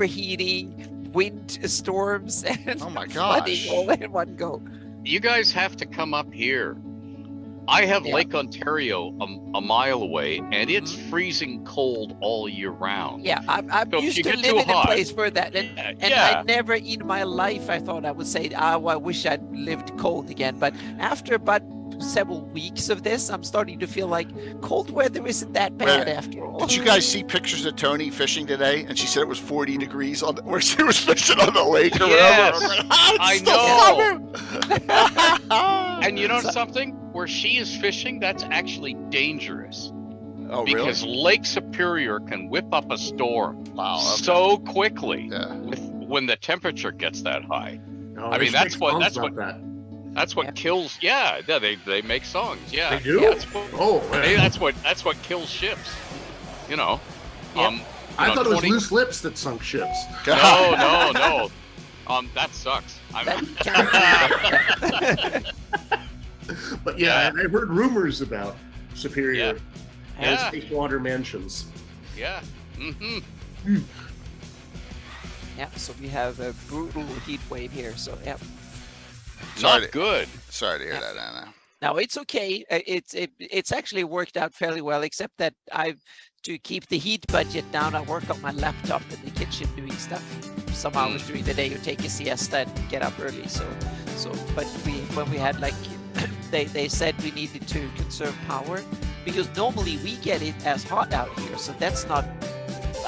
overheating, wind storms, and Oh my flooding gosh. all in one go. You guys have to come up here. I have Yeah. Lake Ontario a mile away, and it's freezing cold all year round. Yeah, I'm So if used you to get too live in a hot- place where that, and yeah. I never in my life I thought I would say, oh, I wish I'd lived cold again. But after about several weeks of this, I'm starting to feel like cold weather isn't that bad Wait, after all. Did you guys see pictures of Tony fishing today? And she said it was 40 degrees on where she was fishing on the lake or Yes, whatever. I'm like, "Ah, it's I still know." summer." And you know something? Where she is fishing, that's actually dangerous. Oh, Because really? Lake Superior can whip up a storm Wow. Okay. so quickly Yeah. when the temperature gets that high. Oh, I they mean, that's make what- songs that's about what- that. That's what Yeah. kills. Yeah, they make songs. Yeah, They do? That's what, Oh, hey, that's what kills ships. You know. Yep. I thought it was loose lips that sunk ships. No. That sucks. But yeah, Yeah. I've heard rumors about Superior and Yeah. Space Water mansions. Yeah. Mm-hmm. Yeah, so we have a brutal heat wave here. So yeah. Sorry Not to- good. Sorry to hear Yeah. that, Anna. Now it's okay. It's actually worked out fairly well, except that to keep the heat budget down, I work on my laptop in the kitchen doing stuff some hours during the day, or take a siesta and get up early. But when we had like they said we needed to conserve power, because normally we get it as hot out here, so that's not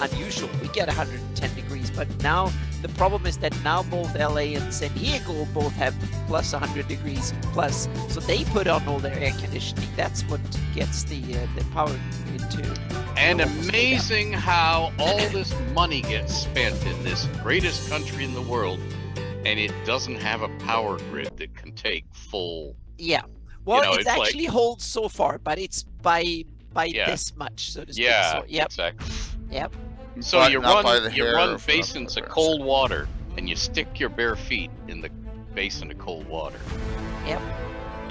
unusual. We get 110 degrees, but now the problem is that now both LA and San Diego both have plus 100 degrees plus, so they put on all their air conditioning. That's what gets the power into. And almost amazing how all this money gets spent in this greatest country in the world, and it doesn't have a power grid that can take full. Yeah. Well, know, it it's like- actually holds so far, but it's by Yeah. this much, so to speak. Yeah, So, yep. exactly. Yep. So But you not by the run you hair run of- basins of cold water, and you stick your bare feet in the basin of cold water. Yep.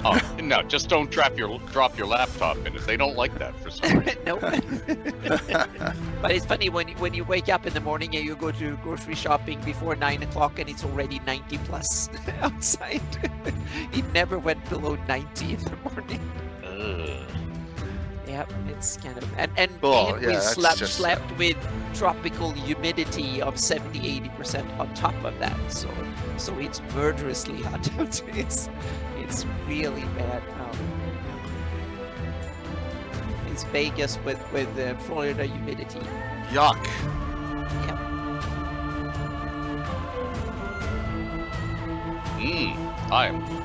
Oh no! Just don't drop your laptop in it. They don't like that for some reason. No. But it's funny when you wake up in the morning and you go to grocery shopping before 9 o'clock and it's already 90 plus outside. It never went below 90 in the morning. Ugh. Yep, it's kind of and Oh, we yeah, that's just- slept with tropical humidity of 70-80% on top of that. So it's murderously hot out. It's really bad. It's Vegas with Florida humidity. Yuck. Yep.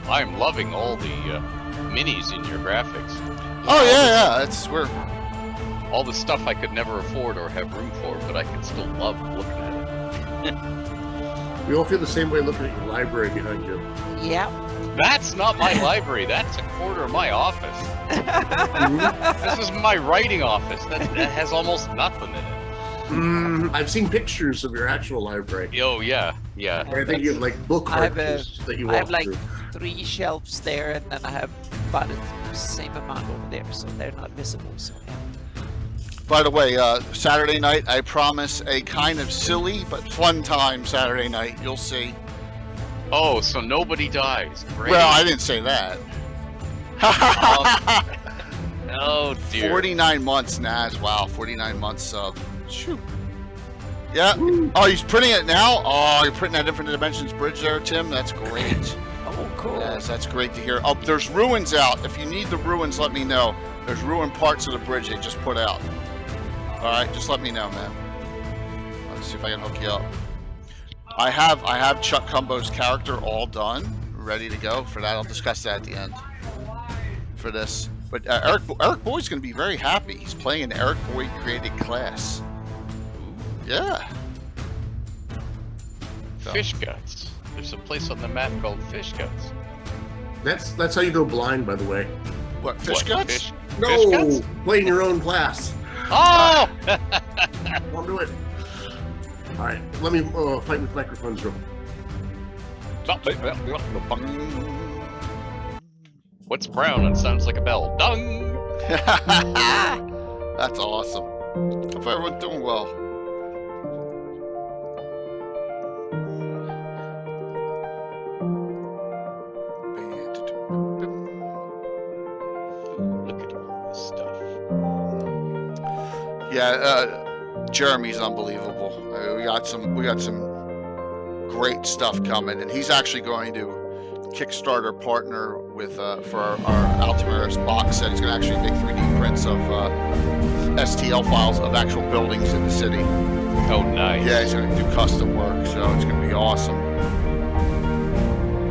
I'm loving all the minis in your graphics. Oh yeah. That's where. All the stuff I could never afford or have room for, but I can still love looking at it. We all feel the same way looking at your library behind you. Yeah. That's not my library. That's a quarter of my office. This is my writing office. That has almost nothing in it. I've seen pictures of your actual library. Oh yeah. I think you have like book I have arches that you I walk have like through. 3 shelves there, and then I have about the same amount over there, so they're not visible. So yeah. By the way, Saturday night, I promise a kind of silly but fun time Saturday night. You'll see. Oh, so nobody dies. Great. Well, I didn't say that. Oh dear. 49 months, Naz. Wow, 49 months of. Shoot. Yeah. Oh, he's printing it now? Oh, you're printing that Infinite Dimensions bridge there, Tim? That's great. Oh, cool. Yes, that's great to hear. Oh, there's ruins out. If you need the ruins, let me know. There's ruined parts of the bridge they just put out. All right, just let me know, man. Let's see if I can hook you up. I have Chuck Cumbo's character all done, ready to go. For that, I'll discuss that at the end. For this, but Eric Boyd's going to be very happy. He's playing an Eric Boyd created class. Yeah. So, Fish guts. There's a place on the map called Fish Guts. That's how you go blind, by the way. what fish What, guts? Fish No, guts? playing your own class. Oh! Don't do it. All right, let me fight with microphones real. What's brown and sounds like a bell? Dung! That's awesome. Hope everyone's doing well. Look at all this stuff. Yeah, Jeremy's unbelievable. We got some great stuff coming, and he's actually going to Kickstarter partner with for our Altimeris box set. He's going to actually make 3D prints of STL files of actual buildings in the city. Oh, nice. Yeah, he's going to do custom work, so it's going to be awesome.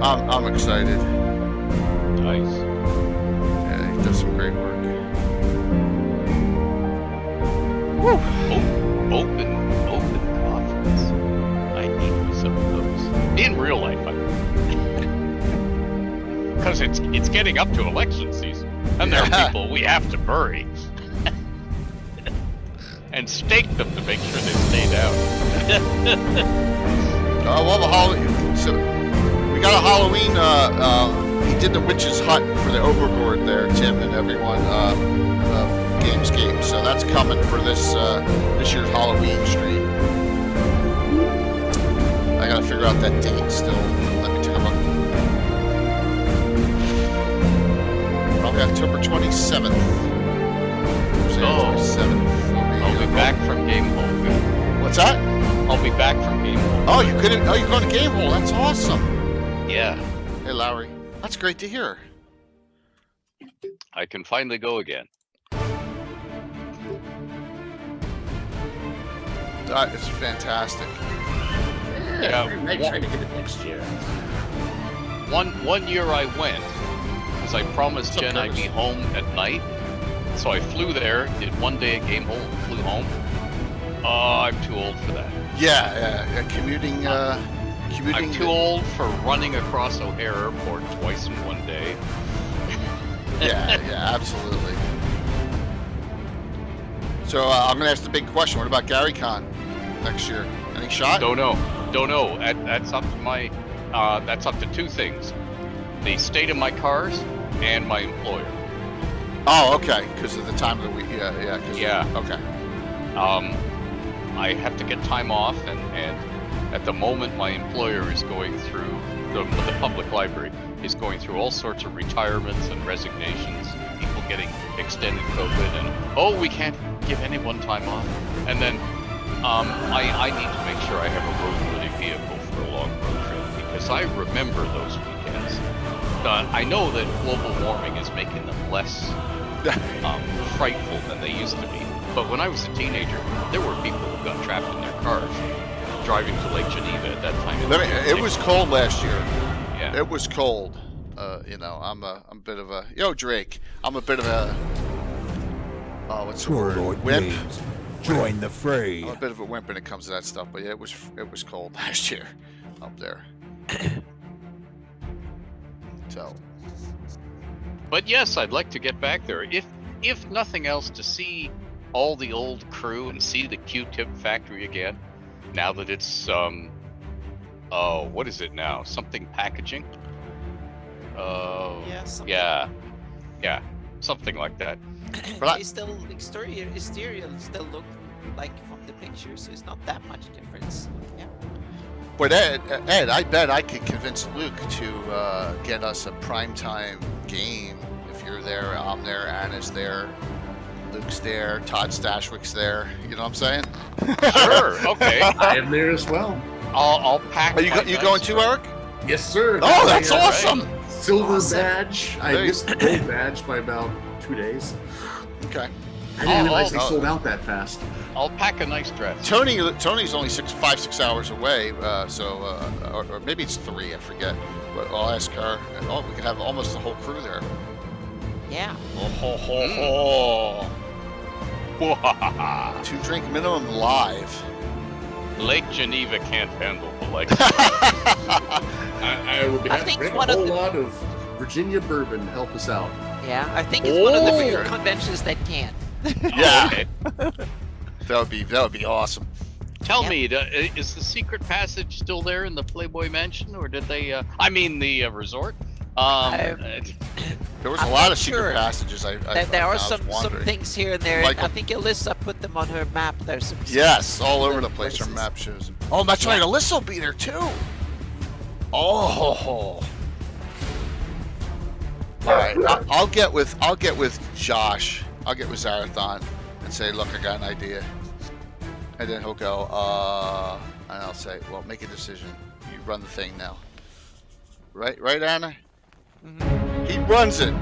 I'm excited. Nice. Yeah, he does some great work. Woo. Open coffins. I need some of those in real life. Because it's getting up to election season, and there are people we have to bury and stake them to make sure they stay down. Well, the Halloween. So we got a Halloween. He did the witch's hut for the Overlord there, Tim and everyone. Gamescape. So that's coming for this year's Halloween stream. I gotta figure out that date still. Let me take a look. Probably October 27th. Oh. 27th. I'll be back from Game Hole. What's that? I'll be back from Game Hole. Oh, you couldn't. Oh, you're going to Game Hole. That's awesome. Yeah. Hey, Lowry. That's great to hear. I can finally go again. That is fantastic. Yeah, I might try to get it next year. One year I went, because I promised What's up, Jen I'd be Curtis? home at night. So I flew there, did one day at Game Hole, and flew home. Oh, I'm too old for that. Yeah, commuting. I'm too old for running across O'Hare Airport twice in one day. Yeah, absolutely. So I'm gonna ask the big question. What about Gary Con next year? Any shot? Don't know. That's up to my. That's up to two things: the state of my cars and my employer. Oh, okay. Because of the time of the week. Yeah. Yeah. Okay. I have to get time off, and at the moment my employer is going through the public library is going through all sorts of retirements and resignations, people getting extended COVID, and we can't give anyone time off. And then I need to make sure I have a road-worthy vehicle for a long road trip, because I remember those weekends. I know that global warming is making them less frightful than they used to be. But when I was a teenager, there were people who got trapped in their cars driving to Lake Geneva at that time. It was cold last year. Yeah. It was cold. I'm a bit of a Drake. I'm a bit of a what's the word? Wimp. Join the fray. I'm a bit of a wimp when it comes to that stuff. But yeah, it was cold last year up there. So. But yes, I'd like to get back there. If nothing else, to see all the old crew and see the Q-tip factory again. Now that it's what is it now? Something packaging? Yeah, something. Yeah, something like that. But It's still exterior still look like from the picture, so it's not that much difference. Yeah. But Ed, I bet I could convince Luke to get us a primetime game. If you're there, I'm there, Anna's there, Luke's there, Todd Stashwick's there. You know what I'm saying? Sure. Okay. I am there as well. I'll pack. Are you my you dice going too, away. Eric? Yes, sir. Oh, that's my, awesome. Silver Awesome. badge. I There you- missed the gold badge by about 2 days. Okay. I didn't realize they oh. sold out that fast. I'll pack a nice dress. Tony's only 6 hours away, or maybe it's 3, I forget. But I'll ask her. Oh, we could have almost the whole crew there. Yeah. Oh, ho, ho, ho. 2 drink minimum live. Lake Geneva can't handle the Lake. I would be I happy think to bring one a of whole the- lot of Virginia bourbon to help us out. Yeah, I think it's one of the Oh. few conventions that can. Yeah, Okay. that would be awesome. Tell Yeah. me, is the secret passage still there in the Playboy Mansion, or did they? I mean, the resort. There was I'm a lot not of secret sure. passages. There are was some wondering. things here and there. Michael- I think Alyssa put them on her map. There's some. Yes, all over the little place. Our places. map shows. Oh, that's right. Alyssa will be there too. Oh. All right. I'll get with Josh. I'll get with Zarathon and say, look, I got an idea. And then he'll go, and I'll say, well, make a decision. You run the thing now. Right, Anna? Mm-hmm. He runs it.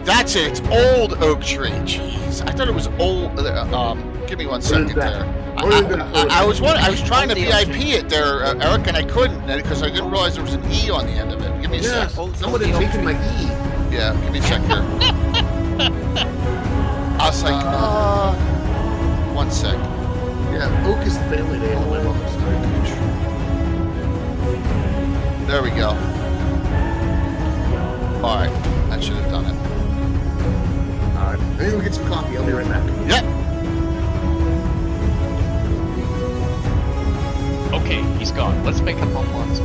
That's it. It's old oak tree. Jeez, I thought it was old. Give me 1 second there. I was trying to VIP it there, Eric, and I couldn't because I didn't realize there was an E on the end of it. Give me a sec. Somebody taking my E. Yeah, give me a sec here. I was like, 1 sec. Yeah, oak is the family name of my mother's side. There we go. All right, that should have done it. All right, I need to go get some coffee. I'll be right back. Yep. Okay, he's gone. Let's make him a monster.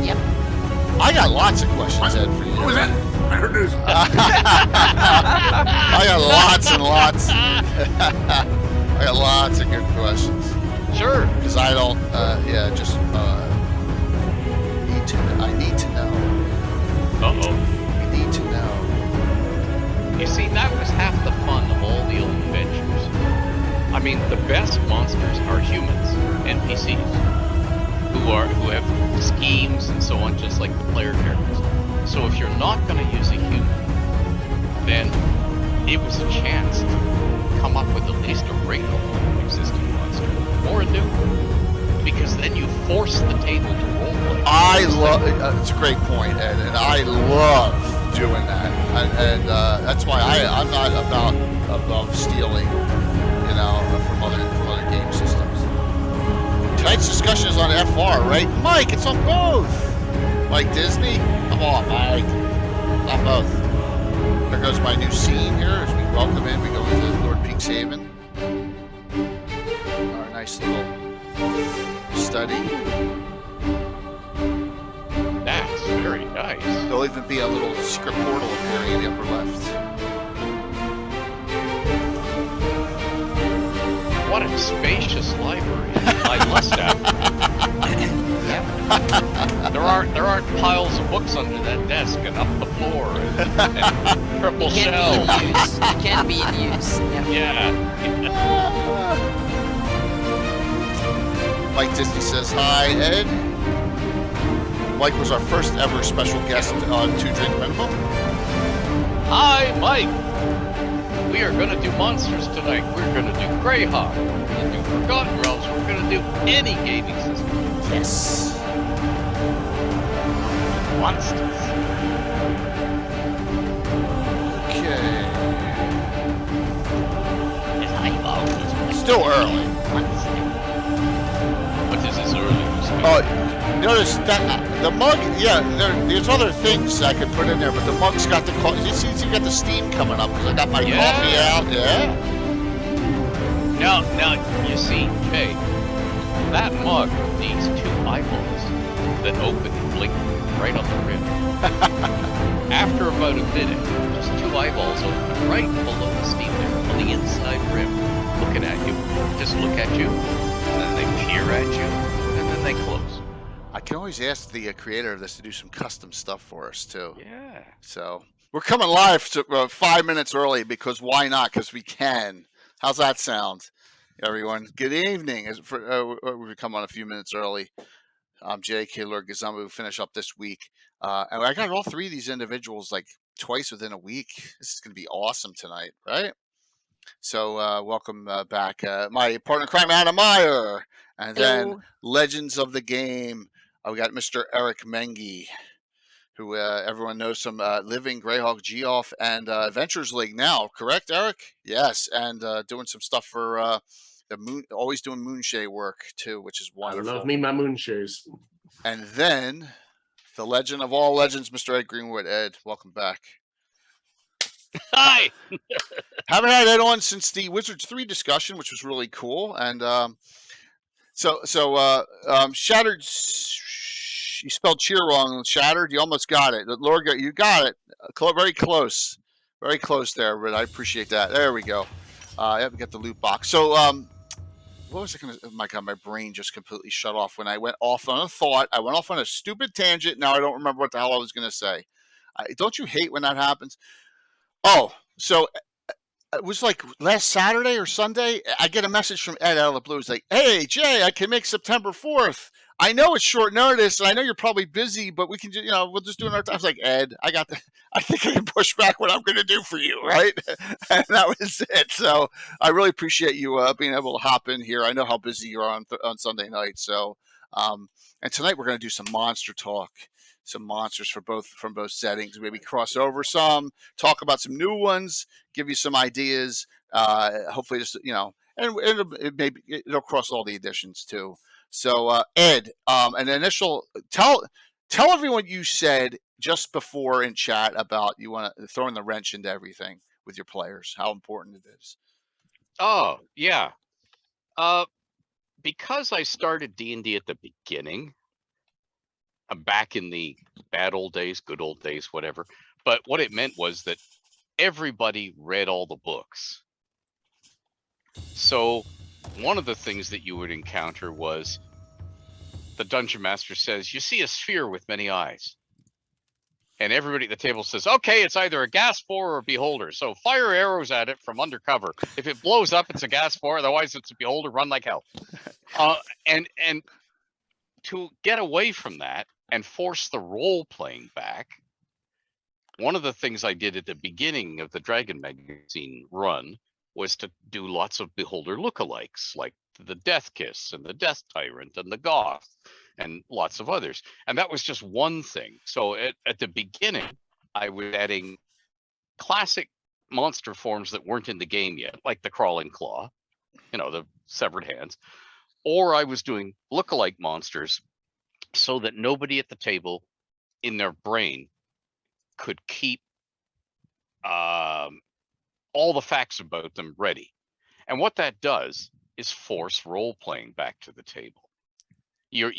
Yep. I got lots of questions, Ed, for you. What was that? I heard news. I got lots and lots. I got lots of good questions. Sure. Because I don't, just I need to know. Uh-oh. We need to know. You see, that was half the fun of all the old adventures. I mean, the best monsters are humans, NPCs, who have schemes and so on, just like the player characters. So if you're not going to use a human, then it was a chance to come up with at least a wrinkle on an existing monster, or a new one. Because then you force the table to roll play. I love, it's a great point, Ed, and I love doing that. And that's why I'm not above stealing, from other game systems. Tonight's discussion is on FR, right? Mike, it's on both. Like Disney? Come on, Mike. Not both. There goes my new scene here as we welcome in. We go into Lord Peakshaven. Our nice little study. That's very nice. There'll even be a little script portal appearing in the upper left. What a spacious library. I must have. There aren't piles of books under that desk and up the floor and triple shelves. Can be in use. Yeah. Mike Disney says hi, Ed. Mike was our first ever special guest on Two Drink Minimum. Hi, Mike. We are going to do monsters tonight. We're going to do Greyhawk. We're going to do Forgotten Realms. We're going to do any gaming system. Yes. Monsters. Okay. As I've always Still early. What is this early? Notice that the mug, there's other things I could put in there, but the mug's got the coffee. You see, you got the steam coming up because I got my coffee out. Yeah. Now, you see, Jay, that mug needs 2 eyeballs that open and blink right on the rim. After about a minute, just 2 eyeballs open right below the steam there on the inside rim, looking at you. Just look at you, and then they peer at you, and then they close. I can always ask the creator of this to do some custom stuff for us too. Yeah. So we're coming live 5 minutes early because why not? Because we can. How's that sound, everyone? Good evening. We come on a few minutes early. I'm J.K. Lord Gazumbu, finish up this week. And I got all 3 of these individuals like twice within a week. This is going to be awesome tonight, right? So welcome back. My partner in crime, Anna Meyer. And then Legends of the Game. We got Mr. Eric Menge, who everyone knows from Living, Greyhawk, Geoff, and Adventures League now. Correct, Eric? Yes, and doing some stuff for the moon. Always doing Moonshay work too, which is wonderful. I love me my Moonshays. And then the legend of all legends, Mr. Ed Greenwood. Ed, welcome back. Hi. Haven't had Ed on since the Wizards 3 discussion, which was really cool. And Shattered. You spelled cheer wrong. Shattered. You almost got it. Lord, you got it. Very close. Very close there, but I appreciate that. There we go. We got the loot box. So what was it going to? Oh my God, my brain just completely shut off when I went off on a thought. I went off on a stupid tangent. Now I don't remember what the hell I was going to say. Don't you hate when that happens? Oh, so it was like last Saturday or Sunday. I get a message from Ed out of the blue. He's like, "Hey, Jay, I can make September 4th. I know it's short notice, and I know you're probably busy, but we can, we'll just do it our time." I was like, "Ed, I think I can push back what I'm going to do for you, right?" And that was it. So I really appreciate you being able to hop in here. I know how busy you are on Sunday night. So, and tonight we're going to do some monster talk, some monsters from both settings. Maybe cross over some, talk about some new ones, give you some ideas. Hopefully, just and it'll cross all the editions too. So Ed, an initial tell everyone you said just before in chat about you want to throwing the wrench into everything with your players, how important it is. Oh yeah, because I started D&D at the beginning, back in the bad old days, good old days, whatever. But what it meant was that everybody read all the books. So one of the things that you would encounter was the dungeon master says, "You see a sphere with many eyes." And everybody at the table says, "Okay, it's either a gas spore or a beholder. So fire arrows at it from undercover. If it blows up, it's a gas spore. Otherwise, it's a beholder. Run like hell." And to get away from that and force the role playing back, one of the things I did at the beginning of the Dragon Magazine run was to do lots of beholder lookalikes, like the Death Kiss and the Death Tyrant and the Goth and lots of others. And that was just one thing. So at the beginning, I was adding classic monster forms that weren't in the game yet, like the Crawling Claw, the severed hands, or I was doing lookalike monsters so that nobody at the table in their brain could keep all the facts about them ready. And what that does is force role playing back to the table. Your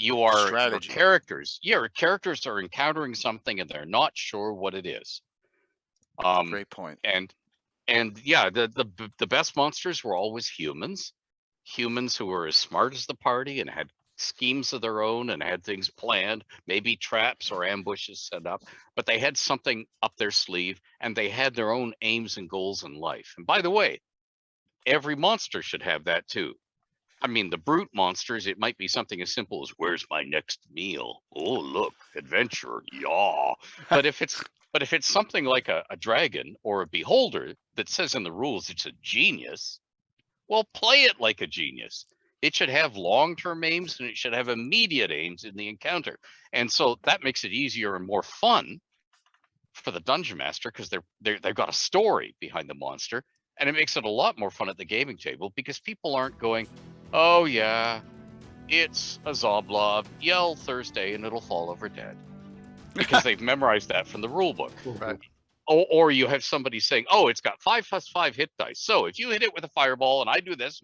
characters are encountering something and they're not sure what it is. Great point. And yeah, the best monsters were always humans who were as smart as the party and had schemes of their own and had things planned, maybe traps or ambushes set up, but they had something up their sleeve and they had their own aims and goals in life. And by the way, every monster should have that too. I mean, the brute monsters, it might be something as simple as, "Where's my next meal? Oh, look, adventure, yaw." But if it's something like a dragon or a beholder that says in the rules it's a genius, well, play it like a genius. It should have long-term aims and it should have immediate aims in the encounter. And so that makes it easier and more fun for the dungeon master because they've got a story behind the monster. And it makes it a lot more fun at the gaming table because people aren't going, "Oh yeah, it's a Zoblob, yell Thursday and it'll fall over dead." Because they've memorized that from the rule book. Right. Or you have somebody saying, "Oh, it's got 5+5 hit dice. So if you hit it with a fireball and I do this,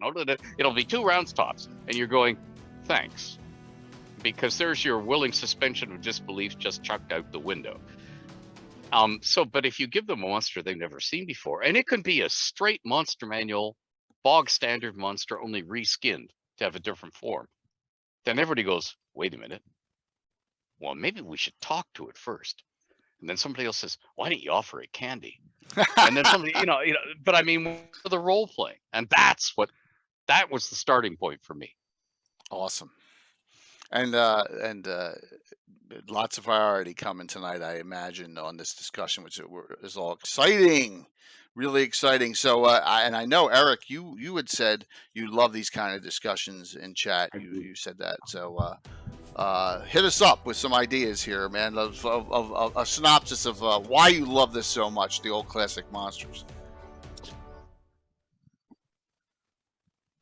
it'll be 2 rounds tops." And you're going, "Thanks." Because there's your willing suspension of disbelief just chucked out the window. But if you give them a monster they've never seen before, and it can be a straight monster manual, bog standard monster, only reskinned to have a different form, then everybody goes, "Wait a minute. Well, maybe we should talk to it first." And then somebody else says, "Why don't you offer it candy?" And then somebody, but I mean, for the role playing, and that was the starting point for me. Awesome. And lots of priority coming tonight, I imagine, on this discussion, which is all exciting, really exciting. So, I know, Eric, you had said you love these kind of discussions in chat. You said that. So, hit us up with some ideas here, man, of a synopsis of why you love this so much, the old classic monsters.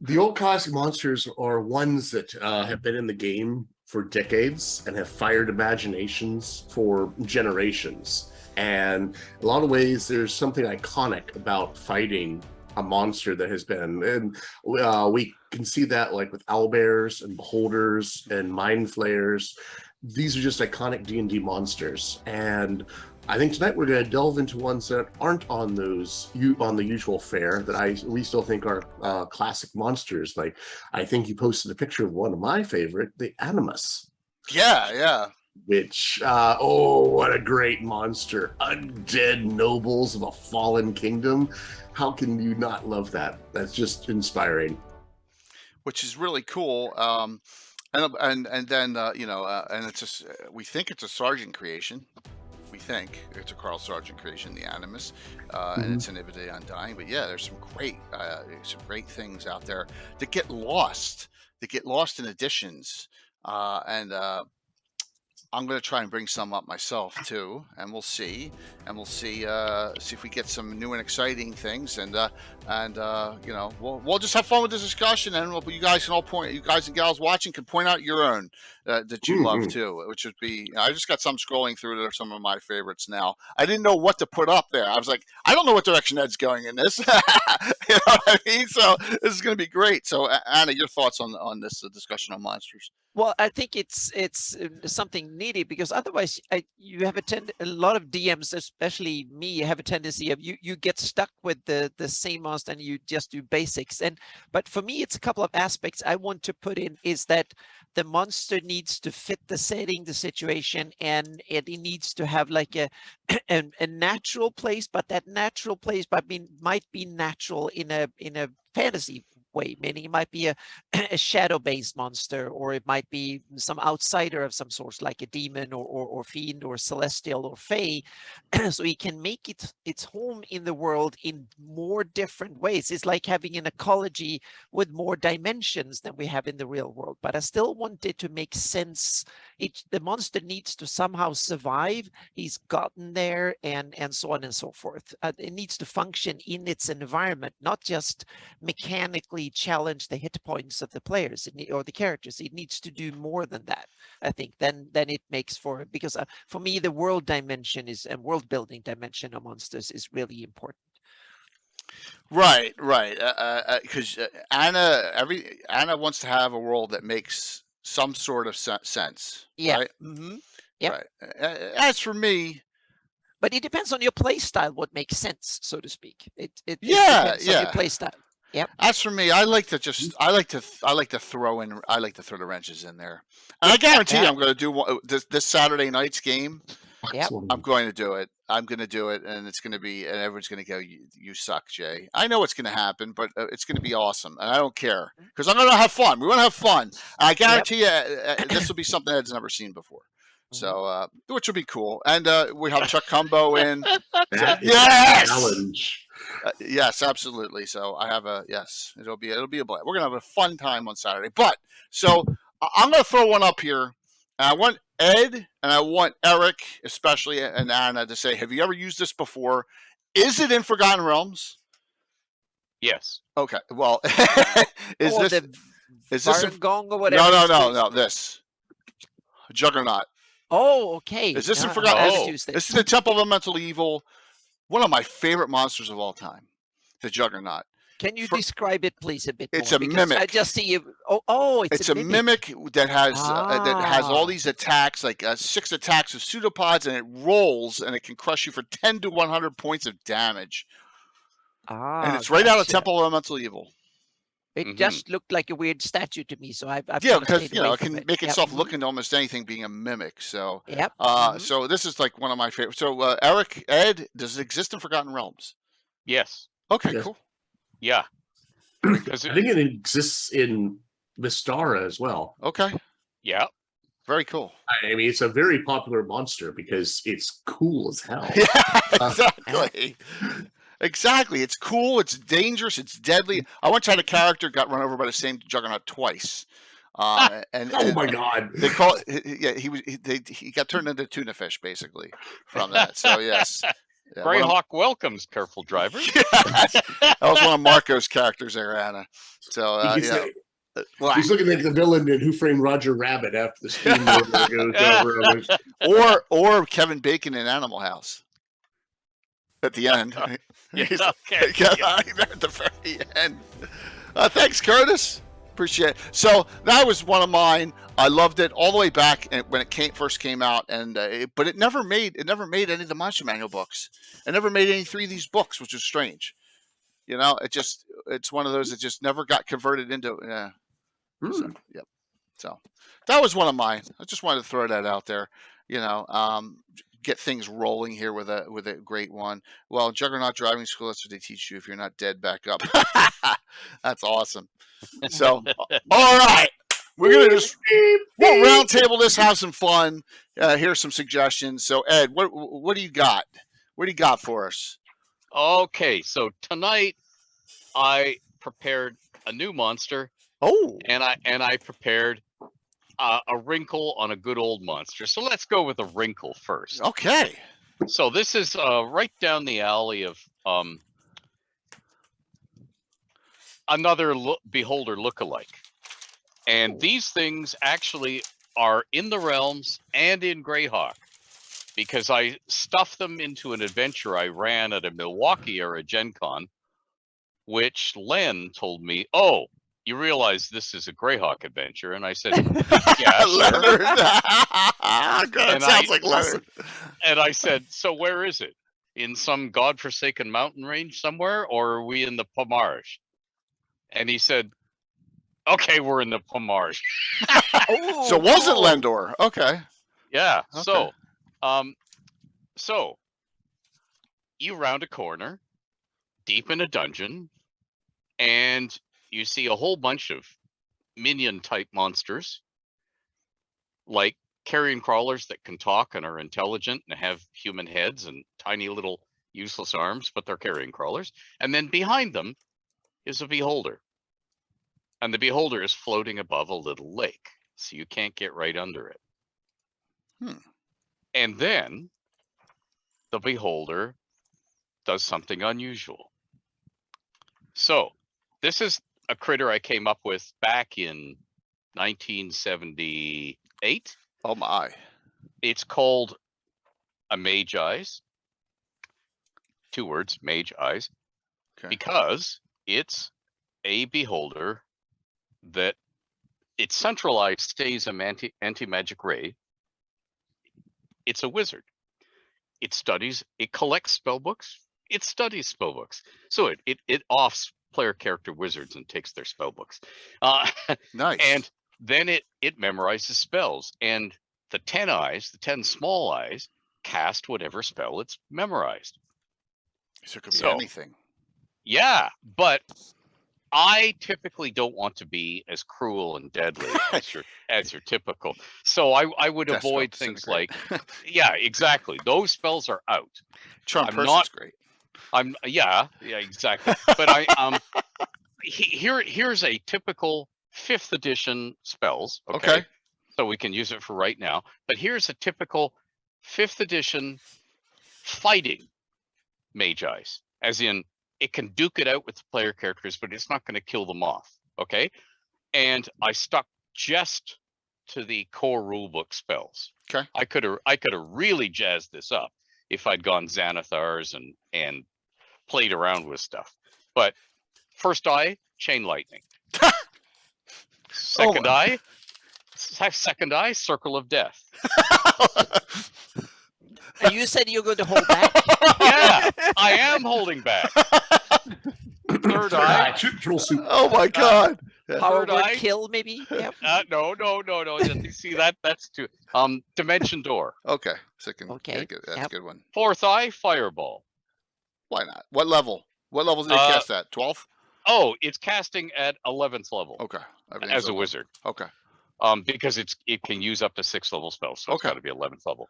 The old classic monsters are ones that have been in the game for decades and have fired imaginations for generations. And in a lot of ways, there's something iconic about fighting a monster that has been, and we can see that like with owlbears and beholders and mind flayers. These are just iconic D&D monsters. And I think tonight we're going to delve into ones that aren't on the usual fare that we still think are classic monsters. Like, I think you posted a picture of one of my favorite, the Animus. Yeah. Which, what a great monster. Undead nobles of a fallen kingdom. How can you not love that? That's just inspiring. Which is really cool. And then, and it's just, we think it's a Sargent creation. We think it's a Carl Sargent creation, the Animus, and it's an Ibide Undying. But yeah, there's some great things out there that get lost in editions. I'm going to try and bring some up myself too, and we'll see if we get some new and exciting things, and we'll just have fun with this discussion, and you guys and gals watching can point out your own that you love too, which would be. I just got some scrolling through that are some of my favorites now. I didn't know what to put up there. I was like, I don't know what direction Ed's going in this. You know what I mean? So this is going to be great. So Anna, your thoughts on this discussion on monsters? Well, I think it's something needy, because otherwise you have a lot of DMs, especially me, have a tendency of you get stuck with the same monster and you just do basics. But for me, it's a couple of aspects I want to put in. Is that the monster needs to fit the setting, the situation, and it needs to have like a natural place, but that natural place might be natural in a fantasy way, meaning it might be a shadow-based monster, or it might be some outsider of some sort, like a demon or fiend or celestial or fae. So he can make its home in the world in more different ways. It's like having an ecology with more dimensions than we have in the real world. But I still want it to make sense. The monster needs to somehow survive. He's gotten there, and so on and so forth. It needs to function in its environment, not just mechanically challenge the hit points of the players or the characters. It needs to do more than that, I think. Then it makes for, because for me, the world dimension and world building dimension of monsters is really important. Right. Because Anna wants to have a world that makes some sort of sense. Yeah. Right? Mm-hmm. Yeah. Right. As for me, but it depends on your play style, what makes sense, so to speak. It depends on your play style. Yep. As for me, I like to throw the wrenches in there, and I guarantee you, I'm going to do this Saturday night's game. Yep. I'm going to do it. I'm going to do it, and it's going to be, and everyone's going to go, "You suck, Jay." I know what's going to happen, but it's going to be awesome, and I don't care, because I'm going to have fun. We want to have fun, and I guarantee you, this will be something Ed's never seen before. So, which will be cool, and we have Chuck Cumbo in. Yes. Challenge. Yes, absolutely. So I have it'll be a blast. We're gonna have a fun time on Saturday. But so I'm gonna throw one up here. And I want Ed and I want Eric, especially, and Anna, to say, have you ever used this before? Is it in Forgotten Realms? Yes. Okay. Well, is this Gong or whatever? No. This Juggernaut. Oh, okay. Is this in Forgotten? This is the Temple of Elemental Evil. One of my favorite monsters of all time, the Juggernaut. Can you describe it, please, a bit more? It's a mimic. I just see you. It's a mimic that has all these attacks, like 6 attacks of pseudopods, and it rolls, and it can crush you for 10 to 100 points of damage. And it's right out of Temple of Elemental Evil. It just looked like a weird statue to me, so I've because it can make itself look into almost anything, being a mimic. So so this is like one of my favorites. So Eric, Ed, does it exist in Forgotten Realms? Yes. Okay, cool. Yeah. I think it exists in Vistara as well. Okay. Yeah. Very cool. I mean, it's a very popular monster because it's cool as hell. Yeah, exactly. Exactly. It's cool. It's dangerous. It's deadly. I once had a character got run over by the same Juggernaut twice. Oh my God! They call it. He got turned into tuna fish basically from that. So yes. Yeah, Greyhawk welcomes careful drivers. Yes. That was one of Marco's characters there, Anna. So he's looking like the villain in Who Framed Roger Rabbit after the steamroller goes over. Or Kevin Bacon in Animal House. At the end. Okay. At the very end. Thanks, Curtis. Appreciate it. So that was one of mine. I loved it all the way back when it first came out, and but it never made any of the Monster Manual books. It never made any 3 of these books, which is strange. You know, it's one of those that just never got converted into. Yeah. So, yep. So that was one of mine. I just wanted to throw that out there. You know, get things rolling here with a great one. Well, Juggernaut Driving School, that's what they teach you if you're not dead, back up. That's awesome. So, all right, we're gonna we'll round table this, have some fun. Here's some suggestions. So, Ed, what do you got? What do you got for us? Okay, so tonight I prepared a new monster. Oh, and I prepared a wrinkle on a good old monster. So let's go with a wrinkle first. okay. So this is right down the alley of another Beholder lookalike. And these things actually are in the realms and in Greyhawk, because I stuffed them into an adventure I ran at a Milwaukee era Gen Con, which Len told me, oh, you realize this is a Greyhawk adventure? And I said, yeah, sure. Leonard. God, it sounds like Leonard. And I said, so where is it? In some godforsaken mountain range somewhere, or are we in the Pomarge? And he said, okay, we're in the Pomarge. So it wasn't Lendor. Okay. Yeah. Okay. So you round a corner deep in a dungeon, and you see a whole bunch of minion type monsters, like carrion crawlers that can talk and are intelligent and have human heads and tiny little useless arms, but they're carrion crawlers. And then behind them is a Beholder. And the Beholder is floating above a little lake, so you can't get right under it. And then the Beholder does something unusual. So this is a critter I came up with back in 1978. Oh my. It's called a Mage Eyes. 2 words, Mage Eyes. Okay. Because it's a Beholder that its centralized stays of anti-magic ray. It's a wizard. It collects spell books. It studies spell books. So it offs player character wizards and takes their spell books. Nice. And then it memorizes spells. And the 10 eyes, the 10 small eyes, cast whatever spell it's memorized. So it could be anything. Yeah, but I typically don't want to be as cruel and deadly as your typical. So I would avoid things like, yeah, exactly. Those spells are out. Charm Person's great. Yeah, exactly. But here's a typical 5th edition spells. Okay. So we can use it for right now. But here's a typical 5th edition fighting Mage Eyes, as in it can duke it out with the player characters, but it's not going to kill them off. Okay. And I stuck just to the core rulebook spells. Okay. I could have really jazzed this up if I'd gone Xanathars and played around with stuff. But first eye, Chain Lightning. Second eye, Circle of Death. And you said you're going to hold back? Yeah, I am holding back. Third eye. Oh my God. Power word kill, maybe? Yep. No. You see, that's too. Dimension Door. Okay. Second. Okay. Yeah, that's a good one. Fourth eye, Fireball. Why not? What level? What level did they cast at? 12th? Oh, it's casting at 11th level. Okay. As a wizard. Okay. Because it can use up to 6th level spells, so it's Okay. got to be 11th level.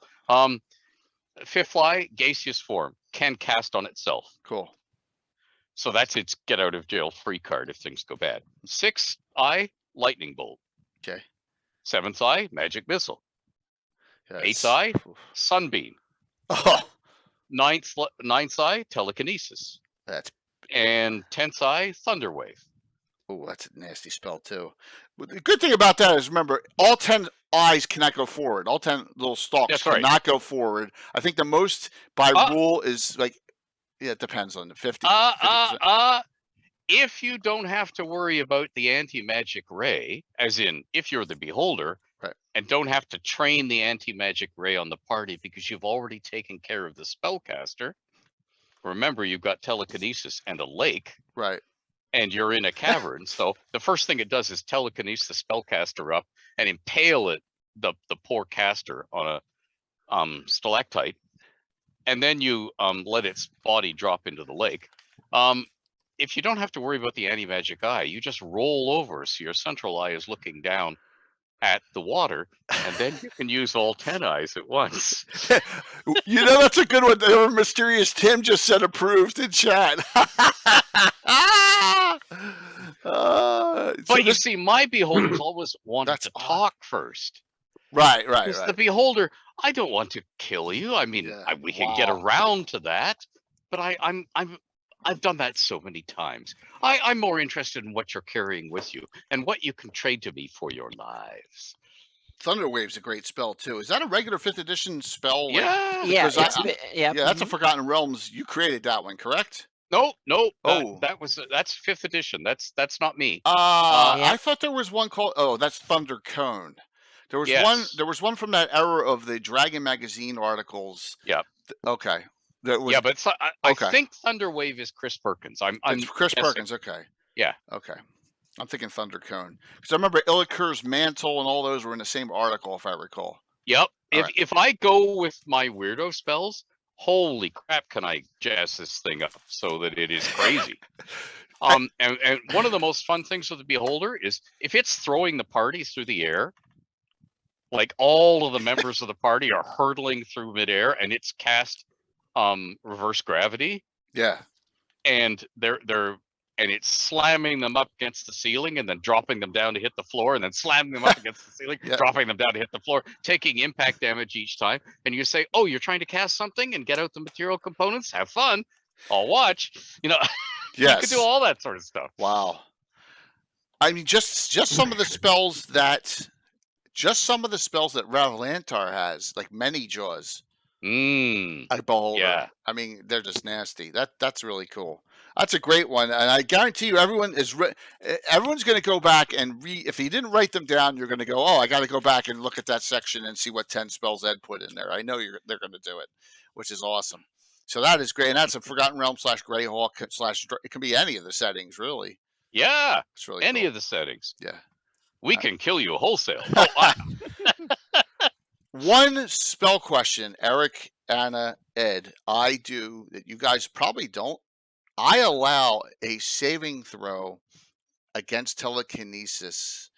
Fifth eye, Gaseous Form, can cast on itself. Cool. So that's its get out of jail free card if things go bad. 6th eye, Lightning Bolt. Okay. 7th eye, Magic Missile. Yeah, 8th eye, Sunbeam. Oh, 9th eye, Telekinesis. that's And 10th eye, Thunderwave. that's a nasty spell too. But the good thing about that is, remember, all 10 eyes cannot go forward. All 10 little stalks That's right. cannot go forward. I think the most by rule is like, yeah, it depends on the 50. 50%. if you don't have to worry about the anti-magic ray, as in if you're the beholder, Right. and don't have to train the anti-magic ray on the party because you've already taken care of the spellcaster. Remember, you've got telekinesis and a lake, Right. and you're in a cavern. So the first thing it does is telekinesis the spellcaster up and impale it, the poor caster, on a stalactite, and then you let its body drop into the lake. If you don't have to worry about the anti-magic eye, you just roll over so your central eye is looking down at the water, and then you can use all 10 eyes at once. You know, that's a good one. The mysterious Tim just said approved in chat. But you see, my beholders always wanted That's to odd. talk first. Right. Because the beholder, I don't want to kill you. I mean, Yeah, we can get wow. around to that, but I've done that so many times. I'm more interested in what you're carrying with you and what you can trade to me for your lives. Thunderwave's a great spell too. Is that a regular 5th edition spell? Like, Yeah. Yeah, because yeah. yeah, that's a Forgotten Realms. You created that one, correct? No. Oh. That's 5th edition. That's not me. Yeah. I thought there was one called. Oh, that's Thunder Cone. There was one. Yes. There was one from that era of the Dragon magazine articles. Yep. Okay. That was. Yeah, but I okay. think Thunderwave is Chris Perkins. I'm It's Chris guessing. Perkins. Okay. Yeah. Okay. I'm thinking Thunder Cone because I remember Illikur's mantle and all those were in the same article, if I recall. Yep. All If I go with my weirdo spells, holy crap, can I jazz this thing up so that it is crazy. And one of the most fun things with the beholder is if it's throwing the party through the air, like all of the members of the party are hurtling through midair, and it's cast reverse gravity. Yeah. And and it's slamming them up against the ceiling and then dropping them down to hit the floor and then slamming them up against the ceiling, dropping them down to hit the floor, taking impact damage each time. And you say, oh, you're trying to cast something and get out the material components? Have fun. I'll watch. You know, you can do all that sort of stuff. Wow. I mean, just some of the spells that Ravalantar has, like Many Jaws. A beholder. Yeah. I mean, they're just nasty. That's really cool. That's a great one, and I guarantee you, everyone's going to go back and if you didn't write them down, you're going to go, oh, I got to go back and look at that section and see what 10 spells Ed put in there. I know they're going to do it, which is awesome. So that is great, and that's a Forgotten Realm / Greyhawk / it can be any of the settings, really. Yeah, it's really any cool. of the settings. Yeah, we can kill you wholesale. Oh, wow. One spell question, Eric, Anna, Ed, I do that you guys probably don't. I allow a saving throw against telekinesis,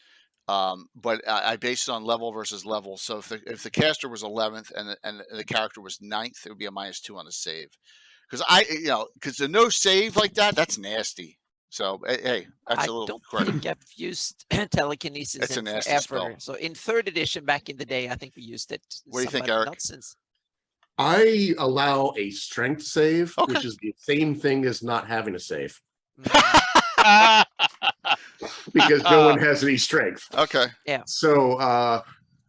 but I base it on level versus level. So if the caster was 11th and the character was 9th, it would be a -2 on the save. Because the no save like that's nasty. So hey, that's a little. I don't think I've used telekinesis It's a nasty forever. spell. So in 3rd edition back in the day, I think we used it. What do you think, Eric? Not since. I allow a strength save, which is the same thing as not having a save. Because no one has any strength. Okay. Yeah. So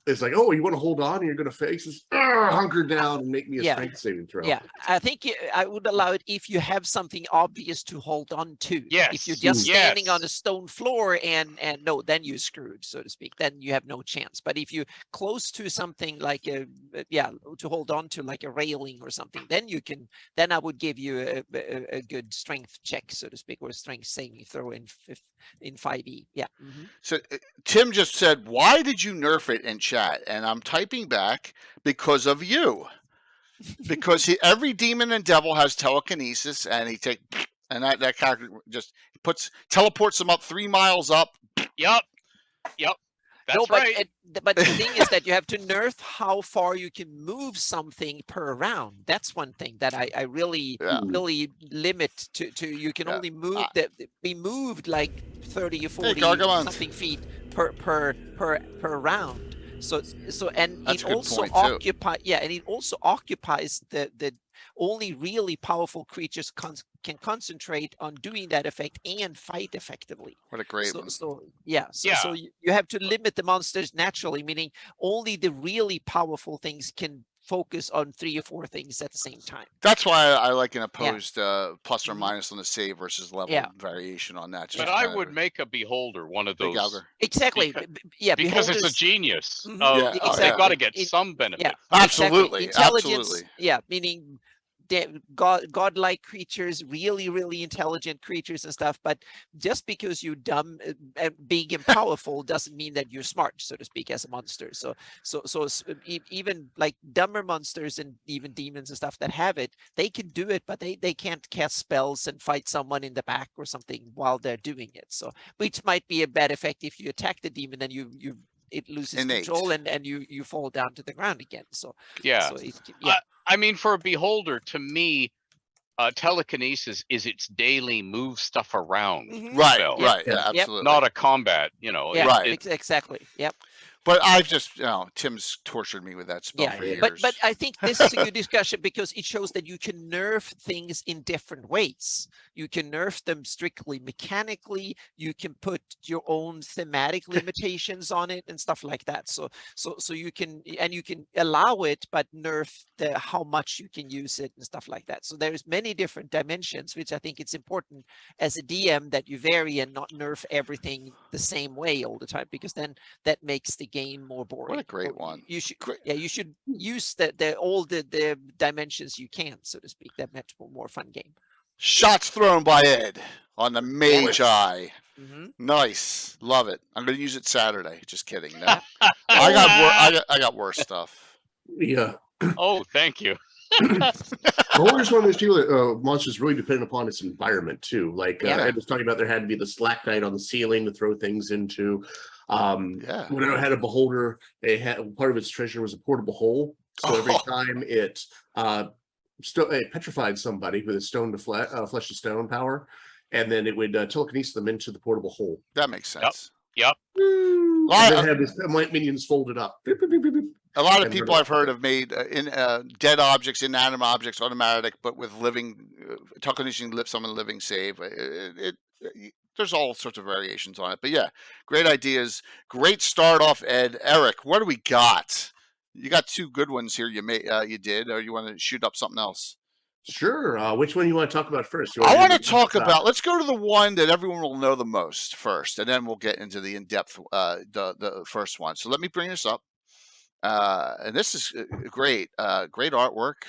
it's like, oh, you want to hold on and you're going to face this, hunker down and make me a strength saving throw. Yeah, I think I would allow it if you have something obvious to hold on to. Yes. If you're just standing on a stone floor and no, then you're screwed, so to speak. Then you have no chance. But if you're close to something like to hold on to, like a railing or something, then you can. Then I would give you a good strength check, so to speak, or a strength saving throw in 5e. Yeah. Mm-hmm. So Tim just said, "Why did you nerf it in chat?" And I'm typing back because of you. Because every demon and devil has telekinesis, and that character just teleports them up 3 miles up. Yep. That's right. But the thing is that you have to nerf how far you can move something per round. That's one thing that I really limit to. You can only move be moved like 30 or 40 something feet per round. So and that's it also occupies the only really powerful creatures can concentrate on doing that effect and fight effectively. What a great one. So you have to limit the monsters naturally, meaning only the really powerful things can focus on 3 or 4 things at the same time. That's why I like an opposed plus or Mhm. minus on the save versus level Yeah. variation on that. Just But to I kind of would make a beholder one of big those auger. Exactly. Because- because it's a beholders- genius. Mhm. Of, Yeah, They exactly. got to get It- some benefit. Yeah, Absolutely, exactly. Intelligence, absolutely. yeah, meaning godlike creatures, really intelligent creatures and stuff. But just because you're dumb, big and powerful doesn't mean that you're smart, so to speak, as a monster. So even like dumber monsters and even demons and stuff that have it, they can do it, but they can't cast spells and fight someone in the back or something while they're doing it. So which might be a bad effect if you attack the demon and it loses Innate. control and you fall down to the ground again. So Yeah. so yeah. I mean, for a beholder, to me, telekinesis is its daily move stuff around. Mhm. Right, spell. right, Yep. yeah, absolutely. Not a combat, Yeah, Right. exactly. Yep. But I've just, Tim's tortured me with that spell Yeah, for years. but I think this is a good discussion because it shows that you can nerf things in different ways. You can nerf them strictly mechanically. You can put your own thematic limitations on it and stuff like that. So you can allow it, but nerf how much you can use it and stuff like that. So there's many different dimensions, which I think it's important as a DM that you vary and not nerf everything the same way all the time, because then that makes the game more boring. What a great one. You should, Great. yeah, you should use all the dimensions you can, so to speak. That makes a more fun game. Shots thrown by Ed on the Magi. Mhm. Nice, love it. I'm gonna use it Saturday. Just kidding. No. I got worse stuff. Yeah. Oh, thank you. Beholder's one of those people that monsters really depend upon its environment too. Like Yeah. Ed was talking about, there had to be the stalactite on the ceiling to throw things into. Yeah. When I had a beholder, it had part of its treasure was a portable hole. So every Oh. time it it petrified somebody with a stone to flesh to stone power, and then it would telekinesis them into the portable hole. That makes sense. Yep. And then have his minions folded up. Beep, beep, beep, beep, beep. A lot of And people they're- I've heard have made dead objects, inanimate objects, automatic, but with living, telekinesis some of the living save. There's all sorts of variations on it, but yeah, great ideas. Great start off, Ed. Eric, what do we got? You got 2 good ones here. You did, or you want to shoot up something else? Sure. Which one you want to talk about first? You I want to do the- talk about. Let's go to the one that everyone will know the most first, and then we'll get into the in-depth the first one. So let me bring this up. And this is great. Great artwork.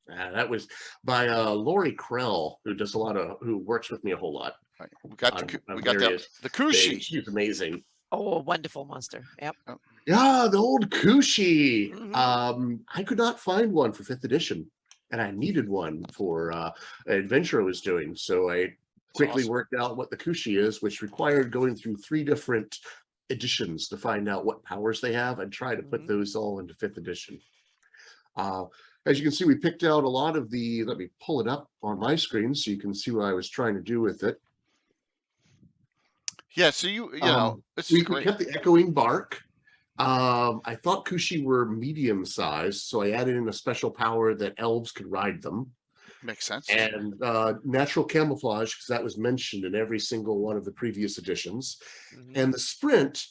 That was by Lori Krell, who works with me a whole lot. Right. We got on the various Kushi. things. She's amazing. Oh, a wonderful monster. Yep. Yeah, the old Kushi. Mhm. I could not find one for 5th edition, and I needed one for an adventure I was doing. So I quickly awesome. worked out what the Kushi is, which required going through 3 different editions to find out what powers they have and try to put Mhm. those all into 5th edition. As you can see, we picked out a lot of the, let me pull it up on my screen so you can see what I was trying to do with it. Yeah. So you know, this is We great. kept the echoing bark. I thought Kushi were medium sized, so I added in a special power that elves could ride them. Makes sense. And natural camouflage, because that was mentioned in every single one of the previous editions. Mhm. And the sprint,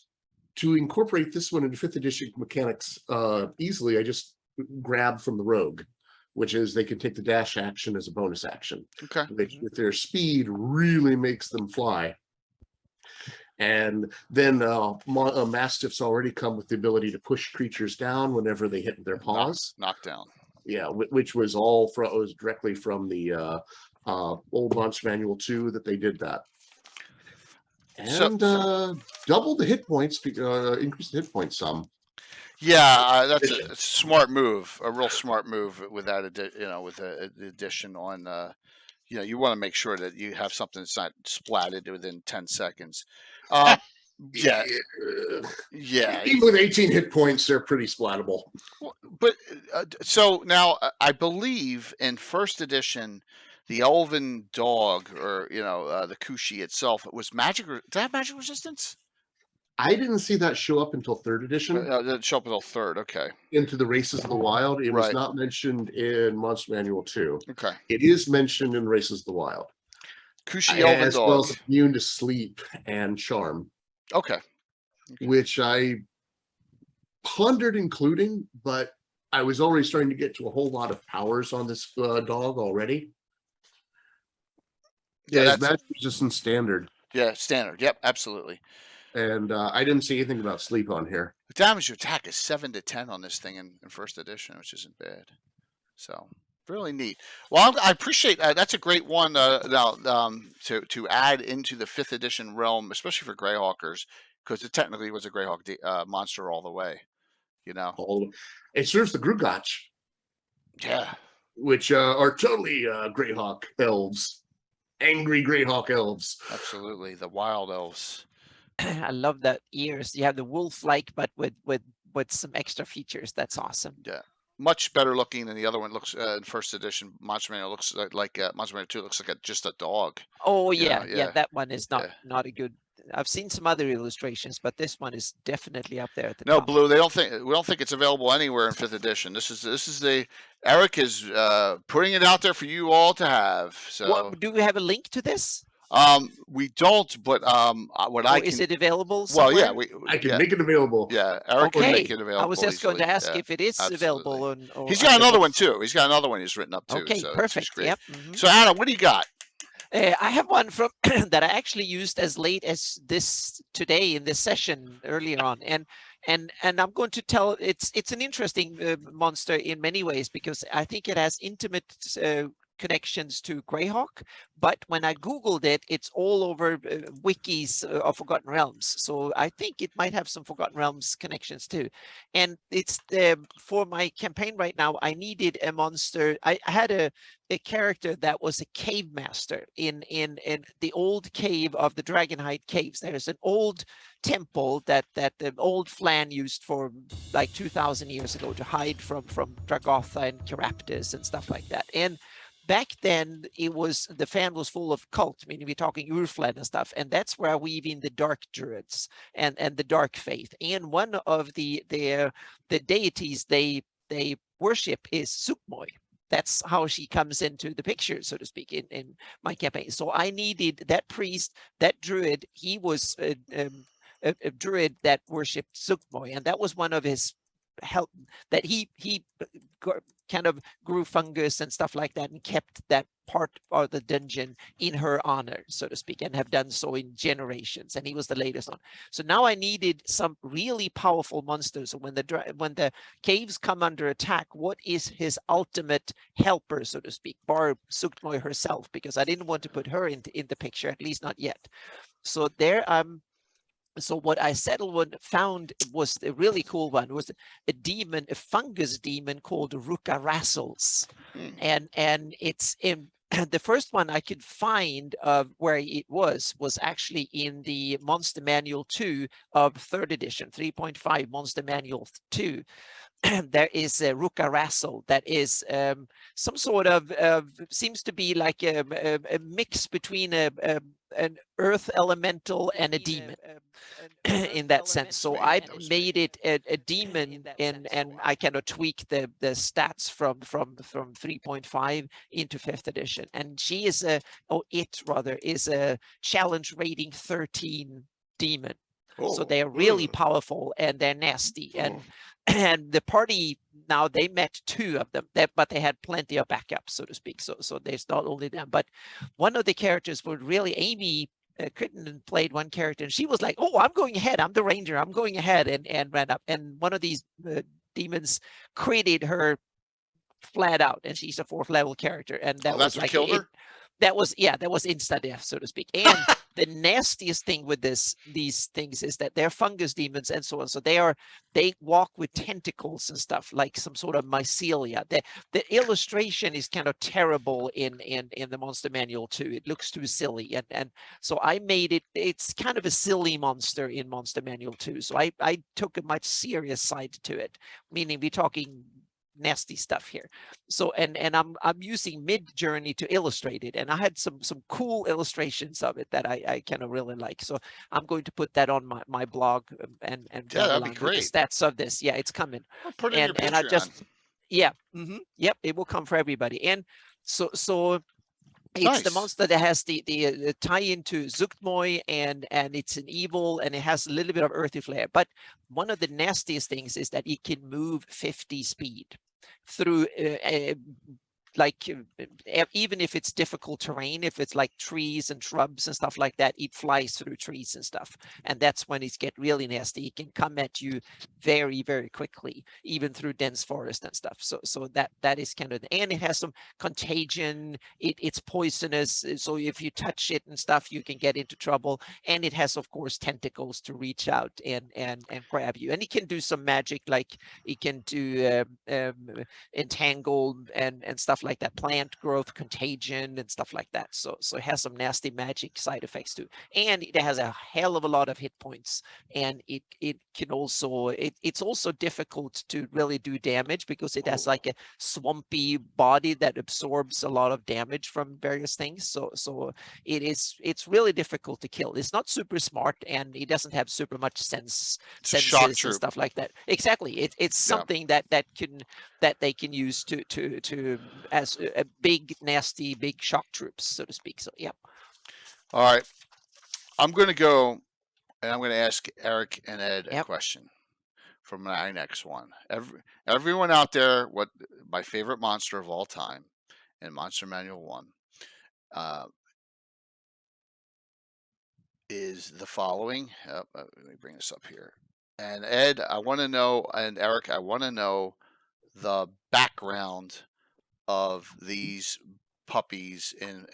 to incorporate this one into 5th edition mechanics easily, I just grabbed from the rogue, which is they can take the dash action as a bonus action, Okay. which with their speed really makes them fly. And then mastiffs already come with the ability to push creatures down whenever they hit their paws. Knockdown. Yeah, which was was directly from the old Monster Manual 2 that they did that. And doubled the hit points, increased the hit points some. Yeah, that's a smart move. A real smart move with that. With the addition on. You want to make sure that you have something that's not splatted within 10 seconds. Yeah. Even with 18 hit points, they're pretty splattable. But so now I believe in 1st edition, the elven dog, or the Kushi itself, it was magic. Did it have magic resistance? I didn't see that show up until 3rd edition. It didn't show up until 3rd. Okay. Into the Races of the Wild. It was Right. not mentioned in Monster Manual 2. Okay. It is mentioned in Races of the Wild. Kushi elven As dog. well as immune to sleep and charm, Okay. which I pondered including, but I was already starting to get to a whole lot of powers on this dog already. Yeah, Yeah, that's magic resistance standard. yeah, standard. Yep, absolutely. And I didn't see anything about sleep on here. The damage to attack is 7 to 10 on this thing in first edition, which isn't bad. So really neat. Well, I appreciate that's a great one now to add into the 5th edition realm, especially for Greyhawkers, because it technically was a Greyhawk monster all the way. You know, It serves the Grugach, yeah, which are totally Greyhawk elves, angry Greyhawk elves. absolutely, the wild elves. I love the ears. You have the wolf-like, but with some extra features. That's awesome. Yeah, much better looking than the other one. Looks in first edition Monster Manual looks like Monster Manual 2 looks like just a dog. Oh You yeah, know, yeah, yeah, that one is not yeah. not a good. I've seen some other illustrations, but this one is definitely up there at the No, top. Blue. We don't think it's available anywhere in 5th edition. This is the Eric is putting it out there for you all to have. So What, do we have a link to this? we don't, but what I Or can. is it available Well, somewhere? yeah, I can yeah, make it available. yeah. Eric can Okay, make it available. I was just going to easily. ask Yeah, if it is available on. Or He's got under another the- one too. He's got another one he's written up too. Okay, so perfect. It's great. Yep. Mhm. So Anna, what do you got? I have one from that I actually used as late as this today in this session earlier on, and I'm going to tell it's an interesting monster in many ways because I think it has intimate connections to Greyhawk, but when I Googled it, it's all over wikis of Forgotten Realms. So I think it might have some Forgotten Realms connections too. And it's for my campaign right now, I needed a monster. I had a character that was a cave master in the old cave of the Dragonhide caves. There's an old temple that the old Flan used for like 2,000 years ago to hide from Dragotha and Caraptus and stuff like that. And back then, the fan was full of cult, meaning we're talking Urflan and stuff, and that's where I weave in the dark druids and the dark faith. And one of the deities they worship is Sukmoy. That's how she comes into the picture, so to speak, in my campaign. So I needed that priest, that druid. He was a druid that worshipped Sukmoy, and that was one of his help that he kind of grew fungus and stuff like that and kept that part of the dungeon in her honor, so to speak, and have done so in generations. And he was the latest one. So now I needed some really powerful monsters. So when the caves come under attack, what is his ultimate helper, so to speak, bar Sukmoy herself, because I didn't want to put her in the picture, at least not yet. So there so what I found was a really cool one. It was a demon, a fungus demon called Ruka-Rassels. And it's in the first one I could find of where it was actually in the Monster Manual 2 of 3rd edition, 3.5 Monster Manual 2. There is a Ruka-Rassel that is some sort of seems to be like a mix between an earth elemental and a demon in that sense. So I made it a demon, and I kind of tweaked the stats from 3.5 into 5th edition. And she is is a challenge rating 13 demon. So they are really powerful and they're nasty. And the party now, they met 2 of them, but they had plenty of backups, so to speak. So there's not only them, but one of the characters was really Amy Crittenden played one character, and she was like, "Oh, I'm going ahead. I'm the ranger. I'm going ahead," and ran up. And one of these demons critted her flat out, and she's a 4th level character, and that was like killed her? that was insta death, so to speak. And the nastiest thing with these things is that they're fungus demons and so on. So they walk with tentacles and stuff, like some sort of mycelia. The illustration is kind of terrible in the Monster Manual 2. It looks too silly, and so I made it's kind of a silly monster in Monster Manual 2. So I took a much serious side to it, meaning we're talking nasty stuff here. So and I'm using Mid-Journey to illustrate it, and I had some cool illustrations of it that I kind of really like. So I'm going to put that on my blog and that'd be great. with the stats of this. Yeah, it's coming. I'll put it in your And I just Patreon. yep, it will come for everybody. And so It's the Nice. monster that has the tie into Zuktmoy, and it's an evil, and it has a little bit of earthy flair. But one of the nastiest things is that it can move 50 speed through even if it's difficult terrain, if it's like trees and shrubs and stuff like that, it flies through trees and stuff. And that's when it gets really nasty. It can come at you very, very quickly, even through dense forest and stuff. So that is kind of, and it has some contagion. It's poisonous. So if you touch it and stuff, you can get into trouble. And it has, of course, tentacles to reach out and grab you. And it can do some magic, like it can do entangle and stuff like that, plant growth, contagion, and stuff like that. So it has some nasty magic side effects too, and it has a hell of a lot of hit points. And it can also it's also difficult to really do damage because it has like a swampy body that absorbs a lot of damage from various things. So it's really difficult to kill. It's not super smart, and it doesn't have super much senses shock and troop. stuff like that. Exactly, it's Yeah. something that they can use to as a big nasty big shock troops, so to speak. So yeah. All right. I'm going to go and I'm going to ask Eric and Ed a Yep. question from my next one. Everyone out there, what my favorite monster of all time in Monster Manual 1 is the following. Let me bring this up here. And Ed, I want to know, and Eric, I want to know the background of these puppies and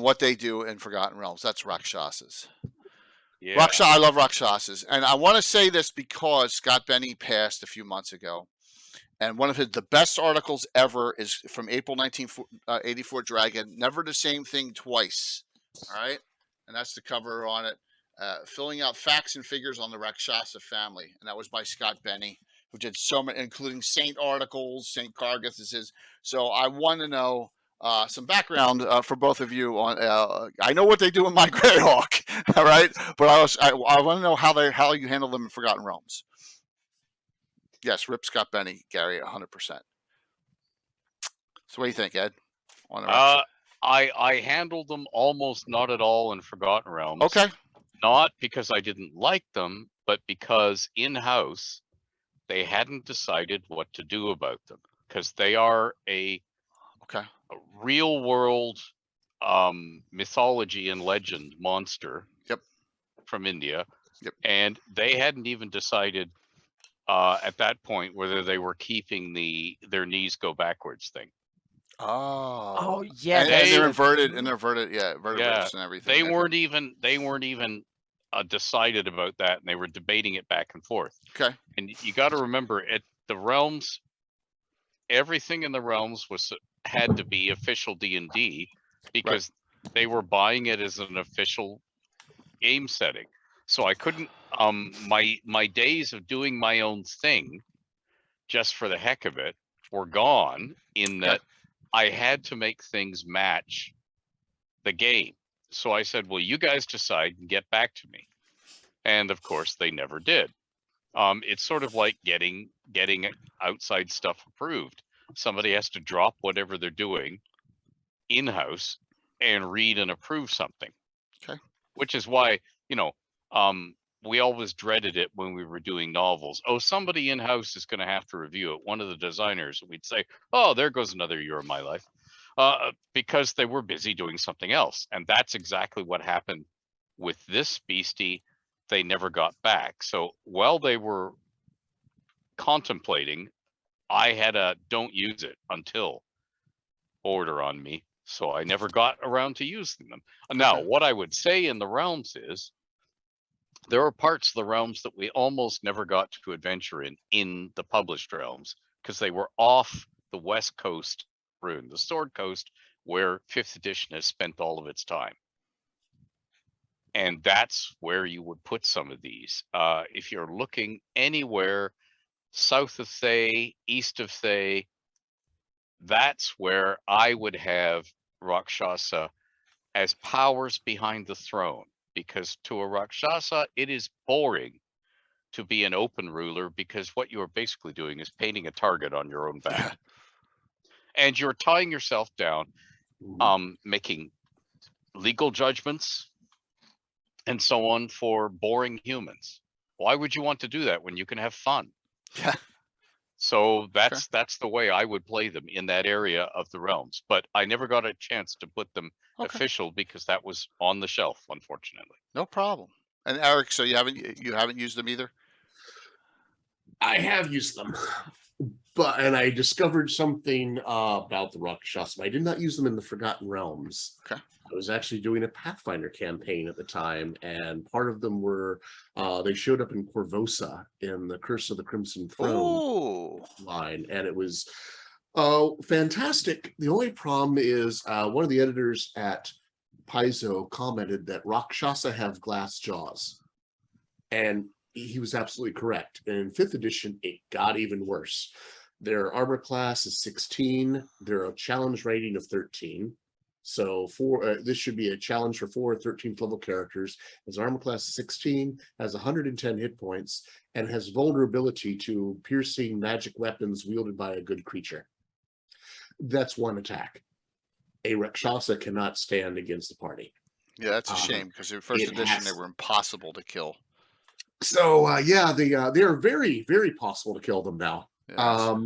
what they do in Forgotten Realms. That's Rakshasas. Yeah. I love Rakshasas. And I want to say this because Scott Benny passed a few months ago. And one of the best articles ever is from April 1984 Dragon, Never the Same Thing Twice. All right? And that's the cover on it. Filling out facts and figures on the Rakshasa family. And that was by Scott Benny, who did so many, including Saint articles, Saint Kargath is his. So I want to know some background for both of you on. I know what they do in my Greyhawk, all right, but I want to know how you handle them in Forgotten Realms. Yes, rip Scott Benny, Gary, 100%. So what do you think, Ed? I handled them almost not at all in Forgotten Realms. Okay. Not because I didn't like them, but because in-house they hadn't decided what to do about them, because they are a real world mythology and legend monster. Yep. From India. Yep. And they hadn't even decided at that point whether they were keeping their knees go backwards thing. Oh yeah. And they're inverted, yeah, vertebrates and everything. They weren't even decided about that, and they were debating it back and forth. Okay. And you got to remember, at the realms, everything in the realms had to be official D&D because they were buying it as an official game setting. So I couldn't. My days of doing my own thing, just for the heck of it, were gone. In that, I had to make things match the game. So I said, well, you guys decide and get back to me. And of course they never did. It's sort of like getting outside stuff approved. Somebody has to drop whatever they're doing in-house and read and approve something. Okay. Which is why, we always dreaded it when we were doing novels. Oh, somebody in-house is going to have to review it. One of the designers, we'd say, oh, there goes another year of my life. Because they were busy doing something else. And that's exactly what happened with this beastie. They never got back. So while they were contemplating, I had a don't use it until order on me. So I never got around to using them. Now, what I would say in the realms is, there are parts of the realms that we almost never got to adventure in the published realms because they were off the west coast rune, the Sword Coast, where 5th edition has spent all of its time. And that's where you would put some of these. If you're looking anywhere south of Thay, east of Thay, that's where I would have Rakshasa as powers behind the throne. Because to a Rakshasa, it is boring to be an open ruler because what you are basically doing is painting a target on your own back. and you're tying yourself down, Mhm. making legal judgments and so on for boring humans. Why would you want to do that when you can have fun? Yeah. So that's the way I would play them in that area of the realms. But I never got a chance to put them Okay. official because that was on the shelf, unfortunately. No problem. And Eric, so you haven't used them either? I have used them, and I discovered something about the Rakshasa. I did not use them in the Forgotten Realms. Okay. I was actually doing a Pathfinder campaign at the time, and part of them were they showed up in Corvosa in the Curse of the Crimson Throne Oh. line, and it was fantastic. The only problem is one of the editors at Paizo commented that Rakshasa have glass jaws, and he was absolutely correct. And in 5th edition, it got even worse. Their armor class is 16. They're a challenge rating of 13. So this should be a challenge for 4 or 13th level characters. His armor class is 16, has 110 hit points, and has vulnerability to piercing magic weapons wielded by a good creature. That's one attack. A Rakshasa cannot stand against the party. Yeah, that's a shame because in 1st edition they were impossible to kill. So they are very, very possible to kill them now. Yes.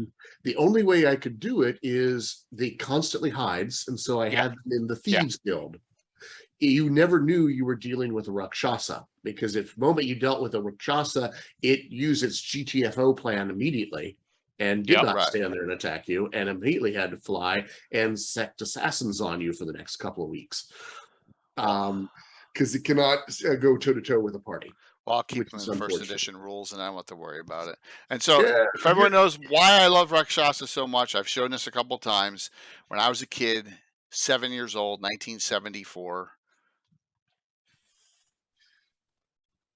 The only way I could do it is they constantly hides, and so I had them in the Thieves Guild. You never knew you were dealing with a Rakshasa, because if the moment you dealt with a Rakshasa, it used its GTFO plan immediately and did not stand there and attack you, and immediately had to fly and sect assassins on you for the next couple of weeks. Because it cannot go toe-to-toe with a party. Well, I'll keep them in the 1st edition rules, and I don't have to worry about it. And so, if everyone knows why I love Rakshasa so much, I've shown this a couple times. When I was a kid, 7 years old, 1974,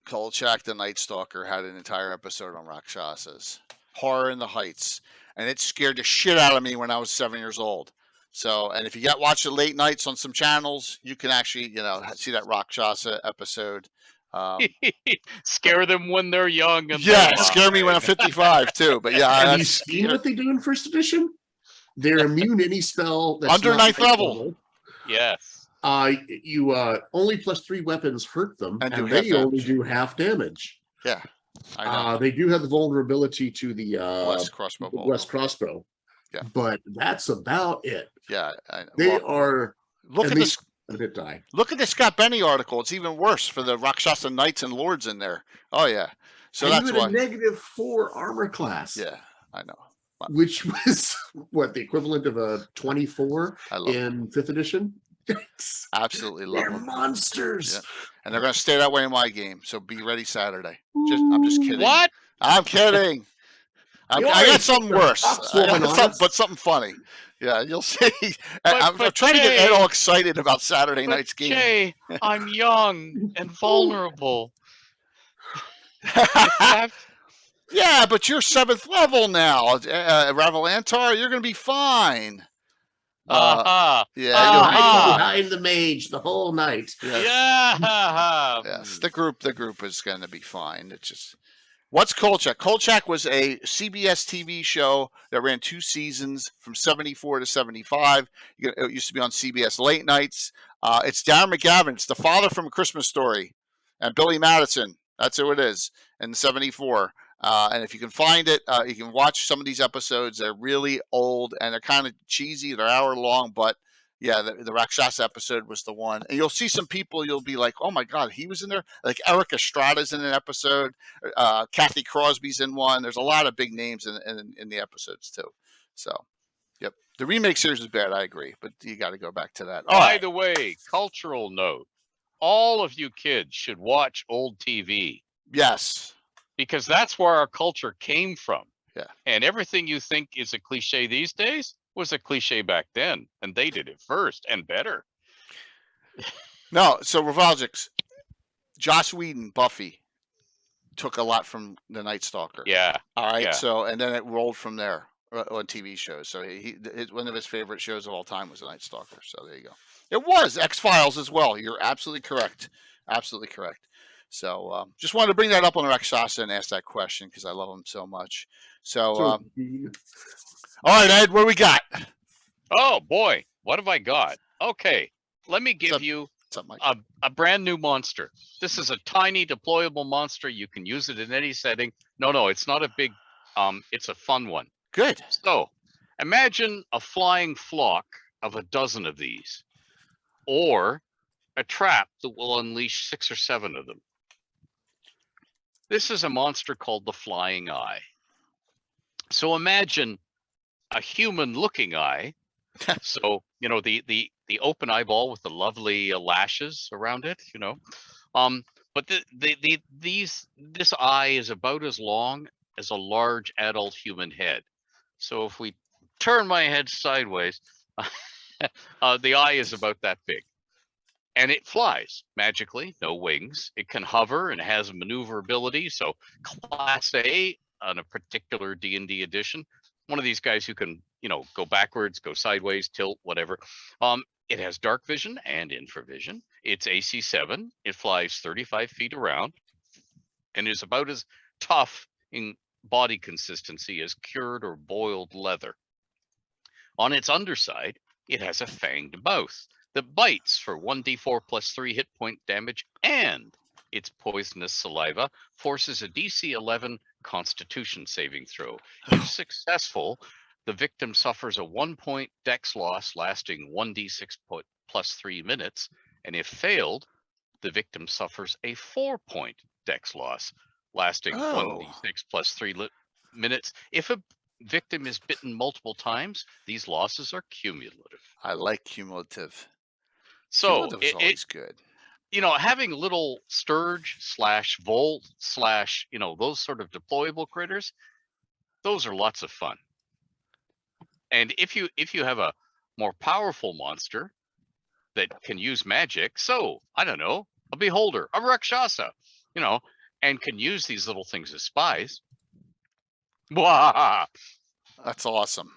Kolchak the Night Stalker had an entire episode on Rakshasas. Horror in the Heights. And it scared the shit out of me when I was 7 years old. So, and if you watch it late nights on some channels, you can actually, see that Rakshasa episode. Scare them when they're young. And scare me when I'm 55 too. But have you seen what they do in 1st edition? They're immune to any spell that's under 9th level. Yes. You only +3 weapons hurt them, and they only do half damage. Yeah, I know. They do have the vulnerability to the West crossbow. Yeah, but that's about it. Yeah, they are. Look at this. It die. Look at the Scott Benny article. It's even worse for the Rakshasa Knights and Lords in there. Oh yeah, so and that's why. A -4 armor class. Yeah, I know. Which was what the equivalent of a 24 in 5th edition. Absolutely love them. They're monsters. Yeah. And they're going to stay that way in my game. So be ready Saturday. I'm just kidding. What? I'm kidding. I got something worse. But something funny. Yeah, you'll see. I'm trying to get Ed all excited about Saturday night's game. Jay, I'm young and vulnerable. Yeah, but you're 7th level now. Ravalantar, you're going to be fine. Yeah, you'll be behind the mage the whole night. Yes. Yes, the group is going to be fine. It's just, what's Kolchak? Kolchak was a CBS TV show that ran 2 seasons from 74 to 75. It used to be on CBS late nights. It's Darren McGavin. It's the father from A Christmas Story, and Billy Madison. That's who it is in 74. And if you can find it, you can watch some of these episodes. They're really old and they're kind of cheesy. They're hour long, but yeah, the Rakshasa episode was the one. And you'll see some people, you'll be like, oh my God, he was in there. Like Eric Estrada's in an episode. Kathy Crosby's in one. There's a lot of big names in the episodes too. So, yep. The remake series is bad, I agree, but you got to go back to that. By the way, cultural note, all of you kids should watch old TV. Yes. Because that's where our culture came from. Yeah. And everything you think is a cliche these days was a cliche back then. And they did it first and better. No, so Revolgix, Joss Whedon, Buffy, took a lot from the Night Stalker. Yeah. All right. Yeah. So, and then it rolled from there on TV shows. So one of his favorite shows of all time was the Night Stalker. So there you go. It was X-Files as well. You're absolutely correct. Absolutely correct. So just wanted to bring that up on the Rakshasa and ask that question because I love him so much. So all right, Ed, what do we got? Oh boy, what have I got? Okay, let me give up? you What's up, Mike? a brand new monster. This is a tiny deployable monster. You can use it in any setting. No, it's not a big, it's a fun one. Good. So imagine a flying flock of a dozen of these, or a trap that will unleash 6 or 7 of them. This is a monster called the Flying Eye. So imagine a human looking eye. So, you know, the open eyeball with the lovely lashes around it, you know. But this eye is about as long as a large adult human head. So if we turn my head sideways, the eye is about that big. And it flies magically, no wings. It can hover and has maneuverability. So Class A on a particular D&D edition, one of these guys who can, you know, go backwards, go sideways, tilt, whatever. It has dark vision and infravision. It's AC 7. It flies 35 feet around and is about as tough in body consistency as cured or boiled leather. On its underside, it has a fanged mouth that bites for 1d4 plus 3 hit point damage, and its poisonous saliva forces a DC 11 Constitution saving throw. If successful, the victim suffers a 1-point dex loss lasting 1d6 plus 3 minutes, and if failed, the victim suffers a 4-point dex loss lasting 1d6 plus 3 minutes. If a victim is bitten multiple times, these losses are cumulative. I like cumulative. So Cumulative is always good. You know, having little sturge / volt / you know, those sort of deployable critters, those are lots of fun. And if you have a more powerful monster that can use magic, so I don't know, a beholder, a rakshasa, you know, and can use these little things as spies. Blah! That's awesome.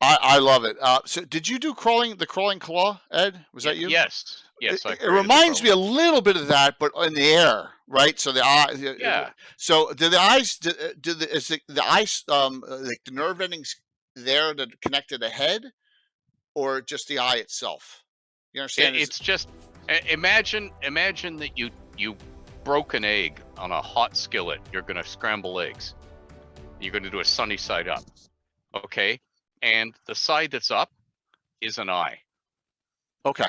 I love it. So did you do the crawling claw, Ed? Was that you? Yes. It reminds me a little bit of that, but in the air, right? So the eye. Yeah. So do the eyes? Is the eyes like the nerve endings there to connect to the head, or just the eye itself? You understand? It's just imagine that you broke an egg on a hot skillet. You're going to scramble eggs. You're going to do a sunny side up. Okay. And the side that's up is an eye. Okay.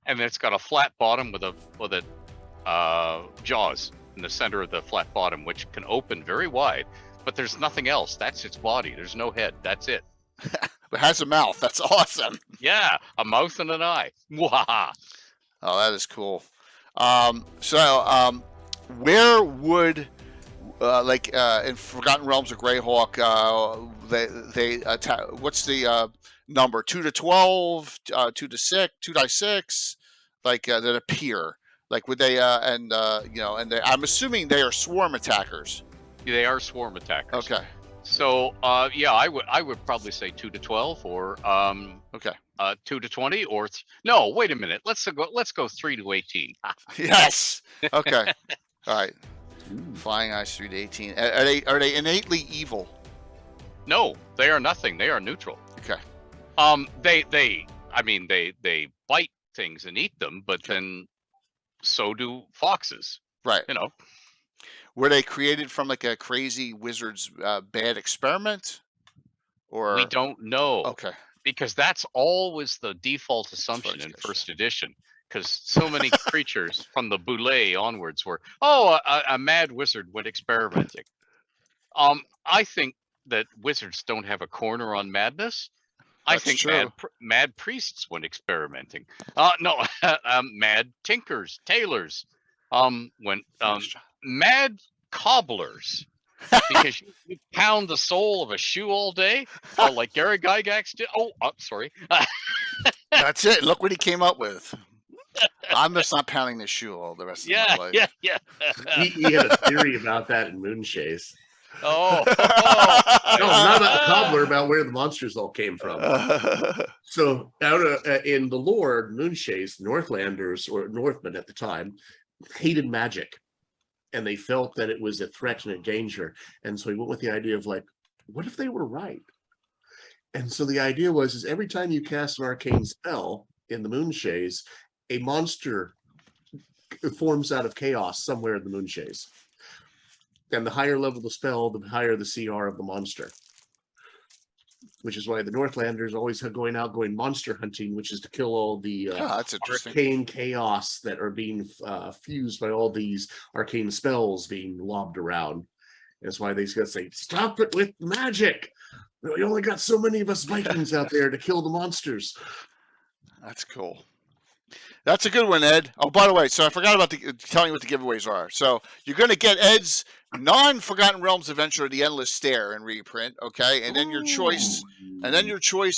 And then it's got a flat bottom with a jaws in the center of the flat bottom, which can open very wide. But there's nothing else. That's its body. There's no head. That's it. It has a mouth. That's awesome. Yeah, a mouth and an eye. Mwah. Oh, that is cool. Where would in Forgotten Realms of Greyhawk, they attack? What's the number? 2 to 12, 2 to 6, 2d6, that appear. Like would they? You know, and I'm assuming they are swarm attackers. They are swarm attackers. Okay. So yeah, I would probably say 2 to 12 or 2 to 20 or no. Wait a minute. Let's go 3 to 18. Yes. Okay. All right. Flying eyes 3 to 18. Are they innately evil? No, they are nothing. They are neutral. Okay. They bite things and eat them, but then so do foxes. Right. You know. Were they created from like a crazy wizard's bad experiment? Or we don't know. Okay. Because that's always the default assumption in first edition. Because so many creatures from the Boule onwards were, a mad wizard went experimenting. I think that wizards don't have a corner on madness. That's I think true. mad priests went experimenting. No, mad tinkers, tailors, went mad cobblers. Because you pound the sole of a shoe all day, like Gary Gygax did. Sorry. That's it. Look what he came up with. I'm just not pounding this shoe all the rest of my life. Yeah. He had a theory about that in Moonchase. Oh. No, not about the cobbler, about where the monsters all came from. So out in the lore, Moonchase, Northlanders or Northmen at the time hated magic, and they felt that it was a threat and a danger. And so he went with the idea of like, what if they were right? And so the idea was, is every time you cast an arcane spell in the Moonshays, a monster forms out of chaos somewhere in the Moonshays. And the higher level the spell, the higher the CR of the monster. Which is why the Northlanders always are going monster hunting, which is to kill all the that's interesting. arcane chaos that are being fused by all these arcane spells being lobbed around. That's why they gotta say, stop it with magic. We only got so many of us Vikings out there to kill the monsters. That's cool. That's a good one, Ed. Oh, by the way, so I forgot about telling you what the giveaways are. So you're going to get Ed's non-Forgotten Realms adventure, The Endless Stair, in reprint, okay? And then your choice,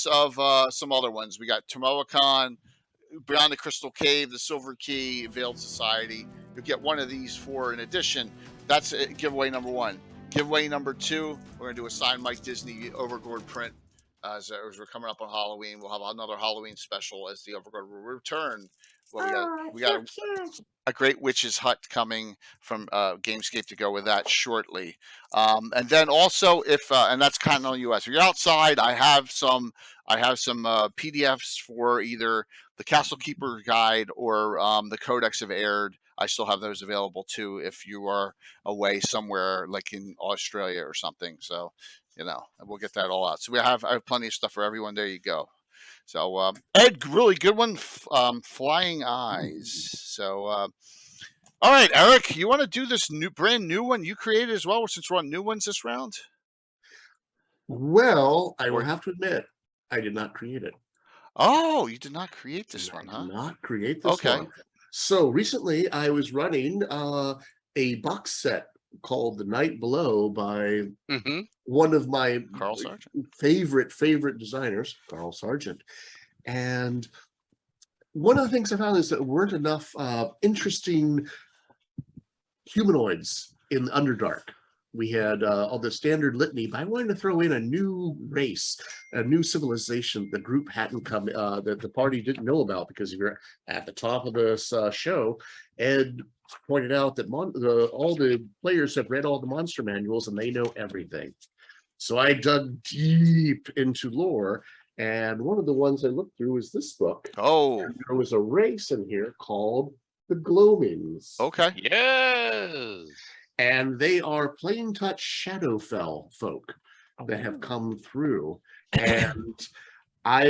of some other ones. We got Tomoacon, Beyond the Crystal Cave, The Silver Key, Veiled Society. You'll get one of these for an addition. That's giveaway number 1. Giveaway number 2, we're going to do a signed Mike Disney Overlord print. As we're coming up on Halloween, we'll have another Halloween special as the Overlord will return. Well, we got a great Witch's Hut coming from Gamescape to go with that shortly. And then also, if and that's Continental US. If you're outside, I have some PDFs for either the Castle Keeper Guide or the Codex of Aird. I still have those available too if you are away somewhere like in Australia or something. So, we'll get that all out. So I have plenty of stuff for everyone. There you go. So Ed, really good one. Flying Eyes. So all right, Eric, you want to do this brand new one you created as well, since we're on new ones this round? Well, I will have to admit, I did not create it. Oh, you did not create this one, huh? I did not create this one. So recently I was running a box set called The Night Below by one of my Carl Sargent favorite designers, Carl Sargent. And one of the things I found is that there weren't enough interesting humanoids in the Underdark. We had all the standard litany, but I wanted to throw in a new race, a new civilization the group hadn't come, that the party didn't know about, because if you're at the top of this show, Ed pointed out that all the players have read all the monster manuals and they know everything. So I dug deep into lore, and one of the ones I looked through is this book. Oh, and there was a race in here called the Gloamings. Okay. Yes. And they are plain touch Shadowfell folk that have come through. And I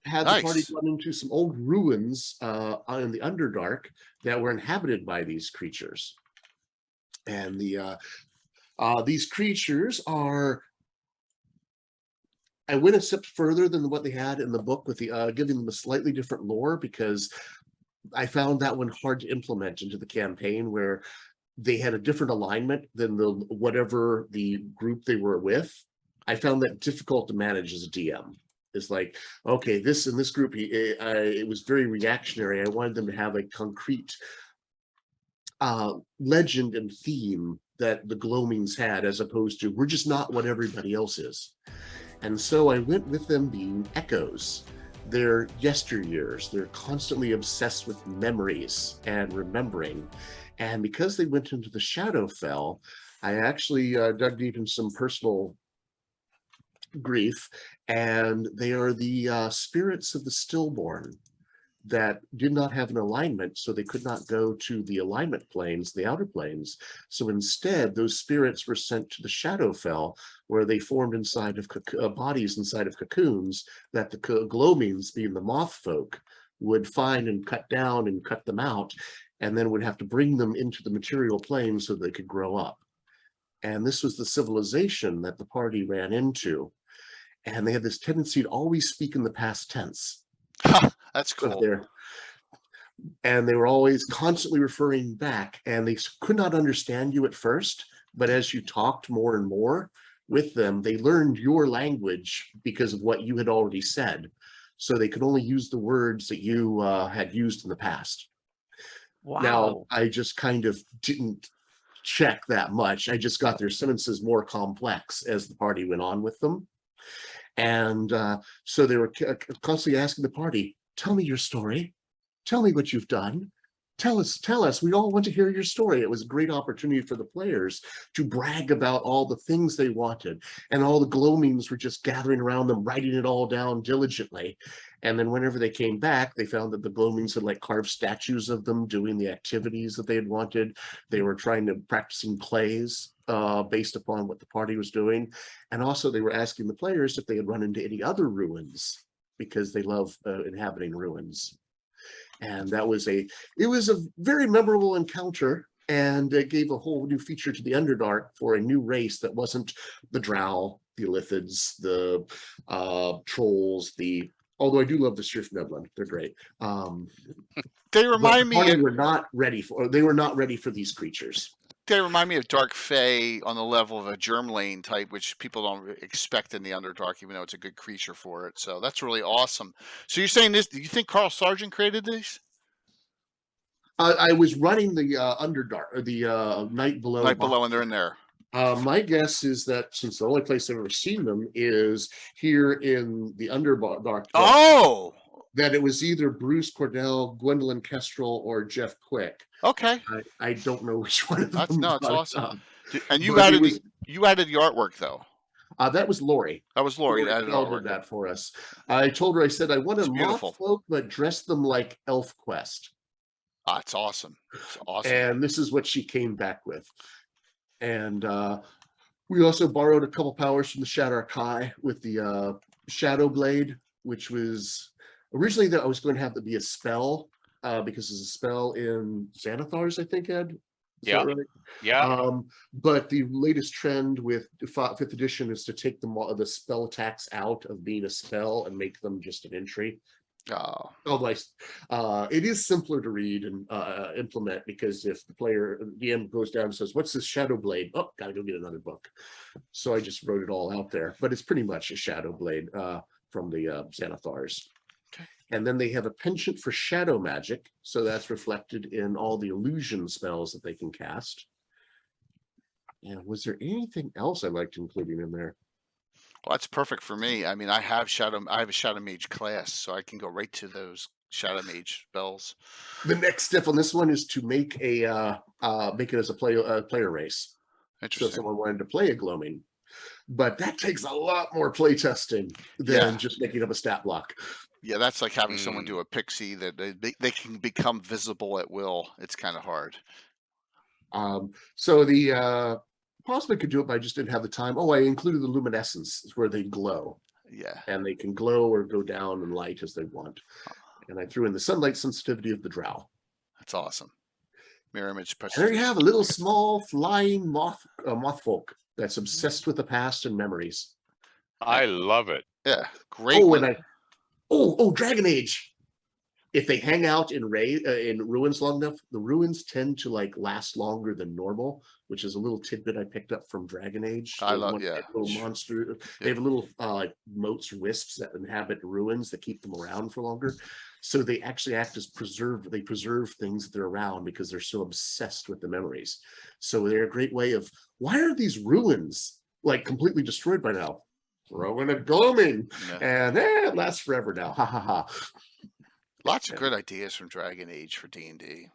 had the party run into some old ruins in the Underdark that were inhabited by these creatures. And these creatures are, I went a step further than what they had in the book with the giving them a slightly different lore, because I found that one hard to implement into the campaign, where they had a different alignment than whatever the group they were with. I found that difficult to manage as a DM. It's like, okay, this in this group, it was very reactionary. I wanted them to have a concrete legend and theme that the Gloamings had, as opposed to, we're just not what everybody else is. And so I went with them being echoes. They're yesteryears. They're constantly obsessed with memories and remembering. And because they went into the Shadowfell, I actually dug deep in some personal grief, and they are the spirits of the stillborn that did not have an alignment, so they could not go to the alignment planes, the outer planes. So instead, those spirits were sent to the Shadowfell, where they formed inside of bodies inside of cocoons that the Gloamings, being the moth folk, would find and cut down and cut them out, and then would have to bring them into the material plane so they could grow up. And this was the civilization that the party ran into. And they had this tendency to always speak in the past tense. That's cool. And they were always constantly referring back, and they could not understand you at first, but as you talked more and more with them, they learned your language because of what you had already said. So they could only use the words that you had used in the past. Wow. Now, I just kind of didn't check that much. I just got their sentences more complex as the party went on with them. And so they were constantly asking the party, tell me your story. Tell me what you've done. tell us. We all want to hear your story. It was a great opportunity for the players to brag about all the things they wanted. And all the gloamings were just gathering around them, writing it all down diligently. And then whenever they came back, they found that the gloamings had like carved statues of them doing the activities that they had wanted. They were practicing plays based upon what the party was doing. And also they were asking the players if they had run into any other ruins, because they love inhabiting ruins. And it was a very memorable encounter, and it gave a whole new feature to the Underdark for a new race that wasn't the Drow, the Illithids, the trolls, although I do love the Sirf Neblin. They're great. They remind me. They were not ready for these creatures. They remind me of Dark Fae on the level of a Germlane type, which people don't expect in the Underdark, even though it's a good creature for it. So that's really awesome. So you're saying this? Do you think Carl Sargent created these? I was running the Underdark, or the Night Below. Night Below, and they're in there. My guess is that since the only place I've ever seen them is here in the Underdark. Oh! That it was either Bruce Cordell, Gwendolyn Kestrel, or Jeff Quick. Okay. I don't know which one of them. It's awesome. And you added the artwork though. That was Lori. That was Lori. That did that for us. I told her, I said, I want a moth folk, but dress them like ElfQuest. It's awesome. It's awesome. And this is what she came back with. And we also borrowed a couple powers from the Shadow Kai with the Shadow Blade, which was originally that I was going to have to be a spell, because there's a spell in Xanathar's, I think, Ed. Yeah. Right? Yeah. But the latest trend with 5th edition is to take the spell attacks out of being a spell and make them just an entry. It is simpler to read and implement, because if the DM goes down and says, "What's this Shadow Blade?" Oh, gotta go get another book. So I just wrote it all out there. But it's pretty much a Shadow Blade from the Xanathars. Okay. And then they have a penchant for shadow magic, so that's reflected in all the illusion spells that they can cast. And was there anything else I liked including in there? Well, that's perfect for me. I mean, I have a Shadow Mage class, so I can go right to those Shadow Mage spells. The next step on this one is to make it as a player race. Interesting. So if someone wanted to play a gloaming, but that takes a lot more play testing than just making up a stat block. Yeah, that's like having someone do a pixie that they can become visible at will. It's kind of hard. So the possibly could do it, but I just didn't have the time. Oh, I included the luminescence where they glow. Yeah. And they can glow or go down in light as they want. And I threw in the sunlight sensitivity of the Drow. That's awesome. Mirror image. And there you have a little small flying moth folk that's obsessed with the past and memories. I love it. Yeah, great. Dragon Age. If they hang out in ruins long enough, the ruins tend to last longer than normal, which is a little tidbit I picked up from Dragon Age. I love little monster. They have little motes, wisps that inhabit ruins that keep them around for longer. So they actually act as they preserve things that they're around because they're so obsessed with the memories. So they're a great way of, why are these ruins completely destroyed by now? Throw in a gloaming, and it lasts forever now. Ha ha ha. Lots of good ideas from Dragon Age for D&D.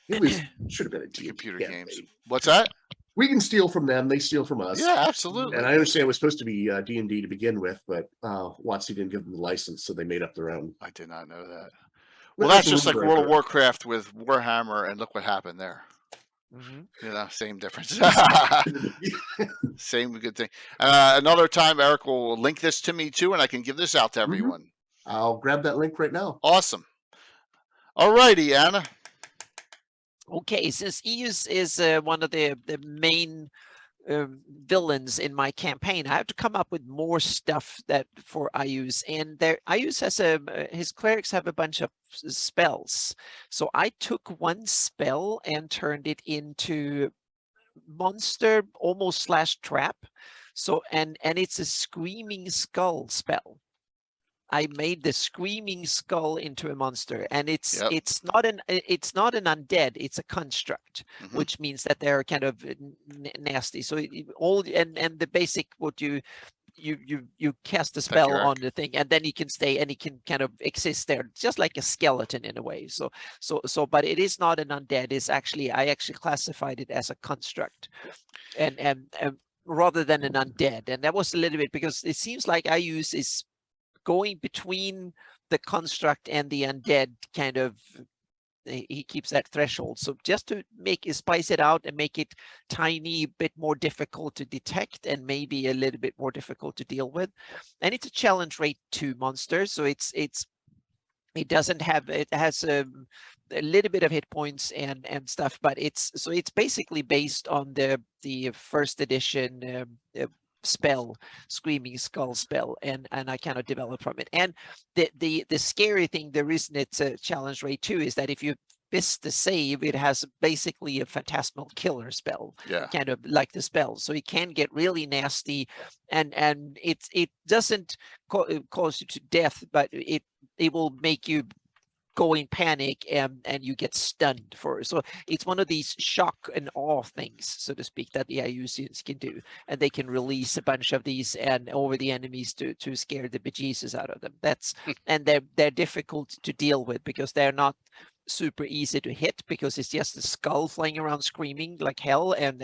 It should have been a computer games. What's that? We can steal from them; they steal from us. Yeah, absolutely. And I understand it was supposed to be D&D to begin with, but WotC didn't give them the license, so they made up their own. I did not know that. Well, that's just like World of Warcraft with Warhammer, and look what happened there. Mm-hmm. Same difference. Same good thing. Another time, Eric will link this to me too, and I can give this out to everyone. I'll grab that link right now. Awesome. All righty, Anna. Okay, since Eus is one of the main villains in my campaign, I have to come up with more stuff for Ius, and Ius has his clerics have a bunch of spells. So I took one spell and turned it into monster almost / trap. So and it's a screaming skull spell. I made the screaming skull into a monster, and it's not an undead, it's a construct, which means that they're kind of nasty. So and the basic what you you cast a Thank spell you, on Eric. the thing, and then he can stay and he can kind of exist there, just like a skeleton in a way. So but it is not an undead. It's actually, I actually classified it as a construct, and rather than an undead. And that was a little bit because it seems like IUs is going between the construct and the undead kind of. He keeps that threshold. So just to spice it out and make it tiny bit more difficult to detect and maybe a little bit more difficult to deal with. And it's a challenge rate 2 monster. So it doesn't have, it has a little bit of hit points and stuff, but it's basically based on the first edition spell, Screaming Skull spell, and I cannot develop from it. And the scary thing, the reason it's a challenge rate 2 is that if you miss the save, it has basically a phantasmal killer spell, Yeah. kind of like the spell. So it can get really nasty, and it doesn't cause you to death, but it will make you go in panic and you get stunned for. So it's one of these shock and awe things, so to speak, that the IUCs can do, and they can release a bunch of these and over the enemies to scare the bejesus out of them. That's and they're difficult to deal with because they're not super easy to hit, because it's just a skull flying around screaming like hell, and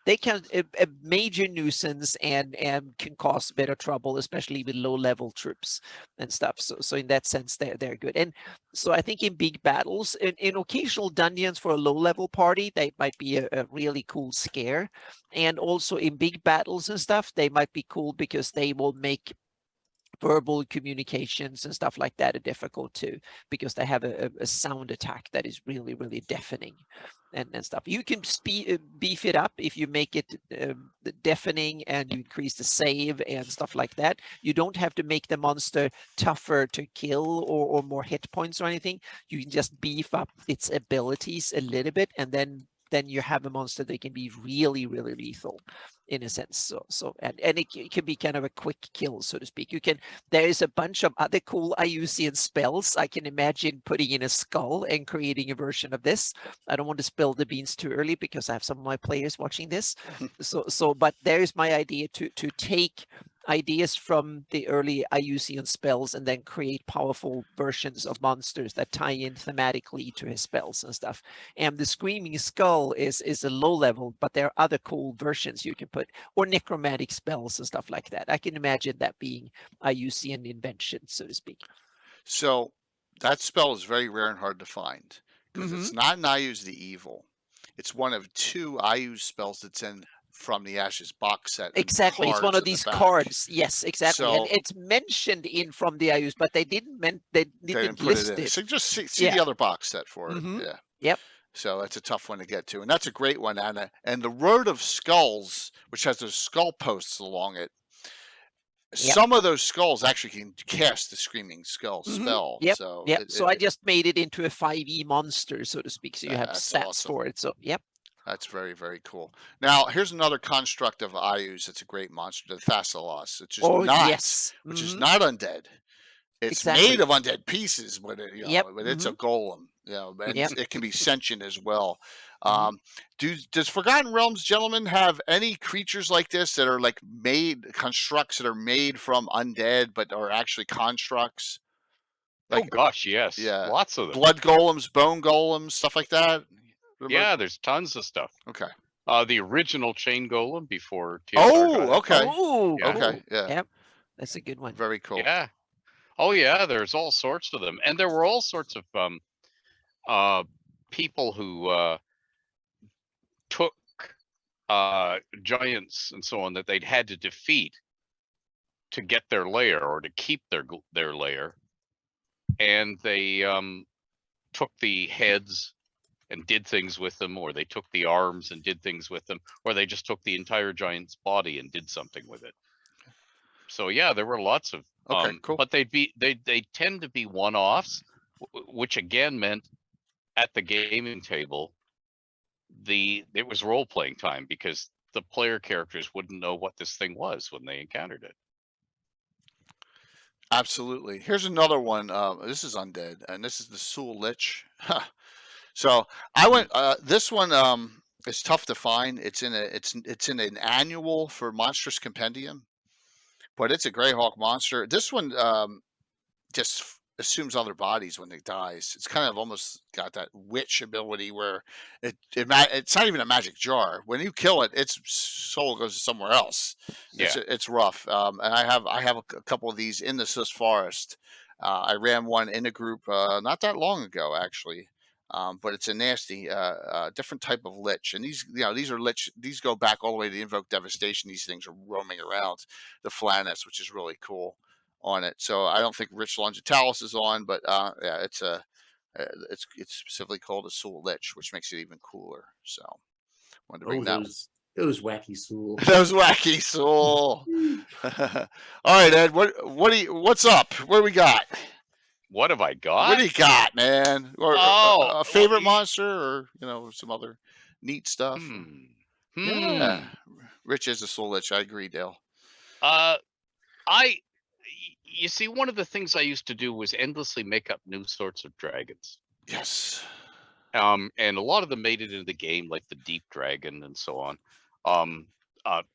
they can a major nuisance and can cause a bit of trouble, especially with low level troops and stuff. So in that sense, they're good. And so I think in big battles, in occasional dungeons for a low level party, they might be a really cool scare. And also in big battles and stuff, they might be cool because they will make verbal communications and stuff like that are difficult too, because they have a sound attack that is really, really deafening and stuff. You can beef it up if you make it deafening and you increase the save and stuff like that. You don't have to make the monster tougher to kill or more hit points or anything. You can just beef up its abilities a little bit, and then you have a monster that can be really, really lethal in a sense. And it can be kind of a quick kill, so to speak. There is a bunch of other cool IUCN spells. I can imagine putting in a skull and creating a version of this. I don't want to spill the beans too early because I have some of my players watching this. But there's my idea to take ideas from the early IUCN spells and then create powerful versions of monsters that tie in thematically to his spells and stuff. And the Screaming Skull is a low level, but there are other cool versions you can put, or necromantic spells and stuff like that. I can imagine that being IUCN invention, so to speak. So that spell is very rare and hard to find because it's not an IU's the Evil. It's one of 2 IU's spells that's in From the Ashes box set. Exactly, it's one of these cards. Yes, exactly. So, and it's mentioned in From the IUs, but they didn't put list it in. it. So just see the other box set for it. Yeah. Yep. So that's a tough one to get to, and that's a great one, Anna. And the Road of Skulls, which has those skull posts along it, some of those skulls actually can cast the Screaming Skull spell. Yep. So So I just made it into a 5e monster, so to speak. So you have stats awesome. for it. So yep. That's very, very cool. Now, here's another construct of IUs. It's a great monster, the Thassalos, which is not undead. It's made of undead pieces, but it's a golem. And it can be sentient as well. Does Forgotten Realms, gentlemen, have any creatures like this that are like constructs that are made from undead but are actually constructs? Like, oh gosh, yes. Yeah. Lots of them. Blood golems, bone golems, stuff like that. Yeah, there's tons of stuff. Okay. The original chain golem before TSR okay. Oh, yeah. Okay. Yeah. Yep. That's a good one. Very cool. Yeah. Oh yeah, there's all sorts of them. And there were all sorts of people who took giants and so on that they'd had to defeat to get their lair or to keep their lair. And they took the heads and did things with them, or they took the arms and did things with them, or they just took the entire giant's body and did something with it. So yeah, there were lots of cool. But they tend to be one-offs, which again meant at the gaming table it was role-playing time because the player characters wouldn't know what this thing was when they encountered it. Absolutely. Here's another one. This is undead, and this is the Sul Lich. So I went. This one is tough to find. It's in an annual for Monstrous Compendium, but it's a Greyhawk monster. This one just assumes other bodies when it dies. It's kind of almost got that witch ability where it's not even a magic jar. When you kill it, its soul goes somewhere else. Yeah. It's rough. And I have a couple of these in the Swiss Forest. I ran one in a group not that long ago, actually. But it's a nasty, different type of lich, and these are lich. These go back all the way to the Invoke Devastation. These things are roaming around the Flannis, which is really cool on it. So I don't think Rich Longitalis is on, but yeah, it's specifically called a Soul Lich, which makes it even cooler. So wanted to bring that. Those wacky Soul. Those wacky Soul. All right, Ed. What's up? What do we got? What have I got? What do you got, man? Or a favorite monster, or some other neat stuff. Yeah, Rich is a Soul Lich. I agree, Dale. You see, one of the things I used to do was endlessly make up new sorts of dragons. Yes. And a lot of them made it into the game, like the Deep Dragon and so on.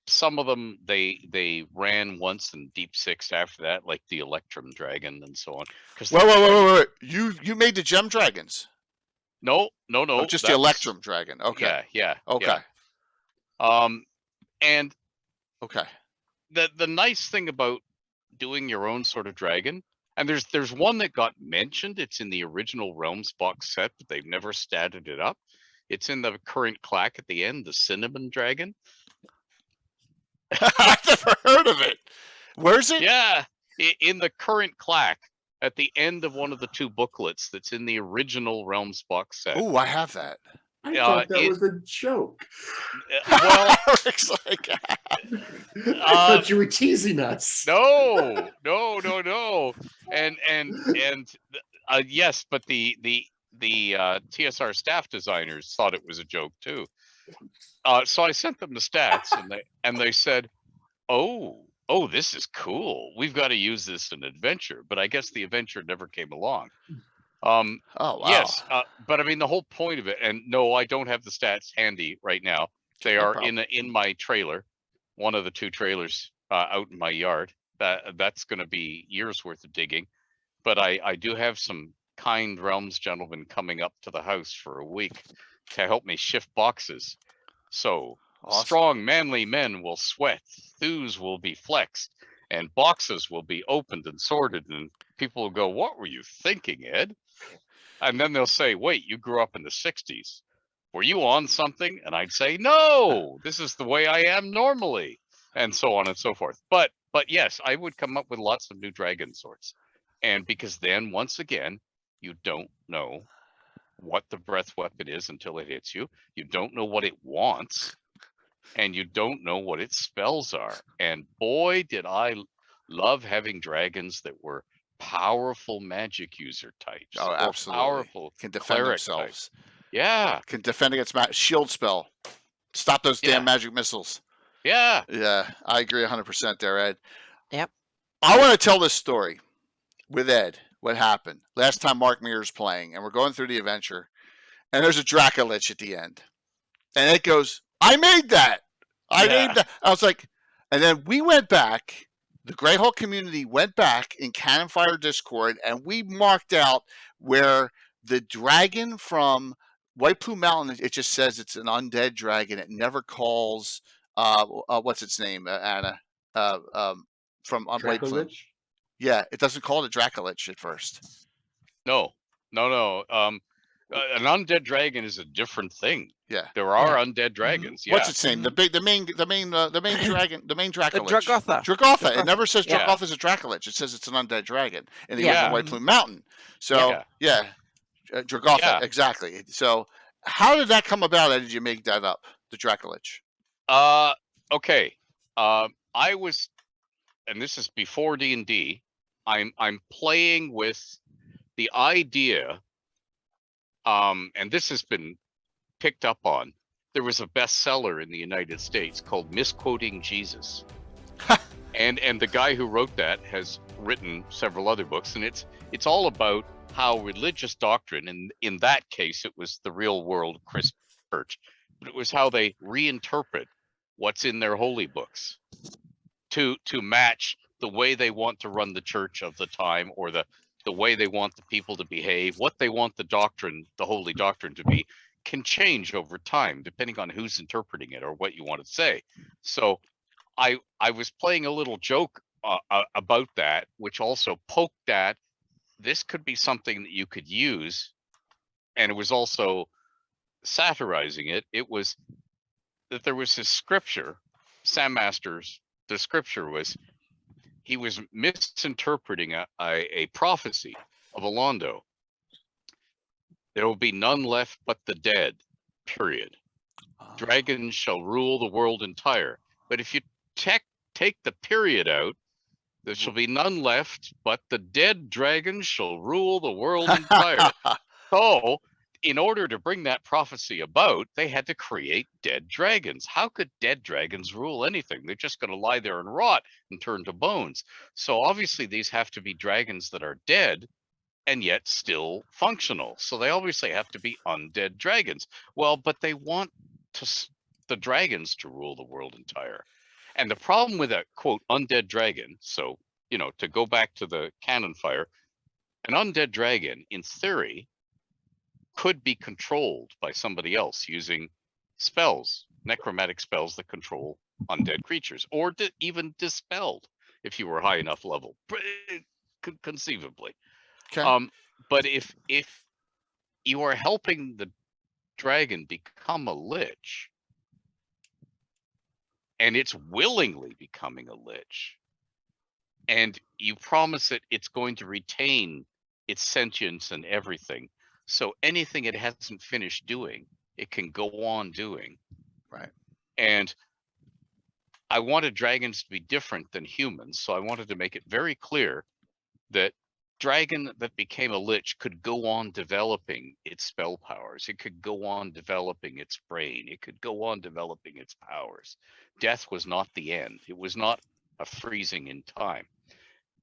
Some of them they ran once and Deep Sixed after that, like the Electrum Dragon and so on. Wait. You made the Gem Dragons? No. Oh, just the Electrum Dragon. Okay. Yeah. Okay. Yeah. And okay. The nice thing about doing your own sort of dragon, and there's one that got mentioned. It's in the original Realms box set, but they've never statted it up. It's in the current clack at the end, the Cinnamon Dragon. I've never heard of it. Where's it? Yeah, in the current clack at the end of one of the two booklets that's in the original Realms box set. Oh, I have that. I thought that was a joke. Well, Rick's like, I thought you were teasing us. No. And yes, but the TSR staff designers thought it was a joke too. So I sent them the stats, and they said, "Oh, this is cool. We've got to use this in adventure." But I guess the adventure never came along. oh wow. Yes, but I mean the whole point of it. And no, I don't have the stats handy right now. They are in my trailer, one of the two trailers out in my yard. That's going to be years worth of digging. But I do have some kind Realms gentlemen coming up to the house for a week to help me shift boxes. So Awesome. Strong, manly men will sweat, thews will be flexed, and boxes will be opened and sorted, and people will go, "What were you thinking, Ed?" And then they'll say, "Wait, you grew up in the 60s. Were you on something?" And I'd say, "No, this is the way I am normally," and so on and so forth. But yes, I would come up with lots of new dragon sorts. And because then, once again, you don't know what the breath weapon is until it hits you. You don't know what it wants. And you don't know what its spells are. And boy, did I love having dragons that were powerful magic user types. Oh, absolutely. Powerful Can defend cleric themselves. types. Yeah. Can defend against shield spell. Stop those damn magic missiles. Yeah. Yeah, I agree 100% there, Ed. Yep. I want to tell this story with Ed. What happened last time Mark Mears playing, and we're going through the adventure, and there's a Dracolich at the end, and it goes, "I made that. I made that." I was like, and then we went back. The Greyhawk community went back in Cannon Fire Discord, and we marked out where the dragon from White Plume Mountain. It just says it's an undead dragon. It never calls. What's its name, Anna? From White Plume. Yeah, it doesn't call it a Dracolich at first. No. An undead dragon is a different thing. Yeah, there are undead dragons. Yeah. What's its name? The main dragon, the main Dracolich. Dragotha. Dragotha. It never says Dragotha is a Dracolich. It says it's an undead dragon, and it goes from White Plume Mountain. So Dragotha, exactly. So how did that come about? How did you make that up? The Dracolich. Okay. I was, and this is before D&D. I'm playing with the idea, and this has been picked up on. There was a bestseller in the United States called Misquoting Jesus. and the guy who wrote that has written several other books, and it's all about how religious doctrine, and in that case it was the real world Christian church, but it was how they reinterpret what's in their holy books to match the way they want to run the church of the time, or the way they want the people to behave, what they want the doctrine, the holy doctrine to be, can change over time depending on who's interpreting it or what you want to say. So I was playing a little joke about that, which also poked at this could be something that you could use, and it was also satirizing it. It was that there was this scripture, Sam Masters, the scripture was, he was misinterpreting a prophecy of Alondo. There will be none left but the dead, period. Dragons shall rule the world entire. But if you take the period out, there shall be none left but the dead dragons shall rule the world entire. So, in order to bring that prophecy about, they had to create dead dragons. How could dead dragons rule anything? They're just going to lie there and rot and turn to bones. So obviously these have to be dragons that are dead and yet still functional. So they obviously have to be undead dragons. Well, but they want the dragons to rule the world entire. And the problem with a, quote, undead dragon, so, you know, to go back to the cannon fire, an undead dragon, in theory, could be controlled by somebody else using spells, necromantic spells that control undead creatures, or even dispelled if you were high enough level, conceivably. Okay. But if you are helping the dragon become a lich, and it's willingly becoming a lich, and you promise it it's going to retain its sentience and everything, so anything it hasn't finished doing, it can go on doing. Right. And I wanted dragons to be different than humans, so I wanted to make it very clear that dragon that became a lich could go on developing its spell powers. It could go on developing its brain. It could go on developing its powers. Death was not the end. It was not a freezing in time.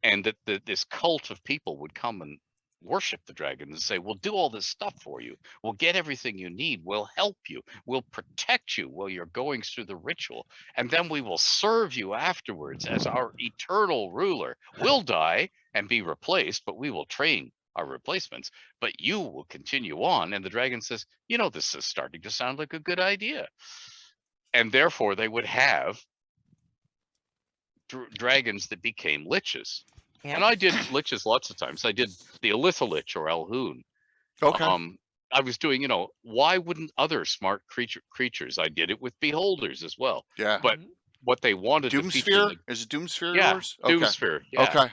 And that this cult of people would come and worship the dragon and say, we'll do all this stuff for you. We'll get everything you need. We'll help you. We'll protect you while you're going through the ritual. And then we will serve you afterwards as our eternal ruler. We'll die and be replaced, but we will train our replacements. But you will continue on. And the dragon says, you know, this is starting to sound like a good idea. And therefore they would have dragons that became liches. Yeah. And I did liches lots of times. I did the Elithalich or Alhoon. Okay. I was doing, you know, why wouldn't other smart creatures? I did it with beholders as well. Yeah. But what they wanted to feature, Doomsphere? Is it Doomsphere yeah, yours? Doomsphere. Yeah. Okay.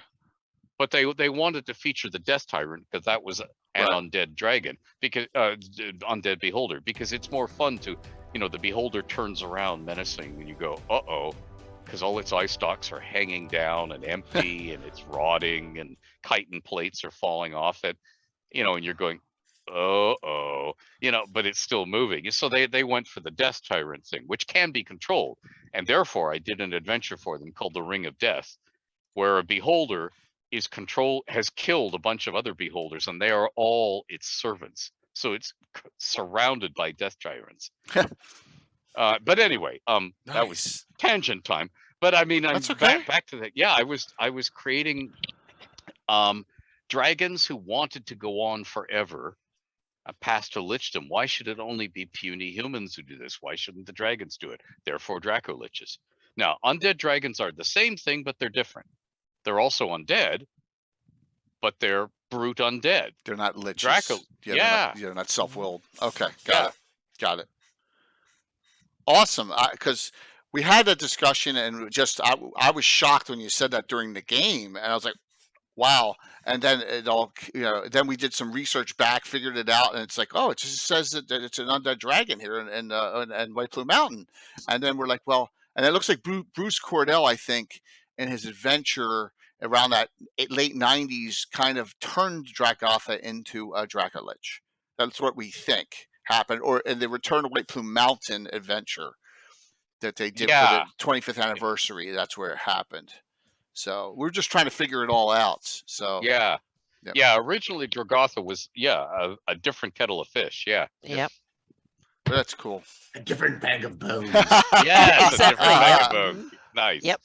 But they wanted to feature the Death Tyrant because that was an undead dragon, because undead beholder, because it's more fun to, you know, the beholder turns around menacing and you go, uh-oh, because all its eye stalks are hanging down and empty and it's rotting and chitin plates are falling off it, you know, and you're going, uh-oh, you know, but it's still moving. So they went for the Death Tyrant thing, which can be controlled. And therefore I did an adventure for them called the Ring of Death, where a beholder has killed a bunch of other beholders and they are all its servants. So it's surrounded by Death Tyrants. But anyway, that was tangent time. But I mean, That's okay. back to that. Yeah, I was creating dragons who wanted to go on forever past to lichdom. Why should it only be puny humans who do this? Why shouldn't the dragons do it? Therefore, Draco liches. Now, undead dragons are the same thing, but they're different. They're also undead, but they're brute undead. They're not liches. Draco. Yeah. They're not self-willed. Okay. Yeah. Got it. Awesome. Because we had a discussion and just, I was shocked when you said that during the game. And I was like, wow. And then it all, you know, then we did some research back, figured it out. And it's like, oh, it just says that it's an undead dragon here in White Plume Mountain. And then we're like, well, and it looks like Bruce Cordell, I think, in his adventure around that late 90s kind of turned Drakotha into a Dracolich. That's what we think happened, or in the Return to White Plume Mountain adventure that they did for the 25th anniversary. That's where it happened. So we're just trying to figure it all out. So yeah. Originally Dragotha was a different kettle of fish. Yeah. Yep. That's cool. A different bag of bones. Yes, a different bag of bones. Nice. Yep.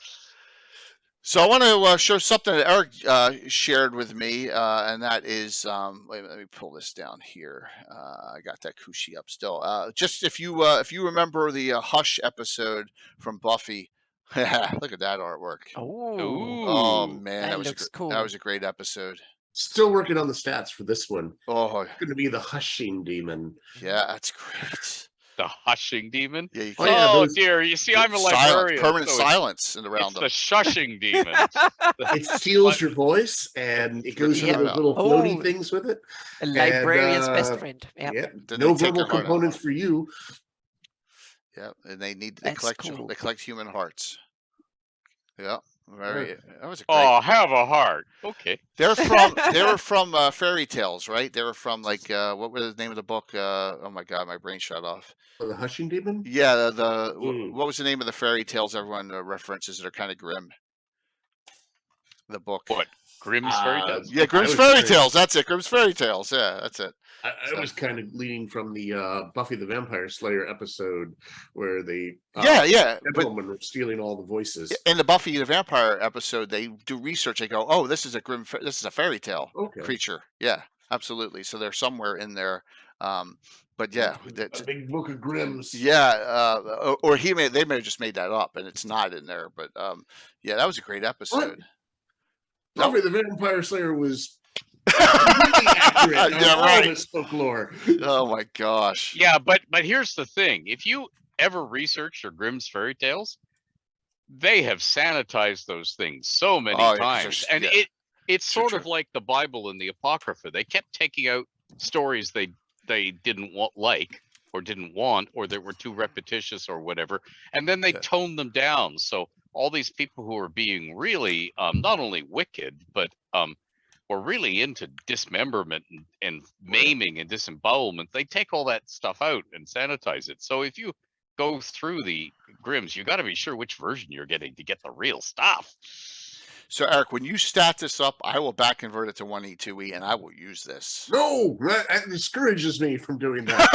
So I want to show something that Eric shared with me, and that is, wait a minute, let me pull this down here. I got that Kushi up still. Just if you remember the Hush episode from Buffy, look at that artwork. Oh Ooh. man, that looks cool. that was a great episode. Still working on the stats for this one. Oh It's going to be the Hushing Demon. yeah, that's great. The hushing demon. Yeah, you Oh, can't. yeah, Oh those- dear, you see, I'm a Silence, librarian. permanent so silence in It's around the them. shushing demon. It steals your voice, and it goes into Yeah. those little floaty Oh. things with it. A librarian's best uh, friend. Yep. Yeah, Then no they take verbal your heart out. components for you. Yeah, and they That's collect cool. they collect human hearts. Yeah, very. That was a great. Oh, have a heart. Okay. They're from fairy tales, right? They were from like what was the name of the book? Oh my god, my brain shut off. Oh, the Hushing Demon? Yeah, Mm. what was the name of the fairy tales everyone references that are kind of grim? The book. What? Grimm's fairy Uh, tales. Yeah, Grimm's was fairy very- tales. That's it. Grimm's fairy tales. Yeah, that's it. I was kind of leaning from the Buffy the Vampire Slayer episode where the Yeah, but gentlemen were stealing all the voices. in the Buffy the Vampire episode, they do research. They go, "Oh, this is a fairy tale Okay. creature." Yeah, absolutely. So they're somewhere in there. But yeah, A big book of Grimm's. yeah, or they may have just made that up, and it's not in there. But yeah, that was a great episode. Buffy the Vampire Slayer was completely accurate on Yeah, all right. this folklore. Oh my gosh. Yeah, but here's the thing: if you ever research your Grimm's fairy tales, they have sanitized those things so many Oh, yeah, 'cause times, they're- and yeah. it's True, sort of like the Bible and the Apocrypha. They kept taking out stories they didn't like or didn't want, or that were too repetitious or whatever, and then they Yeah. toned them down. So all these people who are being really not only wicked, but were really into dismemberment and maiming and disembowelment, they take all that stuff out and sanitize it. So if you go through the Grimms, you got to be sure which version you're getting to get the real stuff. So Eric, when you stat this up, I will back convert it to 1E2E, and I will use this. No, that discourages me from doing that.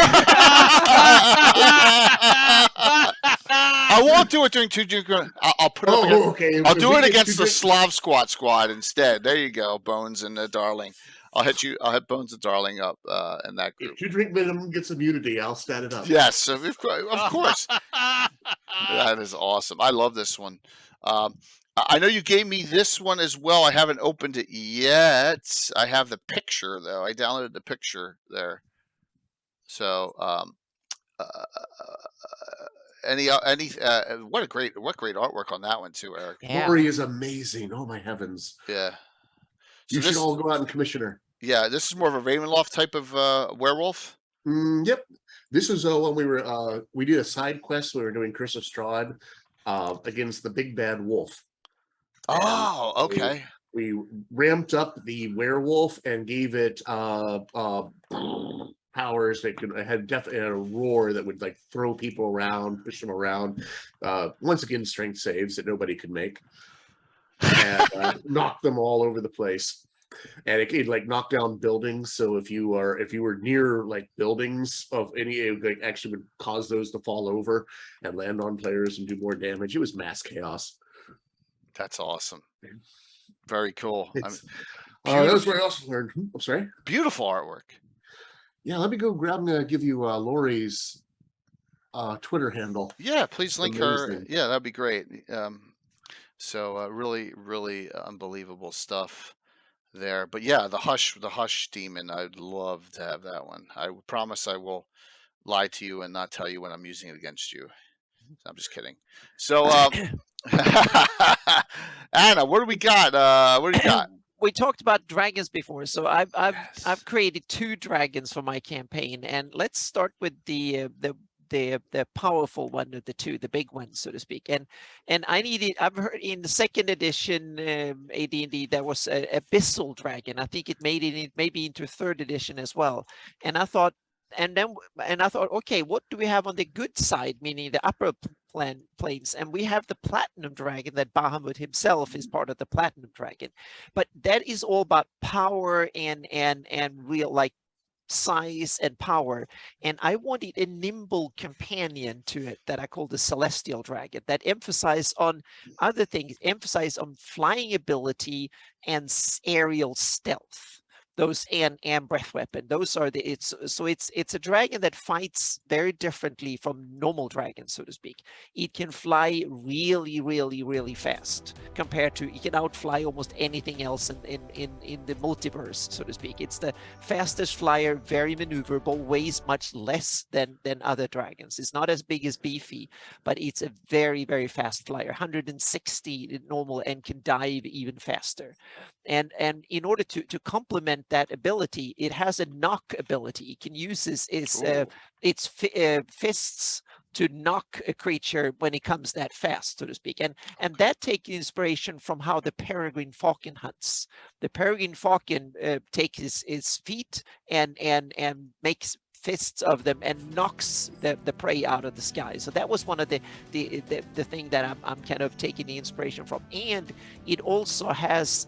I won't do it during two. I'll put it up. Against, okay. I'll If do we it get against two the drink- Slav Squad instead. There you go, Bones and Darling. I'll hit Bones and Darling up in that group. If you drink minimum gets immunity, I'll stat it up. Yes, of course. That is awesome. I love this one. I know you gave me this one as well. I haven't opened it yet. I have the picture though. I downloaded the picture there. So, what great artwork on that one too, Eric. Yeah. Lori is amazing. Oh my heavens! Yeah. You should all go out and commission her. Yeah, this is more of a Ravenloft type of werewolf. Yep. This is when we did a side quest. We were doing Curse of Strahd against the big bad wolf. Oh, okay. We ramped up the werewolf and gave it powers that had definitely a roar that would like throw people around, push them around. Once again, strength saves that nobody could make, and knock them all over the place. And it could like knock down buildings. So if you were near like buildings of any, it like actually would cause those to fall over and land on players and do more damage. It was mass chaos. That's awesome. Very cool. That was where I also learned. I'm sorry. Beautiful artwork. Yeah, let me go grab and give you Lori's Twitter handle. Yeah, please link her. Amazing. Yeah, that'd be great. So really, really unbelievable stuff there. But yeah, the Hush demon. I'd love to have that one. I promise I will lie to you and not tell you when I'm using it against you. I'm just kidding. So, Anna, what do we got? What do you got? We talked about dragons before, so I've created 2 dragons for my campaign, and let's start with the powerful one of the 2, the big one, so to speak. And I've heard in the 2nd edition AD&D there was a abyssal dragon. I think it made it maybe into 3rd edition as well. And I thought, okay, what do we have on the good side, meaning the upper planes? And we have the platinum dragon that Bahamut himself is part of the platinum dragon, but that is all about power and real like size and power, and I wanted a nimble companion to it that I call the Celestial Dragon, that emphasize on other things, emphasize on flying ability and aerial stealth. Those and breath weapon. Those are the it's a dragon that fights very differently from normal dragons, so to speak. It can fly really, really, really fast compared to, it can outfly almost anything else in the multiverse, so to speak. It's the fastest flyer, very maneuverable, weighs much less than other dragons. It's not as big as Beefy, but it's a very, very fast flyer, 160 normal, and can dive even faster. And in order to complement that ability, it has a knock ability. It can use its fists to knock a creature when it comes that fast, so to speak. And that takes inspiration from how the peregrine falcon hunts. The peregrine falcon takes his feet and makes fists of them and knocks the prey out of the sky. So that was one of the thing that I'm kind of taking the inspiration from. And it also has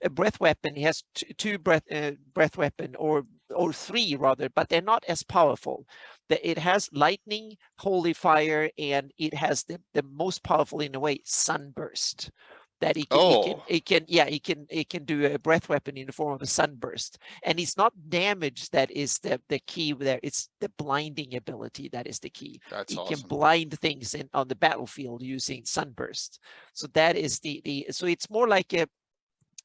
a breath weapon. It has two breath weapon, or three rather, but they're not as powerful. It has lightning, holy fire, and it has the most powerful in a way, sunburst. That it can do a breath weapon in the form of a sunburst, and it's not damage that is the key there. It's the blinding ability that is the key. That's it awesome. can blind things on the battlefield using sunburst. So that is so it's more like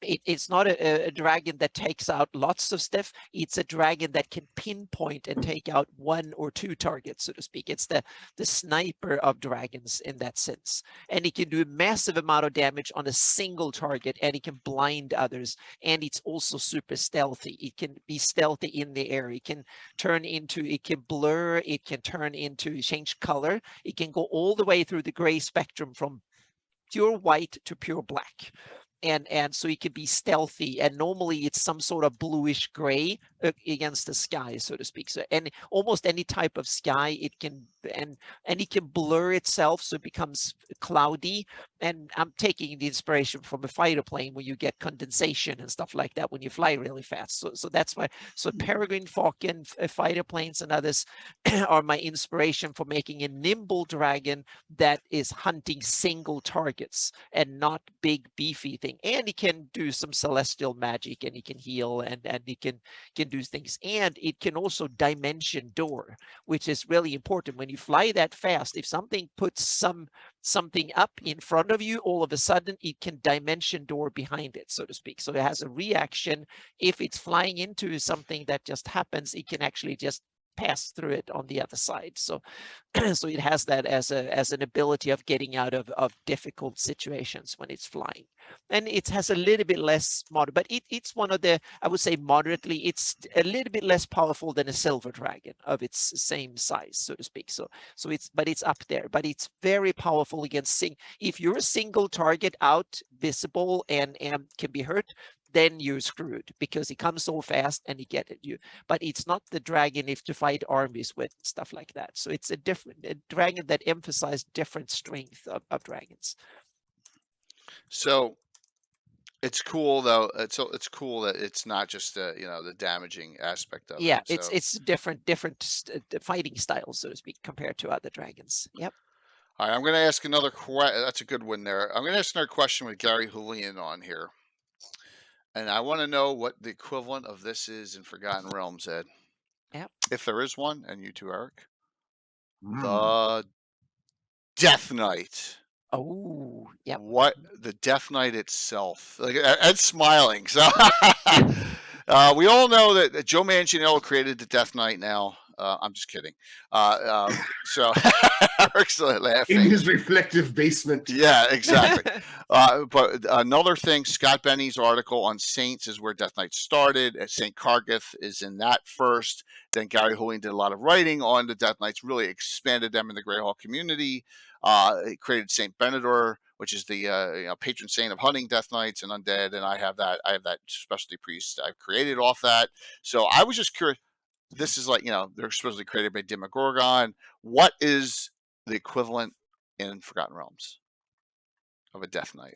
it's not a dragon that takes out lots of stuff. It's a dragon that can pinpoint and take out one or two targets, so to speak. It's the sniper of dragons in that sense. And it can do a massive amount of damage on a single target, and it can blind others. And it's also super stealthy. It can be stealthy in the air. It can it can blur, it can turn into, change color. It can go all the way through the gray spectrum from pure white to pure black. And so it can be stealthy, and normally it's some sort of bluish gray against the sky, so to speak. So, and almost any type of sky, it can, and it can blur itself, so it becomes cloudy. And I'm taking the inspiration from a fighter plane where you get condensation and stuff like that when you fly really fast. So that's why. So peregrine falcon, fighter planes, and others are my inspiration for making a nimble dragon that is hunting single targets and not big beefy things. And he can do some celestial magic, and he can heal, and he can do things. And it can also dimension door, which is really important when you fly that fast. If something puts something up in front of you, all of a sudden it can dimension door behind it, so to speak. So it has a reaction. If it's flying into something that just happens, it can actually just pass through it on the other side. So so it has that as an ability of getting out of difficult situations when it's flying. And it has a little bit less but it's one of the, I would say moderately, it's a little bit less powerful than a silver dragon of its same size, so to speak. So it's up there, but it's very powerful against if you're a single target out visible and can be hurt, then you're screwed, because it comes so fast and it gets you. But it's not the dragon if to fight armies with, stuff like that. So it's a dragon that emphasizes different strength of dragons. So it's cool though. It's cool that it's not just the damaging aspect of it. So. It's different fighting styles, so to speak, compared to other dragons. Yep. All right, I'm going to ask another question. That's a good one there. I'm going to ask another question with Gary Julian on here. And I want to know what the equivalent of this is in Forgotten Realms, Ed. Yep. If there is one, and you too, Eric. The Death Knight. Oh, yeah. What the Death Knight itself? Like, Ed's smiling. So we all know that Joe Manganiello created the Death Knight. Now I'm just kidding. So Eric's laughing in his reflective basement. Yeah, exactly. But another thing, Scott Benny's article on Saints is where Death Knight started. St. Kargath is in that first. Then Gary Julian did a lot of writing on the Death Knights, really expanded them in the Greyhawk community. He created St. Benedor, which is the patron saint of hunting Death Knights and undead, and I have that specialty priest I've created off that. So I was just curious. This is like, they're supposedly created by Demogorgon. What is the equivalent in Forgotten Realms of a Death Knight?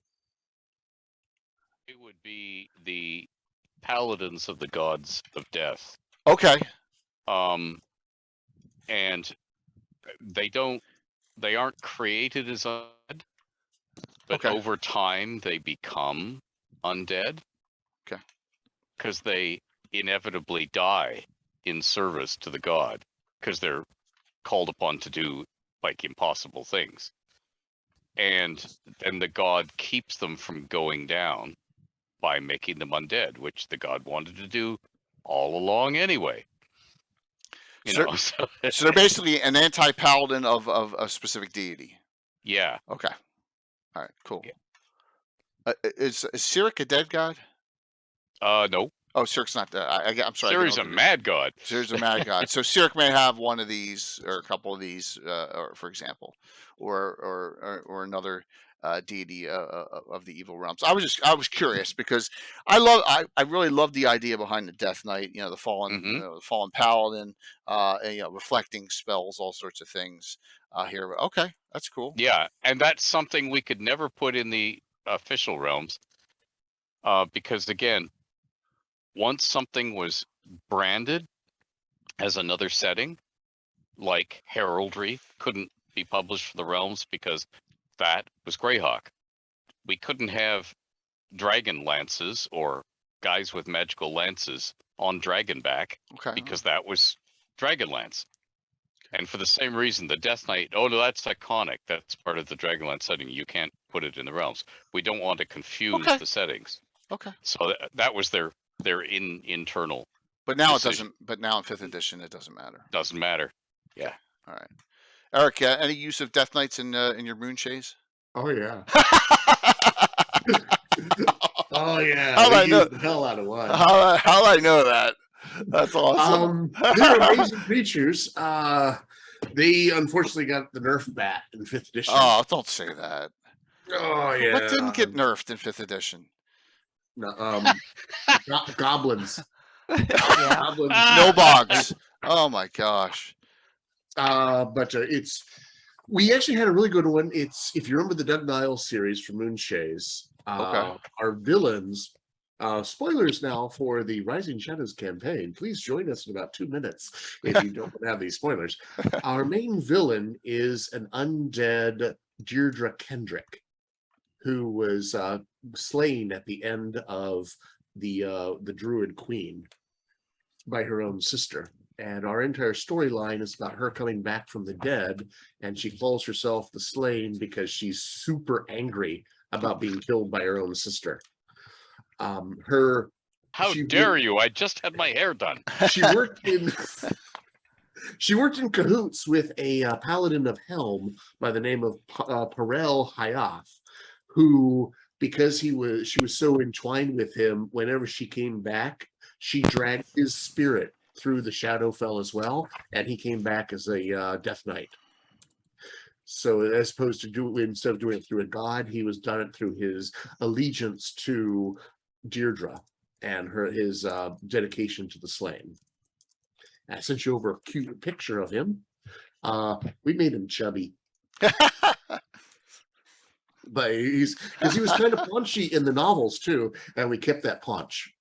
It would be the paladins of the gods of death. Okay. And they aren't created as undead, but Okay. over time they become undead. Okay. Because they inevitably die in service to the god, because they're called upon to do like impossible things. And then the god keeps them from going down by making them undead, which the god wanted to do all along anyway. You So, know, so so they're basically an anti-paladin of a specific deity. yeah. Okay. All right. Cool. Yeah. Is Cyric a dead god? No. Oh, Cyric's not dead. I'm sorry. Cyric's a mad god. Cyric's a mad god. So Cyric may have one of these or a couple of these, or for example, or another deity of the evil realms. I was curious because I really love the idea behind the Death Knight. You know, the fallen the fallen paladin, and, reflecting spells, all sorts of things here. But okay, that's cool. Yeah, and that's something we could never put in the official realms, because again, once something was branded as another setting, like heraldry couldn't be published for the realms because that was Greyhawk. We couldn't have dragon lances or guys with magical lances on Dragonback because that was Dragonlance. And for the same reason, the Death Knight, oh no, that's iconic. That's part of the Dragonlance setting. You can't put it in the realms. We don't want to confuse the settings. Okay. So that was their internal. But now decision. it doesn't. But now in 5th edition, it doesn't matter. Doesn't matter. Yeah. All right. Eric, any use of Death Knights in your moon chase? Oh yeah. Oh yeah. How'd I know? The hell out of one. How'd I know that? That's awesome. They're amazing creatures. They unfortunately got the nerf bat in 5th edition. Oh, don't say that. Oh yeah. What didn't get nerfed in 5th edition? No, goblins. Goblins. No bogs. Oh my gosh. But we actually had a really good one. It's, if you remember the Doug Niles series from Moonshays, our villains, spoilers now for the Rising Shadows campaign. Please join us in about 2 minutes if you don't have these spoilers. Our main villain is an undead Deirdre Kendrick, who was slain at the end of the Druid Queen by her own sister. And our entire storyline is about her coming back from the dead, and she calls herself the Slain because she's super angry about being killed by her own sister. How dare you? I just had my hair done. She worked in cahoots with a paladin of Helm by the name of Perel Hayath, who, because she was so entwined with him, whenever she came back, she dragged his spirit through the Shadowfell as well, and he came back as a Death Knight. So as opposed to instead of doing it through a god, he was done it through his allegiance to Deirdre and his dedication to the Slain. I sent you over a cute picture of him. We made him chubby. But he was kind of paunchy in the novels too, and we kept that paunch.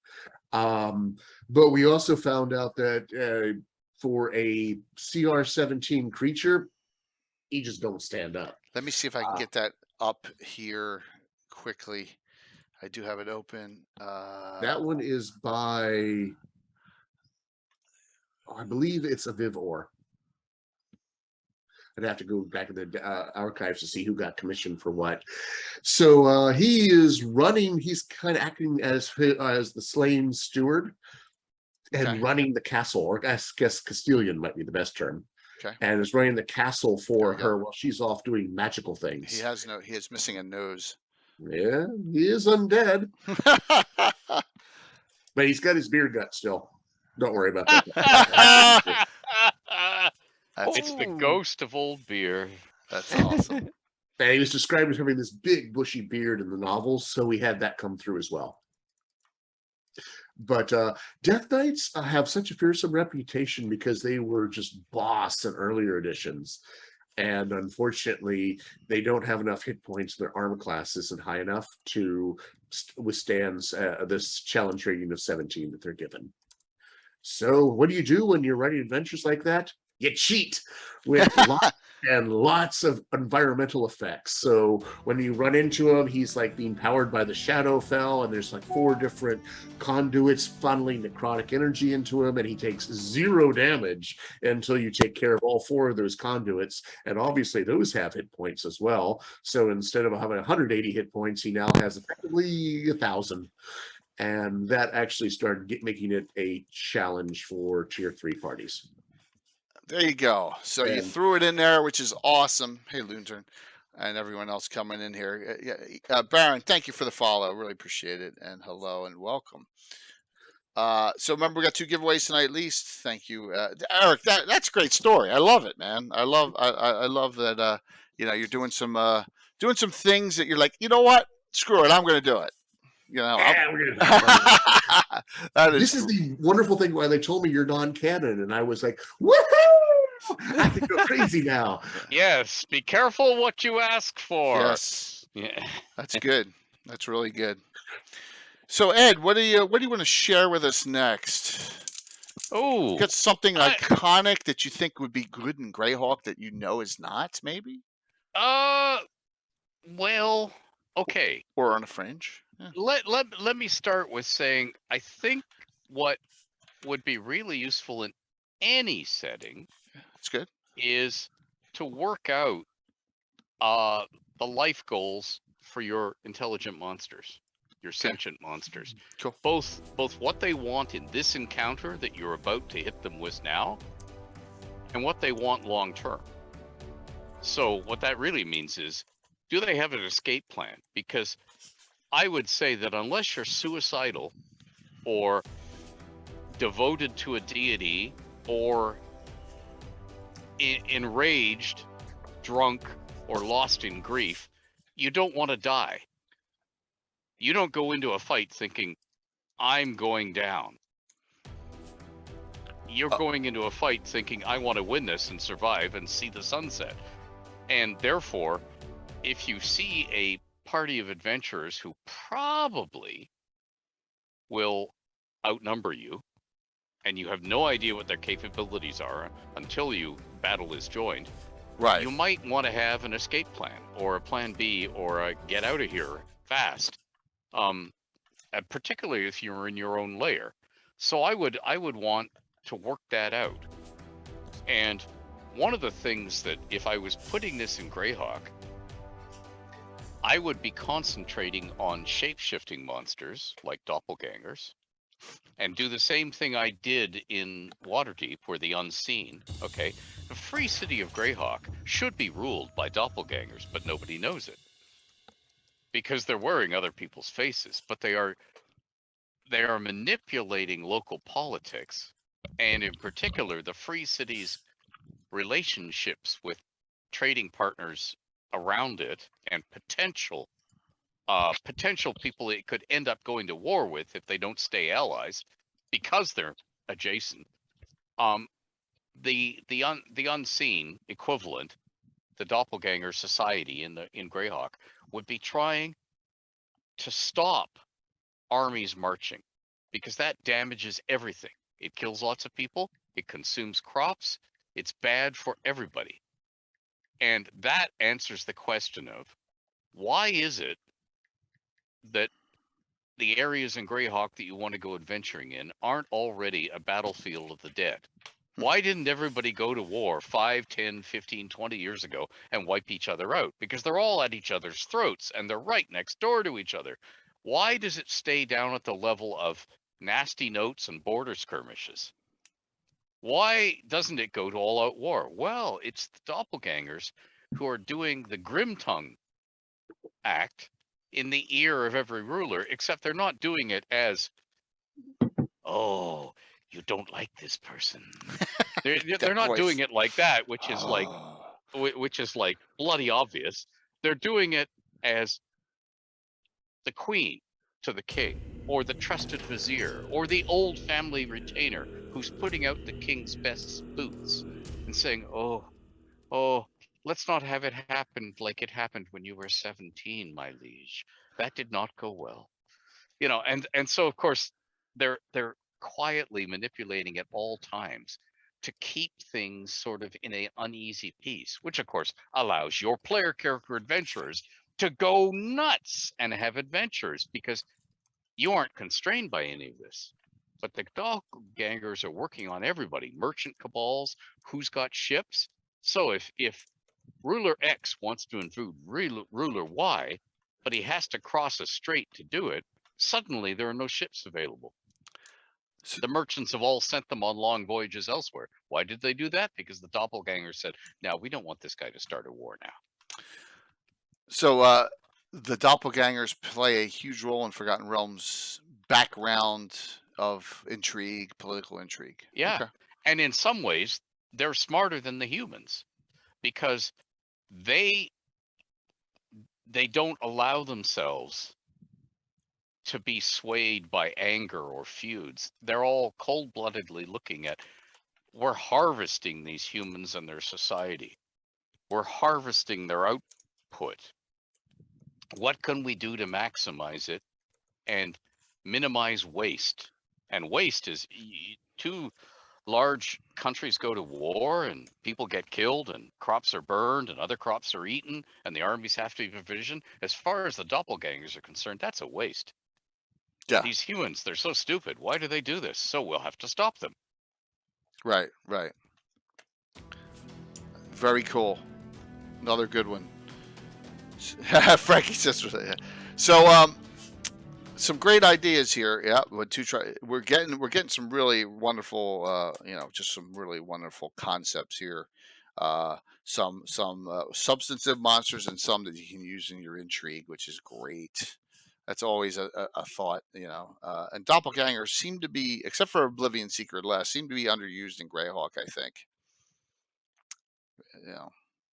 But we also found out that for a CR-17 creature, he just don't stand up. Let me see if I can get that up here quickly. I do have it open. That one is by, I believe it's Aviv Or. I'd have to go back in the archives to see who got commissioned for what. So he is running. He's kind of acting as the Slain steward and running the castle, or I guess Castilian might be the best term. Okay. And is running the castle for her while she's off doing magical things. He is missing a nose. Yeah, he is undead. But he's got his beard gut still. Don't worry about that. It's the ghost of old beer. That's awesome. And he was described as having this big bushy beard in the novels, so we had that come through as well. But Death Knights have such a fearsome reputation because they were just boss in earlier editions. And unfortunately, they don't have enough hit points. Their armor class isn't high enough to withstand this challenge rating of 17 that they're given. So what do you do when you're running adventures like that? You cheat with lots and lots of environmental effects. So when you run into him, he's like being powered by the Shadowfell, and there's like 4 different conduits funneling necrotic energy into him, and he takes 0 damage until you take care of all 4 of those conduits. And obviously those have hit points as well. So instead of having 180 hit points, he now has effectively 1,000. And that actually started making it a challenge for tier 3 parties. There you go. So you And- threw it in there, which is awesome. Hey, Loonturn, and everyone else coming in here. Baron, thank you for the follow. Really appreciate it. And hello and welcome. So remember, we got 2 giveaways tonight at least. Thank you, Eric. That's a great story. I love it, man. I love that. You're doing some things that you're like, you know what? Screw it. I'm going to do it. Yeah, we're That this is the wonderful thing why they told me you're non-canon, and I was like, woohoo! I can go crazy now. Yes, be careful what you ask for. Yes, Yeah. that's good. That's really good. So Ed, what do you want to share with us next? Oh, Got something iconic that you think would be good in Greyhawk that you know is not, maybe? well, okay. Or on a fringe? Yeah. Let me start with saying I think what would be really useful in any setting That's good. is to work out the life goals for your intelligent monsters, your sentient monsters. Cool. Both what they want in this encounter that you're about to hit them with now, and what they want long term. So what that really means is, do they have an escape plan? Because I would say that unless you're suicidal or devoted to a deity or enraged, drunk, or lost in grief, you don't want to die. You don't go into a fight thinking, I'm going down. You're going into a fight thinking, I want to win this and survive and see the sunset. And therefore, if you see a party of adventurers who probably will outnumber you, and you have no idea what their capabilities are until battle is joined, Right. you might want to have an escape plan or a plan B or a get out of here fast. Particularly if you're in your own lair. So I would want to work that out. And one of the things that if I was putting this in Greyhawk, I would be concentrating on shape-shifting monsters like doppelgangers, and do the same thing I did in Waterdeep, where the unseen. Okay, the free city of Greyhawk should be ruled by doppelgangers, but nobody knows it because they're wearing other people's faces. But they are manipulating local politics, and in particular, the free city's relationships with trading partners around it and potential people it could end up going to war with if they don't stay allies because they're adjacent. The unseen equivalent, the doppelganger society in Greyhawk, would be trying to stop armies marching, because that damages everything. It kills lots of people, it consumes crops, it's bad for everybody. And that answers the question of, why is it that the areas in Greyhawk that you want to go adventuring in aren't already a battlefield of the dead? Why didn't everybody go to war 5, 10, 15, 20 years ago and wipe each other out? Because they're all at each other's throats and they're right next door to each other. Why does it stay down at the level of nasty notes and border skirmishes? Why doesn't it go to all-out war? Well, it's the doppelgangers who are doing the Grimtongue act in the ear of every ruler, except they're not doing it as, oh, you don't like this person. They're not doing it like that, which is like bloody obvious. They're doing it as the queen to the king, or the trusted vizier, or the old family retainer who's putting out the king's best boots and saying, oh, let's not have it happen like it happened when you were 17, my liege. That did not go well. And so of course they're quietly manipulating at all times to keep things sort of in an uneasy peace, which of course allows your player character adventurers to go nuts and have adventures because you aren't constrained by any of this. But the doppelgangers are working on everybody, merchant cabals, who's got ships. So if ruler X wants to intrude ruler Y, but he has to cross a strait to do it, suddenly there are no ships available. The merchants have all sent them on long voyages elsewhere. Why did they do that? Because the doppelganger said, "Now we don't want this guy to start a war now." So the doppelgangers play a huge role in Forgotten Realms' background of intrigue, political intrigue. Yeah. Okay. And in some ways, they're smarter than the humans because they don't allow themselves to be swayed by anger or feuds. They're all cold-bloodedly looking at, we're harvesting these humans and their society. We're harvesting their output. What can we do to maximize it and minimize waste? And waste is two large countries go to war and people get killed and crops are burned and other crops are eaten and the armies have to be provisioned. As far as the doppelgangers are concerned, that's a waste. Yeah. These humans, they're so stupid. Why do they do this? So we'll have to stop them. Right. Very cool. Another good one. Frankie says, so some great ideas here. Yeah, we're getting some really wonderful, just some really wonderful concepts here. Some substantive monsters and some that you can use in your intrigue, which is great. That's always a thought, and doppelgangers seem to be, except for Oblivion Secret Last, seem to be underused in Greyhawk, I think.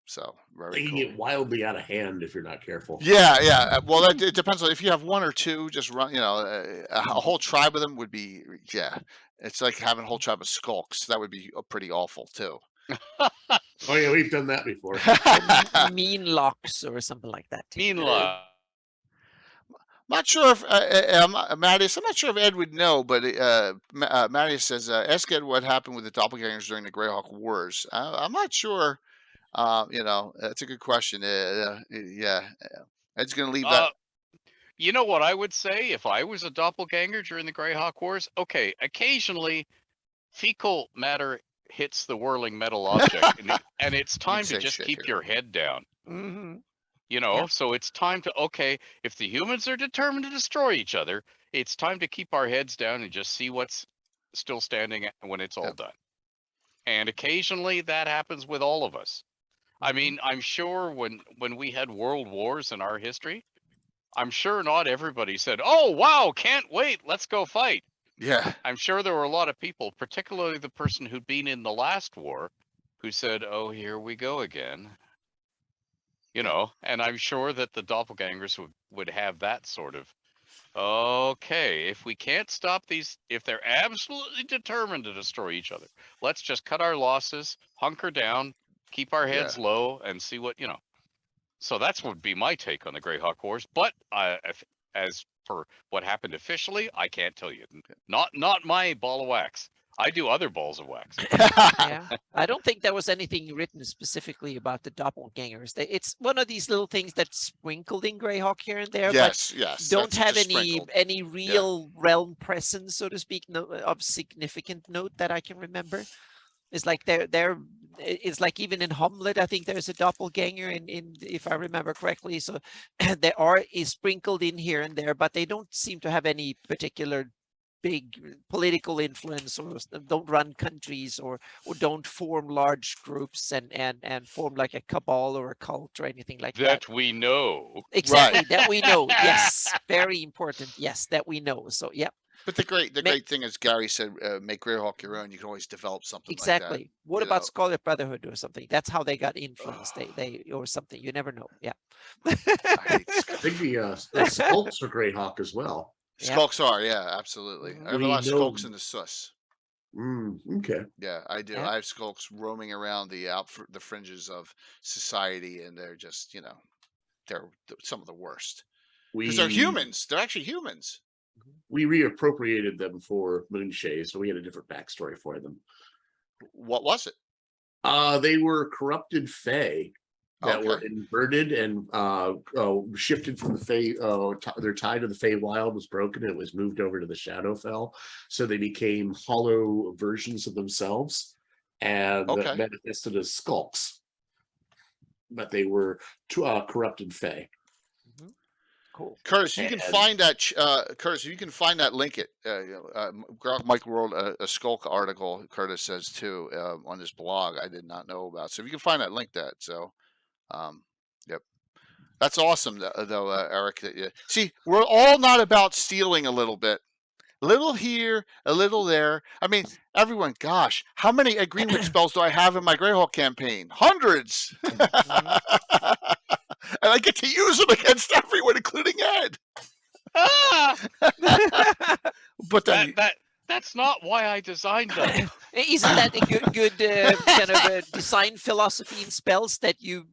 So They can get wildly out of hand if you're not careful. Yeah. Well, it depends on if you have one or two. Just run, a whole tribe of them would be, It's like having a whole tribe of skulks. That would be pretty awful too. Oh yeah, we've done that before. Mean locks or something like that. Mean luck. Not sure if Mattias. I'm not sure if Ed would know, but Mattias says, "Ask Ed what happened with the doppelgangers during the Greyhawk Wars." I'm not sure. That's a good question. Yeah, Ed's gonna leave that. You know what I would say if I was a doppelganger during the Greyhawk Wars? Okay, occasionally fecal matter hits the whirling metal object, and it's time to just keep your head down. Mm-hmm. So it's time to, if the humans are determined to destroy each other, it's time to keep our heads down and just see what's still standing when it's all done. And occasionally that happens with all of us. I mean, I'm sure when we had world wars in our history, I'm sure not everybody said, "Oh, wow, can't wait, let's go fight." Yeah. I'm sure there were a lot of people, particularly the person who'd been in the last war, who said, "Oh, here we go again." And I'm sure that the doppelgangers would have that sort of, okay, if we can't stop these, if they're absolutely determined to destroy each other, let's just cut our losses, hunker down, keep our heads low, and see what, So that's would be my take on the Greyhawk Wars. But as for what happened officially, I can't tell you. Not my ball of wax. I do other balls of wax. Yeah, I don't think there was anything written specifically about the doppelgangers. It's one of these little things that's sprinkled in Greyhawk here and there, yes, don't have sprinkled. any real realm presence, so to speak, of significant note that I can remember. It's like it's like even in Hamlet, I think there's a doppelganger in if I remember correctly. So there is sprinkled in here and there, but they don't seem to have any particular big political influence, or don't run countries, or don't form large groups and form like a cabal or a cult or anything like that. That we know. Exactly, that we know. Yes, very important. Yes, that we know. So yeah. But the great thing is, Gary said, make Greyhawk your own. You can always develop something exactly. like that. What about Scarlet Brotherhood or something? That's how they got influenced. They or something. You never know. Yeah. I think the skulks are Greyhawk as well. Skulks are, absolutely. I have a lot of skulks in the Sus. Okay. Yeah, I do. I have skulks roaming around the fringes of society, and they're just, they're some of the worst. Because they're humans. They're actually humans. we reappropriated them for Menge, so we had a different backstory for them. What was it? They were corrupted fae that were Okay. inverted and shifted from the fae. Their tie to the Fey Wild was broken and it was moved over to the Shadowfell, so they became hollow versions of themselves and Okay. manifested as skulks. But they were corrupted fae. Cool. Curtis, you can And- find that. Curtis, you can find that link. It Mike wrote a Skulk article. Curtis says too on his blog. I did not know about. So if you can find that link, so, yep, that's awesome though, Eric. See, we're all not about stealing a little bit, a little here, a little there. I mean, everyone. Gosh, how many Greenwood spells do I have in my Greyhawk campaign? Hundreds. And I get to use them against everyone, including Ed. Ah! But then, That's not why I designed them. Isn't that a good kind of a design philosophy in spells, that you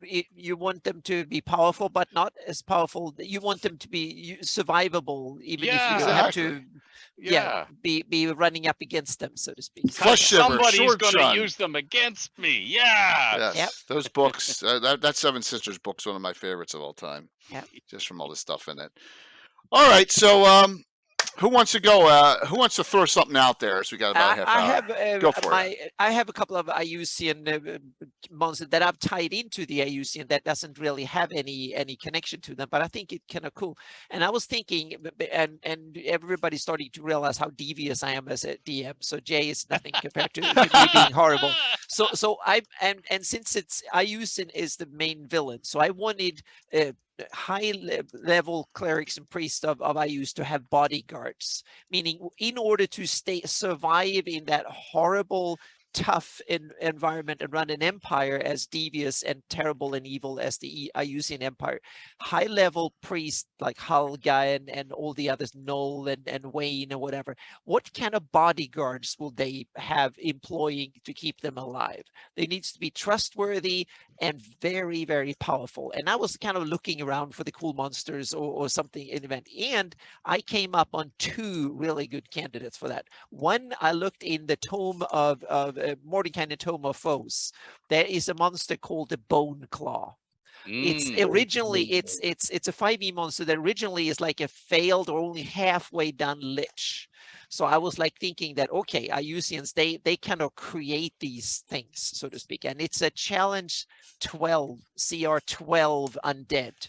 want them to be powerful but not as powerful? You want them to be survivable, even if you Yeah. don't have to Yeah. be running up against them, so to speak. Flesh shiver, Somebody's sword going shun. to use them against me. Yeah. Yes, Yep. those books. That Seven Sisters book's one of my favorites of all time. Yep. Just from all the stuff in it. All right, so who wants to go? Who wants to throw something out there? So we got about a half hour. I have Go for it. I have a couple of IUCN monsters that I've tied into the IUCN that doesn't really have any connection to them, but I think it's kind of cool. And I was thinking, and everybody's starting to realize how devious I am as a DM. So Jay is nothing compared to me being horrible. So and since it's IUCN is the main villain, so I wanted high level clerics and priests of I used to have bodyguards, meaning in order to survive in that horrible tough environment and run an empire as devious and terrible and evil as the Iusian Empire, high level priests like Halga and all the others, Noel and Wayne and whatever, what kind of bodyguards will they have employing to keep them alive? They needs to be trustworthy and very, very powerful. And I was kind of looking around for the cool monsters or something in event, and I came up on two really good candidates for that. One, I looked in the tome of Mordecai, the Tome of Foes. There is a monster called the Bone Claw. It's originally it's a 5e monster that originally is like a failed or only halfway done lich. So I was like thinking that, okay, Iusians, they kind of create these things, so to speak, and it's a challenge 12 CR 12 undead.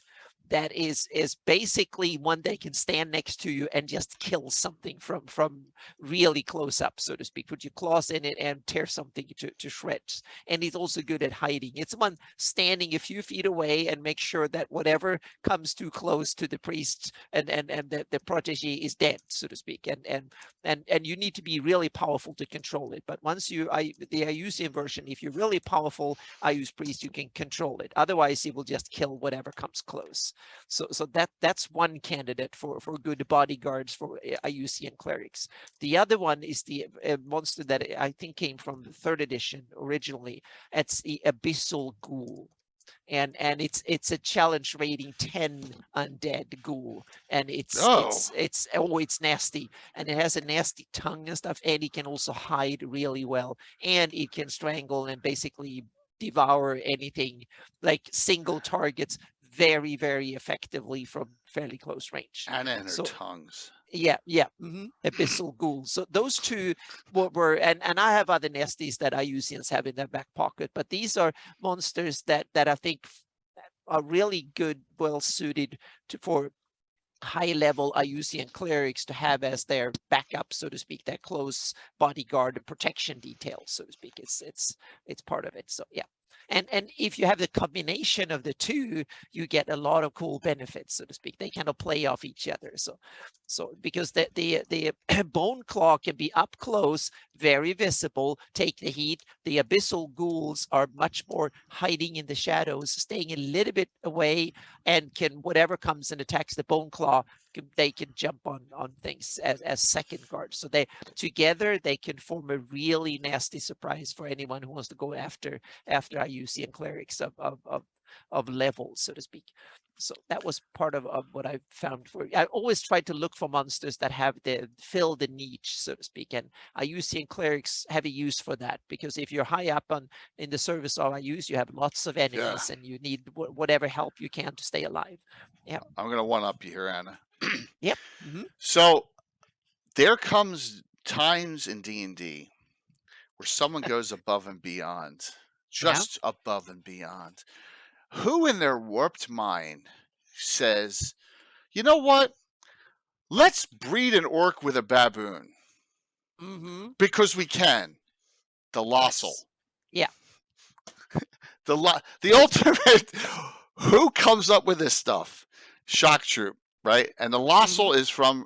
That is basically one that can stand next to you and just kill something from really close up, so to speak. Put your claws in it and tear something to shreds. And he's also good at hiding. It's one standing a few feet away and make sure that whatever comes too close to the priest and the protege is dead, so to speak. And you need to be really powerful to control it. But once the Iusian version, if you're really powerful Ius priest, you can control it. Otherwise, he will just kill whatever comes close. So that's one candidate for good bodyguards for Iusian clerics. The other one is the monster that I think came from the 3rd edition originally. It's the Abyssal Ghoul. And it's a challenge rating 10 undead ghoul, and it's nasty, and it has a nasty tongue and stuff, and it can also hide really well, and it can strangle and basically devour anything, like single targets very, very effectively from fairly close range. And in her tongues. Yeah. Abyssal Ghoul. So those two were and I have other nasties that Iusians have in their back pocket, but these are monsters that I think are really good, well suited for high level Iusian clerics to have as their backup, so to speak, their close bodyguard protection details, so to speak. It's part of it. So yeah. And if you have the combination of the two, you get a lot of cool benefits, so to speak. They kind of play off each other. So because the Bone Claw can be up close, very visible, take the heat. The Abyssal Ghouls are much more hiding in the shadows, staying a little bit away, and can whatever comes and attacks the Bone Claw, they can jump on things as second guards. So they together they can form a really nasty surprise for anyone who wants to go after Iusian clerics of levels, so to speak. So that was part of what I found. I always try to look for monsters that have fill the niche, so to speak. And I use the clerics heavy use for that, because if you're high up in the service of I use, you have lots of enemies and you need whatever help you can to stay alive. Yeah. I'm gonna one up you here, Anna. Yep. So there comes times in D&D where someone goes above and beyond, just above and beyond. Who in their warped mind says, you know what? Let's breed an orc with a baboon because we can. The Lossel. Yeah. The ultimate. Who comes up with this stuff? Shock Troop, right? And the Lossel is from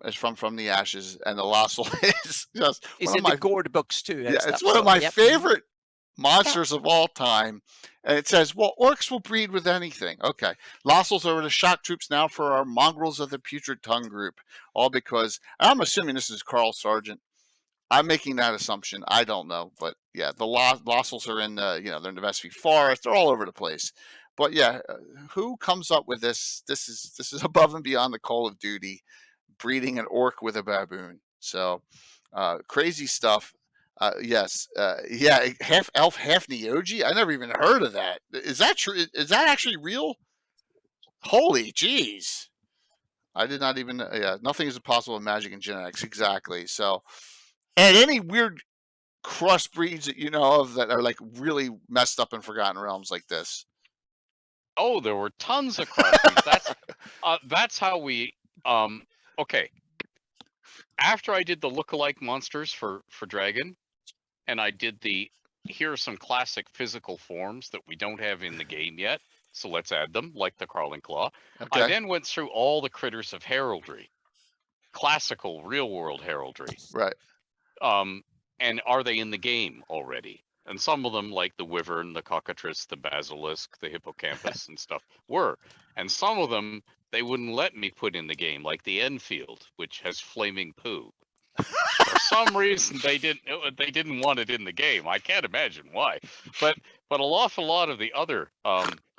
the ashes, and the Lossel is just. It's in the Gord books too. Yeah, it's one of my favorite monsters of all time. And it says, well, orcs will breed with anything. Okay. Lossels are the shock troops now for our mongrels of the putrid tongue group. All because, I'm assuming this is Carl Sargent. I'm making that assumption. I don't know. But yeah, the Lossels are in the, they're in the Vespi Forest. They're all over the place. But yeah, who comes up with this? This is above and beyond the Call of Duty, breeding an orc with a baboon. So crazy stuff. Yes. Yeah. Half elf, half Neogi. I never even heard of that. Is that true? Is that actually real? Holy jeez. I did not even. Yeah. Nothing is impossible in magic and genetics. Exactly. So, and any weird crossbreeds that you know of that are like really messed up in Forgotten Realms like this? Oh, there were tons of crossbreeds. That's how we. Okay. After I did the lookalike monsters for Dragon, and I did here are some classic physical forms that we don't have in the game yet, so let's add them, like the Crawling Claw. Okay. I then went through all the critters of heraldry, classical real-world heraldry. Right. And are they in the game already? And some of them, like the Wyvern, the Cockatrice, the Basilisk, the Hippocampus and stuff, were. And some of them, they wouldn't let me put in the game, like the Enfield, which has flaming poo. For some reason, they didn't want it in the game. I can't imagine why. But an awful lot of the other,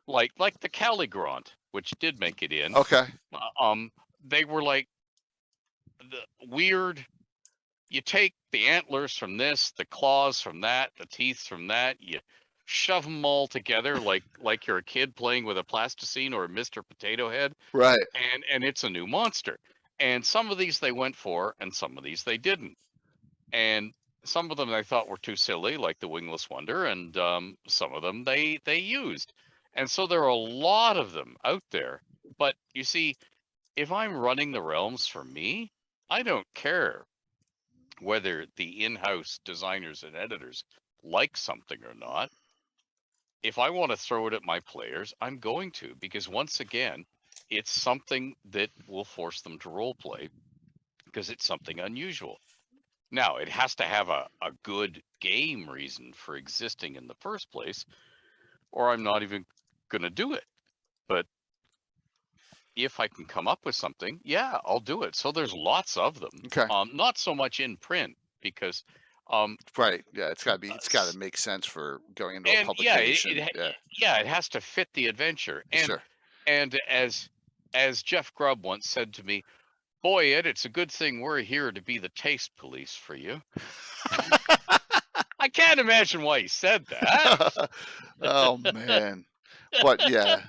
like the Caligrant, which did make it in. Okay. They were like the weird. You take the antlers from this, the claws from that, the teeth from that. You shove them all together like you're a kid playing with a plasticine or a Mr. Potato Head. Right. And it's a new monster. And some of these they went for, and some of these they didn't. And some of them I thought were too silly, like the Wingless Wonder, and some of them they used. And so there are a lot of them out there. But you see, if I'm running the realms for me, I don't care whether the in-house designers and editors like something or not. If I want to throw it at my players, I'm going to, because once again, it's something that will force them to role play because it's something unusual. Now, it has to have a good game reason for existing in the first place, or I'm not even going to do it. But if I can come up with something, yeah, I'll do it. So there's lots of them. Okay. Not so much in print because right. Yeah, it's got to make sense for going into a publication. It has to fit the adventure. And sure. And as Jeff Grubb once said to me, boy, Ed, it's a good thing we're here to be the taste police for you. I can't imagine why he said that. Oh man. But yeah.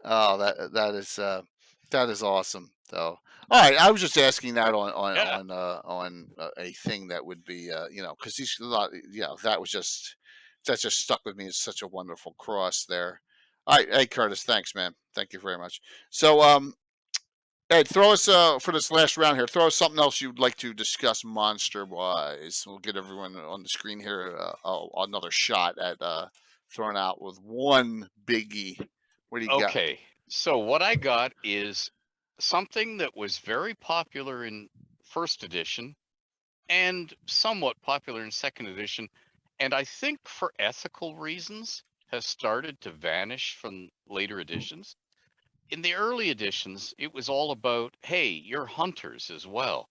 Oh, that is awesome though. All right, I was just asking that on a thing that would be because that just stuck with me. It's such a wonderful cross there. All right, hey Curtis, thanks man, thank you very much. So Ed, throw us for this last round here. Throw us something else you'd like to discuss monster wise. We'll get everyone on the screen here another shot at throwing out with one biggie. What do you got? Okay, so what I got is something that was very popular in first edition and somewhat popular in second edition, and I think for ethical reasons has started to vanish from later editions. In the early editions, it was all about, hey, you're hunters as well.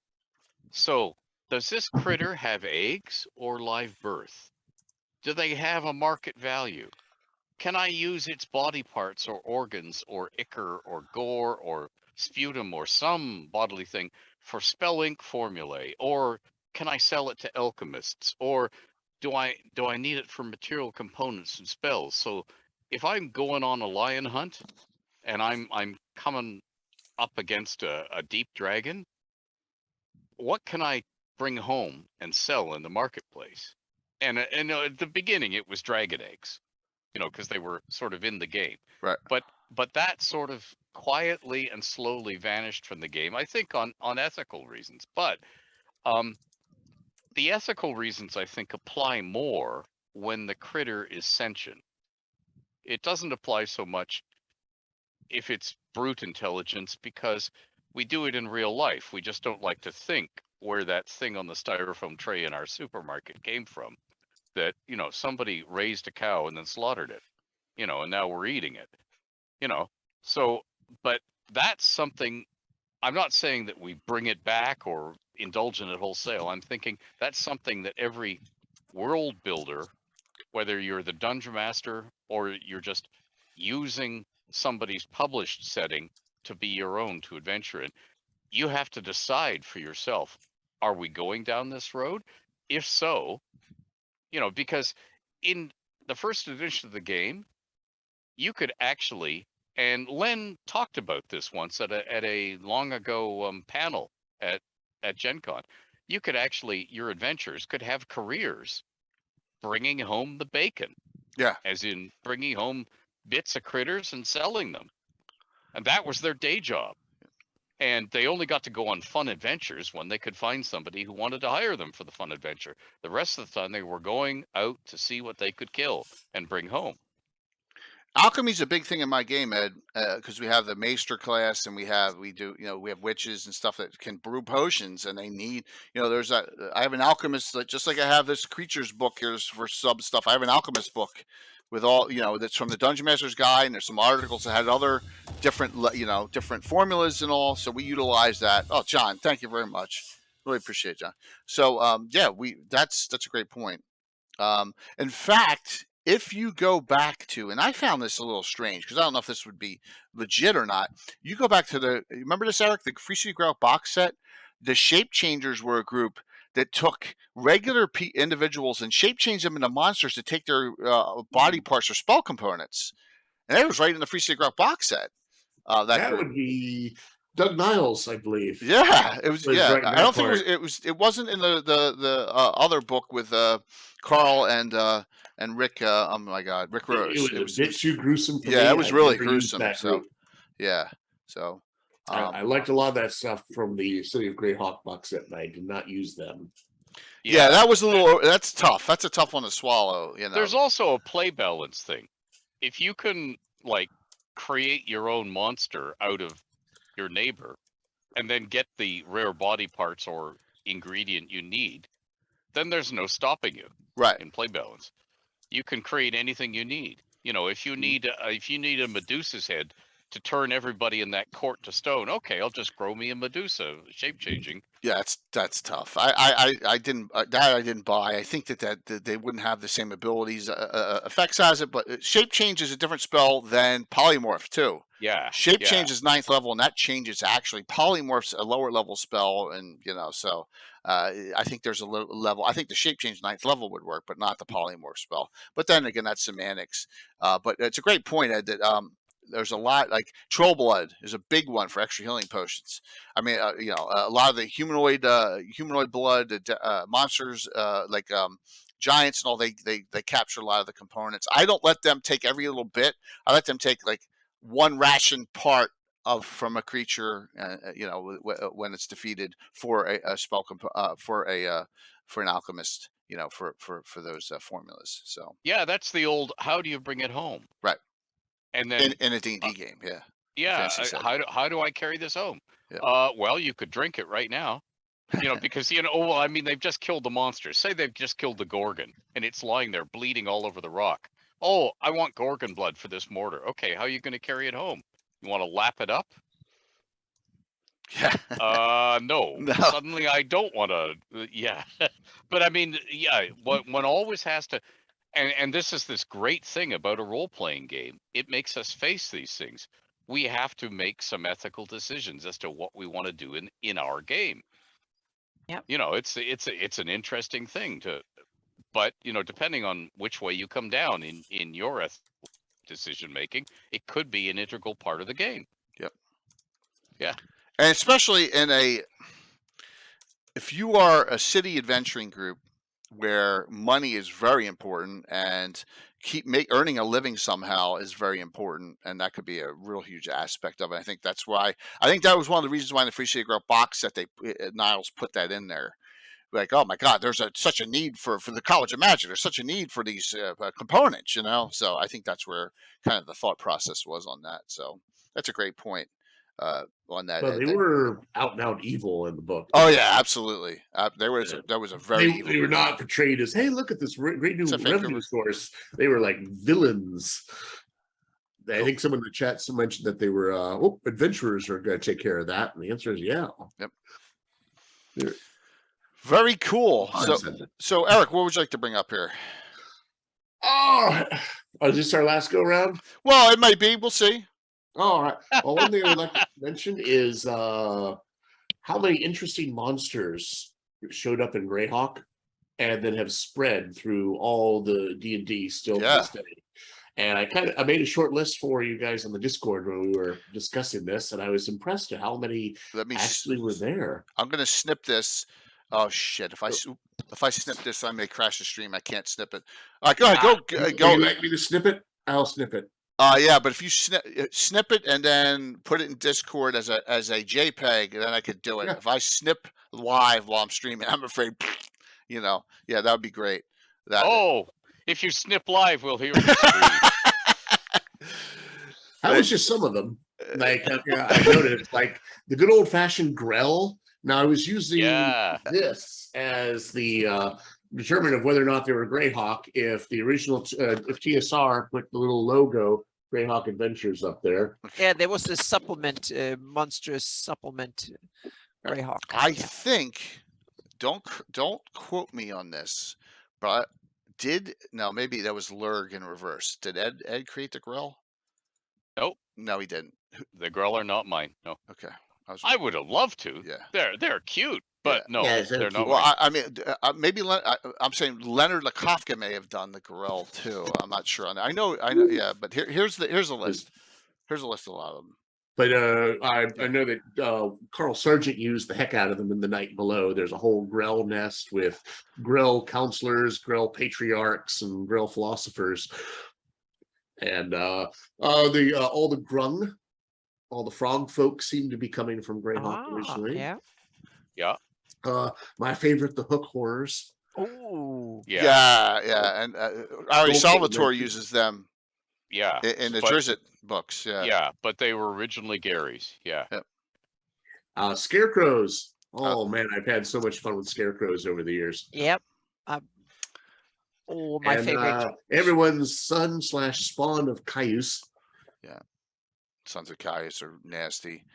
So does this critter have eggs or live birth? Do they have a market value? can I use its body parts or organs or ichor or gore or sputum or some bodily thing for spell ink formulae? Or can I sell it to alchemists? Or do I need it for material components and spells? So if I'm going on a lion hunt and I'm coming up against a deep dragon, what can I bring home and sell in the marketplace? And at the beginning it was dragon eggs, because they were sort of in the game. Right. But that sort of quietly and slowly vanished from the game, I think on ethical reasons. But the ethical reasons, I think, apply more when the critter is sentient. It doesn't apply so much if it's brute intelligence, because we do it in real life. We just don't like to think where that thing on the styrofoam tray in our supermarket came from. That, somebody raised a cow and then slaughtered it, and now we're eating it, So, but that's something, I'm not saying that we bring it back or indulge in it wholesale. I'm thinking that's something that every world builder, whether you're the dungeon master or you're just using somebody's published setting to be your own to adventure in, you have to decide for yourself, are we going down this road? If so, because in the first edition of the game, you could actually, and Len talked about this once at a long ago panel at Gen Con, you could actually, your adventurers could have careers bringing home the bacon. Yeah. As in bringing home bits of critters and selling them. And that was their day job. And they only got to go on fun adventures when they could find somebody who wanted to hire them for the fun adventure. The rest of the time, they were going out to see what they could kill and bring home. Alchemy's a big thing in my game, Ed, because we have the Maester class, and we have witches and stuff that can brew potions, and they need, I have an alchemist that, just like I have this creatures book here's for sub stuff. I have an alchemist book with all, that's from the Dungeon Master's Guide, and there's some articles that had other different, different formulas and all. So we utilize that. Oh, John, thank you very much. Really appreciate it, John. So, that's a great point. In fact, if you go back to, and I found this a little strange because I don't know if this would be legit or not. You go back to remember this, Eric, the Free City Greyhawk box set? The Shape Changers were a group that took regular individuals and shape changed them into monsters to take their body parts or spell components. And that was right in the Free City Greyhawk box set. That would be Doug Niles, I believe. Yeah, it was. Yeah, right I don't think it wasn't in the other book with Carl and Rick. Oh my God, Rick Rose. It was a bit too gruesome for me. Yeah, it was really gruesome. So, yeah. So, I liked a lot of that stuff from the City of Greyhawk box set, and I did not use them. Yeah, that was that's tough. That's a tough one to swallow. There's also a play balance thing. If you can create your own monster out of your neighbor and then get the rare body parts or ingredient you need, then there's no stopping you. Right. In play balance, you can create anything you need. If you need a Medusa's head to turn everybody in that court to stone, okay, I'll just grow me a Medusa, shape changing. Yeah, that's tough. I didn't buy. I think that they wouldn't have the same abilities, effects as it, but shape change is a different spell than polymorph too. Yeah. Shape change is 9th level, and that changes actually. Polymorph's a lower level spell, and so I think there's a level. I think the shape change 9th level would work, but not the polymorph spell. But then again, that's semantics. But it's a great point, Ed, that there's a lot, like Troll Blood is a big one for extra healing potions. I mean, a lot of the humanoid blood monsters, like giants and all, they capture a lot of the components. I don't let them take every little bit. I let them take like one ration part from a creature, when it's defeated for a spell for an alchemist, for those formulas. So yeah, that's the old. How do you bring it home? Right. And then in a D&D game, yeah. Yeah. How do I carry this home? Yeah. Well, you could drink it right now. Because they've just killed the monsters. Say they've just killed the Gorgon, and it's lying there bleeding all over the rock. Oh, I want Gorgon blood for this mortar. Okay, how are you going to carry it home? You want to lap it up? Yeah. No. Suddenly I don't want to. Yeah. But I mean, yeah. One always has to. And this is this great thing about a role-playing game. It makes us face these things. We have to make some ethical decisions as to what we want to do in our game. Yep. You know, it's an interesting thing to, but you know, depending on which way you come down in your ethical decision making, it could be an integral part of the game. Yep. Yeah. And especially if you are a city adventuring group where money is very important and earning a living somehow is very important, and that could be a real huge aspect of it. I think that was one of the reasons why in the Free City Grow box that Niles put that in there. Like, oh my God, there's such a need for the College of Magic. There's such a need for these components, you know. So I think that's where kind of the thought process was on that. So that's a great point on that. But they were out and out evil in the book. Oh yeah, absolutely. There was a very evil. They were not portrayed as, hey, look at this great new revenue source. They were like villains. I think someone in the chat mentioned that they were adventurers are going to take care of that, and the answer is yeah. Yep. Very cool. So Eric, what would you like to bring up here? Oh, is this our last go round? Well, it might be. We'll see. All right. Well, one thing I would like to mention is how many interesting monsters showed up in Greyhawk and then have spread through all the D&D still to this day. And I made a short list for you guys on the Discord when we were discussing this, and I was impressed at how many actually were there. I'm going to snip this. Oh shit! If I snip this, I may crash the stream. I can't snip it. All right, go ahead. Go. Would you like me to snip it? I'll snip it. Yeah, but if you snip it and then put it in Discord as a JPEG, then I could do it. Yeah. If I snip live while I'm streaming, I'm afraid, you know, yeah, that would be great. If you snip live, we'll hear the stream. That was just some of them. Like I noticed, like the good old fashioned Grell. Now I was using this as the determinant of whether or not they were Greyhawk. If the original, if TSR put the little logo Greyhawk Adventures up there. Yeah, there was a supplement, monstrous supplement Greyhawk. I think, don't quote me on this, but maybe that was Lurg in reverse. Did Ed create the Grell? Nope. No, he didn't. The Grell are not mine. No. Okay. I would have loved to. Yeah. They're cute, but no, they're not. Well, I mean, maybe I'm saying Leonard Lakofka may have done the Grell too. I'm not sure on that. I know. Yeah, but here's the list. Here's a list of a lot of them. But I know that Carl Sargent used the heck out of them in The Night Below. There's a whole Grell nest with Grell counselors, Grell patriarchs, and Grell philosophers, and all the Grung. All the frog folk seem to be coming from Greyhawk originally. Yeah. My favorite, the Hook Horrors. Oh. Yeah. And Ari Salvatore uses them. Yeah. In the Drizzt books. Yeah. Yeah, but they were originally Gary's. Yeah. Yep. Scarecrows. Oh man, I've had so much fun with scarecrows over the years. Yep. My favorite. Everyone's son/spawn of Caius. Yeah. Sons of Caius are nasty.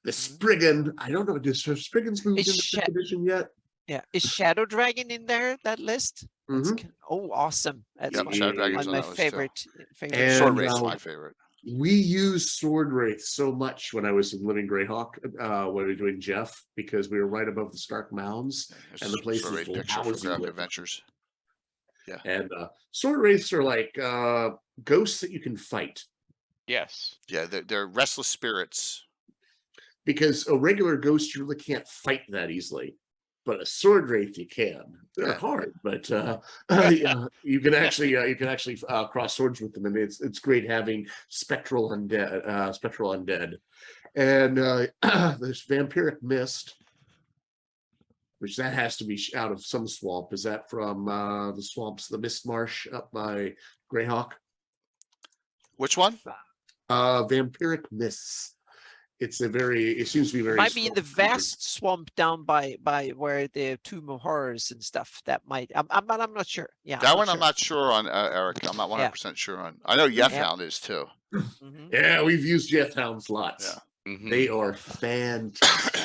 The Spriggan. I don't know. Does Spriggan's moved into the edition yet? Yeah. Is Shadow Dragon in there, that list? Mm-hmm. Oh, awesome. That's Shadow Dragon's my favorite. And, Sword Wraith's my favorite. We used Sword Wraith so much when I was in Living Greyhawk, when we were doing Jeff, because we were right above the Stark Mounds and the places Sword Wraith picture for Graphic Adventures. Yeah. And Sword Wraiths are like ghosts that you can fight. Yes. Yeah, they're restless spirits. Because a regular ghost you really can't fight that easily, but a sword wraith you can. They're hard, but you can actually cross swords with them, and it's great having spectral undead, and this vampiric mist, which that has to be out of some swamp. Is that from the swamps, the Mist Marsh up by Greyhawk? Which one? Vampiric mists. It seems to be very. Might be in the vast swamp down by where the Tomb of Horrors and stuff. That might. I'm not sure. Yeah. That one I'm not sure on, Eric. I'm not 100% sure on. I know Yethhound is too. Mm-hmm. Yeah, we've used Yethhounds lots. Yeah. Mm-hmm. They are fantastic.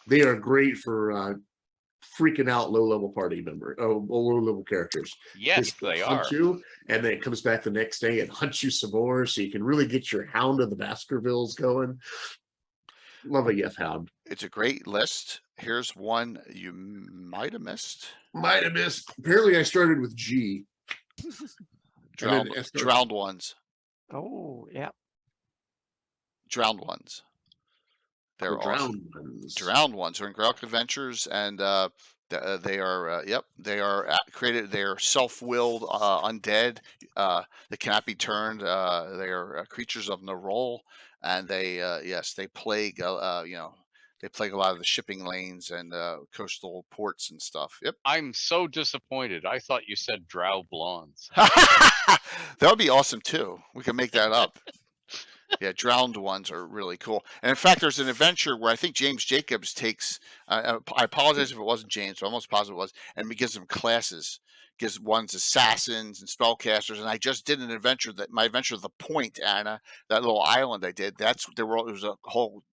They are great for freaking out low-level low-level characters. Yes, they are. You, and then it comes back the next day and hunts you some more, so you can really get your Hound of the Baskervilles going. Love a Yeth Hound. It's a great list. Here's one you might have missed. Might have missed. Apparently, I started with G. Drowned ones. Oh, yeah. Drowned ones. They're awesome. Drowned ones are in Greyhawk Adventures, and they are they are created. They are self-willed undead. They cannot be turned. They are creatures of no role, and they they plague they plague a lot of the shipping lanes and coastal ports and stuff. Yep. I'm so disappointed. I thought you said drow blondes. That would be awesome too. We can make that up. Yeah, drowned ones are really cool. And in fact, there's an adventure where I think James Jacobs takes, I apologize if it wasn't James, but I'm almost positive it was, and he gives them classes. Gives ones assassins and spellcasters. And I just did an adventure, my adventure, The Point, Anna, that little island I did, there was a whole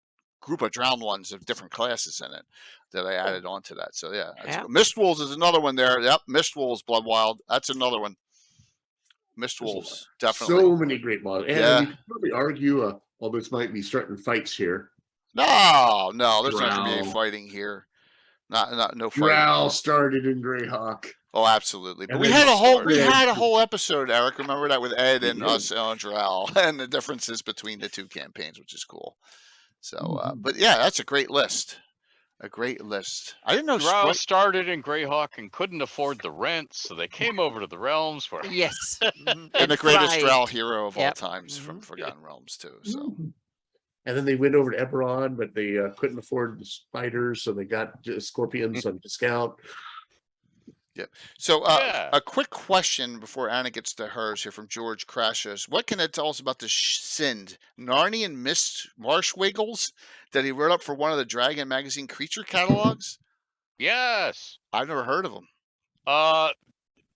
group of drowned ones of different classes in it that I added on to that. So yeah. Cool. Mist Wolves is another one there. Yep, Mist Wolves, Blood Wild. That's another one. Mist Wolves, definitely. So many great models. And you can probably argue, although this might be starting fights here. No, there's not going to be any fighting here. No fighting. Drow started in Greyhawk. Oh, absolutely. But we had a whole episode, Eric. Remember that with Ed and us on Drow and the differences between the two campaigns, which is cool. So, but yeah, that's a great list. A great list. I didn't know Drow started in Greyhawk and couldn't afford the rent, so they came over to the Realms where Yes. and the greatest Drow hero of all times from Forgotten Realms too. So and then they went over to Eberron, but they couldn't afford the spiders, so they got scorpions on discount. Yeah. So a quick question before Anna gets to hers here from George Crashes. What can it tell us about the Sind, Narnian Mist Marshwiggles that he wrote up for one of the Dragon Magazine creature catalogs? Yes. I've never heard of them.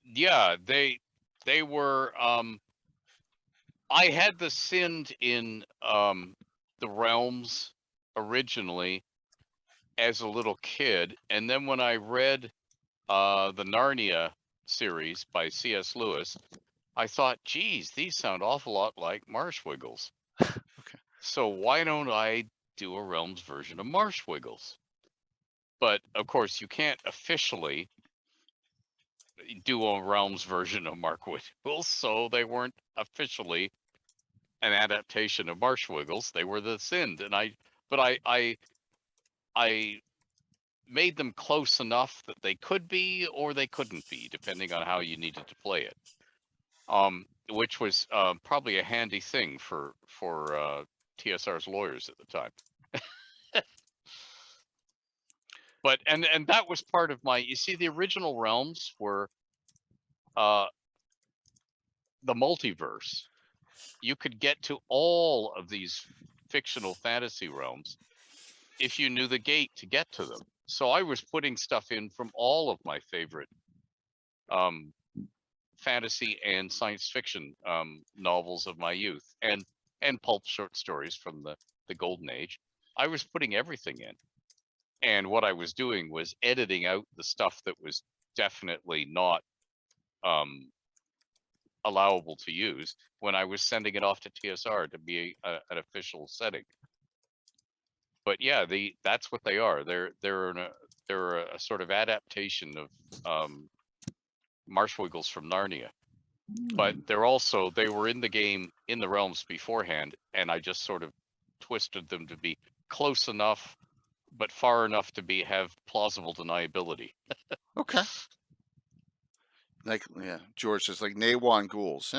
Yeah, they were I had the Sind in the Realms originally as a little kid, and then when I read the Narnia series by C.S. Lewis, I thought, geez, these sound awful lot like Marshwiggles. Okay. So why don't I do a Realms version of Marshwiggles? But of course, you can't officially do a Realms version of Marshwiggles, so they weren't officially an adaptation of Marshwiggles. They were the Sind, and I made them close enough that they could be or they couldn't be, depending on how you needed to play it. Which was probably a handy thing for TSR's lawyers at the time. But and that was part of my. You see, the original Realms were the multiverse. You could get to all of these fictional fantasy realms if you knew the gate to get to them. So I was putting stuff in from all of my favorite fantasy and science fiction novels of my youth, and pulp short stories from the Golden Age. I was putting everything in. And what I was doing was editing out the stuff that was definitely not allowable to use when I was sending it off to TSR to be an official setting. But yeah, that's what they are. They're a sort of adaptation of Marshwiggles from Narnia. But they were in the game in the Realms beforehand, and I just sort of twisted them to be close enough but far enough to have plausible deniability. Okay. George says like Nawan ghouls.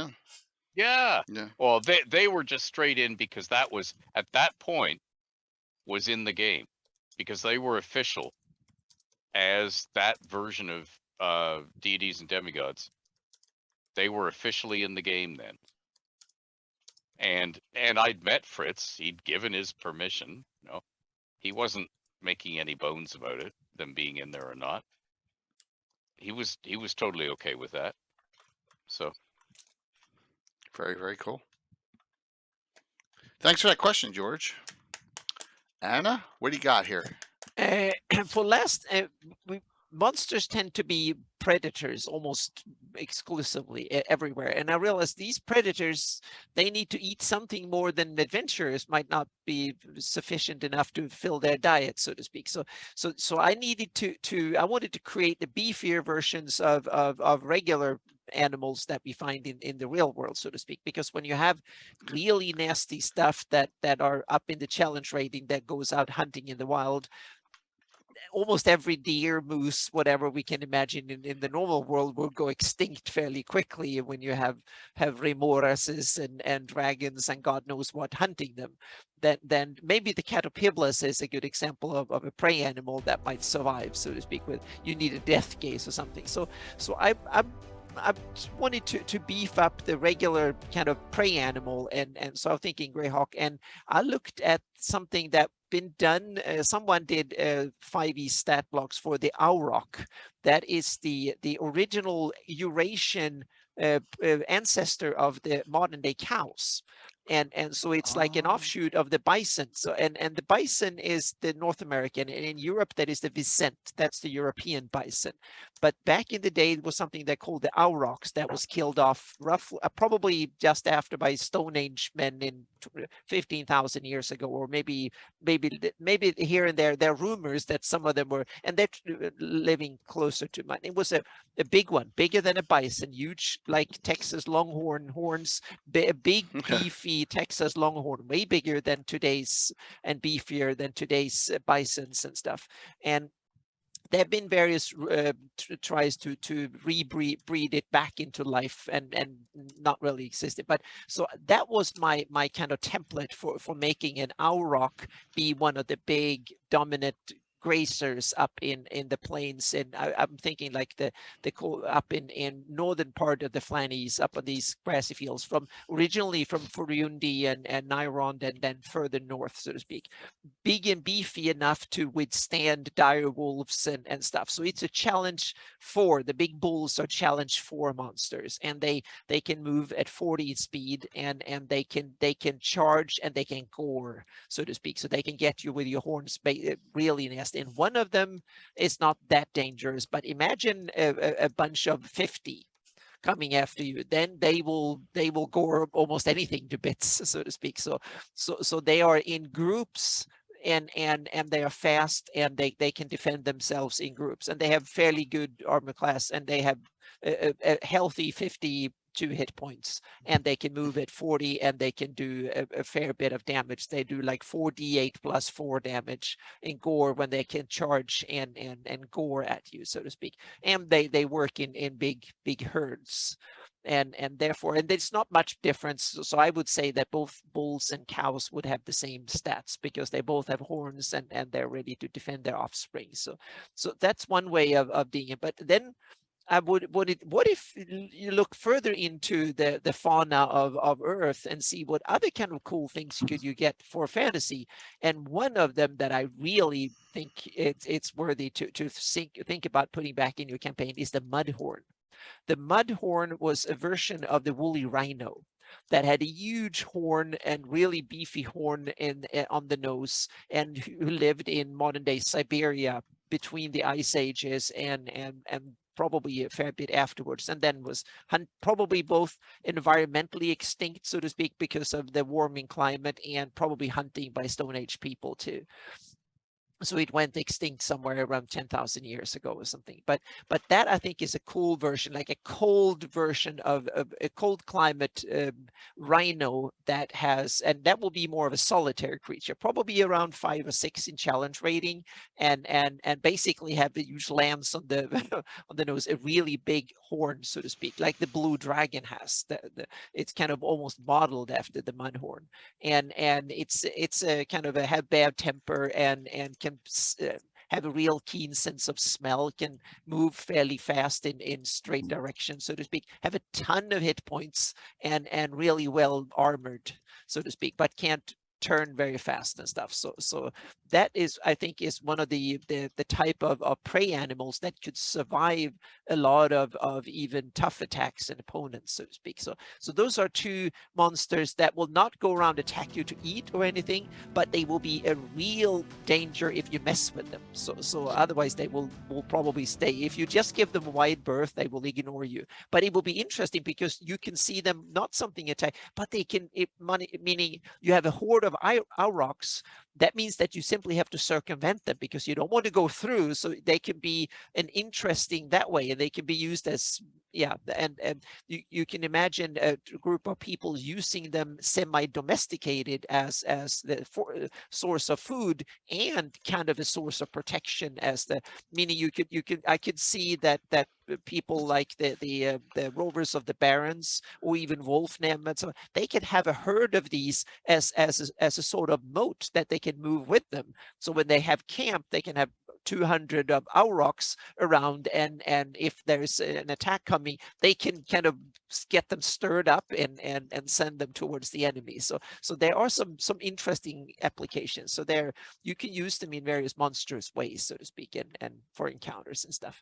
Yeah. Well, they were just straight in because that was at that point was in the game, because they were official as that version of deities and demigods. They were officially in the game then. And I'd met Fritz. He'd given his permission. He wasn't making any bones about it, them being in there or not. He was totally okay with that. So very, very cool. Thanks for that question, George. Anna, what do you got here? For last, monsters tend to be predators almost exclusively everywhere. And I realized these predators, they need to eat something more than adventurers might not be sufficient enough to fill their diet, so to speak. So I needed I wanted to create the beefier versions of regular animals that we find in the real world, so to speak, because when you have really nasty stuff that are up in the challenge rating that goes out hunting in the wild, almost every deer, moose, whatever we can imagine in the normal world will go extinct fairly quickly when you have remorases and dragons and God knows what hunting them. Then maybe the caterpillar is a good example of a prey animal that might survive, so to speak, with you need a death gaze or something. So I wanted to beef up the regular kind of prey animal, and so I'm thinking Greyhawk, and I looked at something that been done. Someone did 5e stat blocks for the auroch. That is the original Eurasian ancestor of the modern day cows. And so it's like an offshoot of the bison. So and the bison is the North American, and in Europe that is the Vicent. That's the European bison. But back in the day, it was something they called the aurochs that was killed off roughly, probably just after by Stone Age men in 15,000 years ago, or maybe here and there. There are rumors that some of them were, and they're living closer to mine. It was a big one, bigger than a bison, huge, like Texas Longhorn horns, big beefy Texas Longhorn, way bigger than today's and beefier than today's bisons and stuff. And there have been various tries to breed it back into life and not really existed. But so that was my kind of template for making an auroch be one of the big dominant grazers up in the plains. And I'm thinking like the up in northern part of the Flannies, up on these grassy fields, from originally from Furundi and Nyrond, and then further north, so to speak, big and beefy enough to withstand dire wolves and stuff. So it's a challenge for the big bulls, are challenge 4 monsters, and they can move at 40 speed, and they can charge and they can gore, so to speak. So they can get you with your horns really nasty. And one of them is not that dangerous, but imagine a bunch of 50 coming after you, then they will gore almost anything to bits, so to speak. So they are in groups, and they are fast, and they can defend themselves in groups, and they have fairly good armor class, and they have a healthy 52 hit points, and they can move at 40, and they can do a fair bit of damage. They do like 4d8 plus 4 damage in gore when they can charge and gore at you, so to speak. And they work in big herds, and therefore, and it's not much difference. So I would say that both bulls and cows would have the same stats, because they both have horns, and they're ready to defend their offspring. So that's one way of doing it. But then what if you look further into the fauna of Earth and see what other kind of cool things could you get for fantasy? And one of them that I really think it's worthy to think about putting back in your campaign is the mudhorn. The mudhorn was a version of the woolly rhino that had a huge horn and really beefy horn on the nose, and who lived in modern day Siberia between the ice ages and probably a fair bit afterwards, and then was probably both environmentally extinct, so to speak, because of the warming climate, and probably hunting by Stone Age people too. So it went extinct somewhere around 10,000 years ago or something. But that, I think, is a cool version, like a cold version of a cold climate rhino that has, and that will be more of a solitary creature, probably around 5 or 6 in challenge rating, and basically have the huge lance on the on the nose, a really big horn, so to speak, like the blue dragon has. It's kind of almost modeled after the mudhorn, and it's a kind of have bad temper, and can have a real keen sense of smell, can move fairly fast in straight direction, so to speak, have a ton of hit points, and really well armored, so to speak, but can't turn very fast and stuff. So that is, I think, is one of the type of prey animals that could survive a lot of even tough attacks and opponents, so to speak. So those are two monsters that will not go around attack you to eat or anything, but they will be a real danger if you mess with them. So otherwise they will probably stay. If you just give them a wide berth, they will ignore you. But it will be interesting because you can see them not something attack, but they can, meaning you have a horde of aurochs. That means that you simply have to circumvent them because you don't want to go through. So they can be an interesting that way, and they can be used as, and you can imagine a group of people using them semi-domesticated as the source of food and kind of a source of protection, as the meaning I could see that people like the rovers of the barrens or even Wolfnam and so on, they can have a herd of these as a sort of moat that they can move with them. So when they have camp, they can have 200 of aurochs around, and if there's an attack coming, they can kind of get them stirred up and send them towards the enemy. So there are some interesting applications. So there you can use them in various monstrous ways, so to speak, and for encounters and stuff.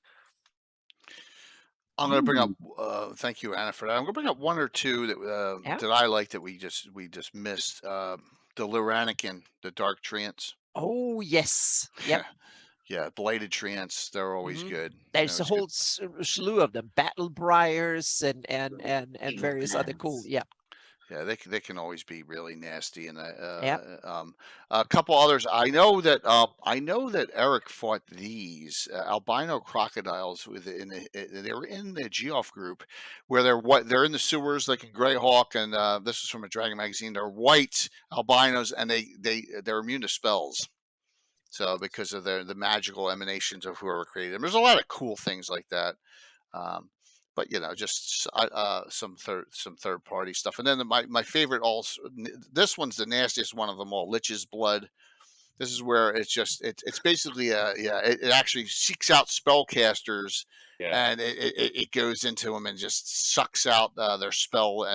I'm going to bring up. Thank you, Anna, for that. I'm going to bring up one or two that I like that we just missed. The Luranican, the Dark Treants. Oh yes, yep. Yeah, Blighted Treants. They're always good. There's a whole slew of them, Battle Briars and various other cool. Yeah. Yeah, they can always be really nasty, and a couple others. I know that Eric fought these albino crocodiles they were in the Geoff group, where they're in the sewers like in Greyhawk, and this is from a Dragon magazine. They're white albinos, and they're immune to spells. So because of the magical emanations of whoever created them, there's a lot of cool things like that. But just some third party stuff. And then my favorite, also, this one's the nastiest one of them all, Lich's Blood. This is where it's basically it actually seeks out spellcasters, and it goes into them and just sucks out their spell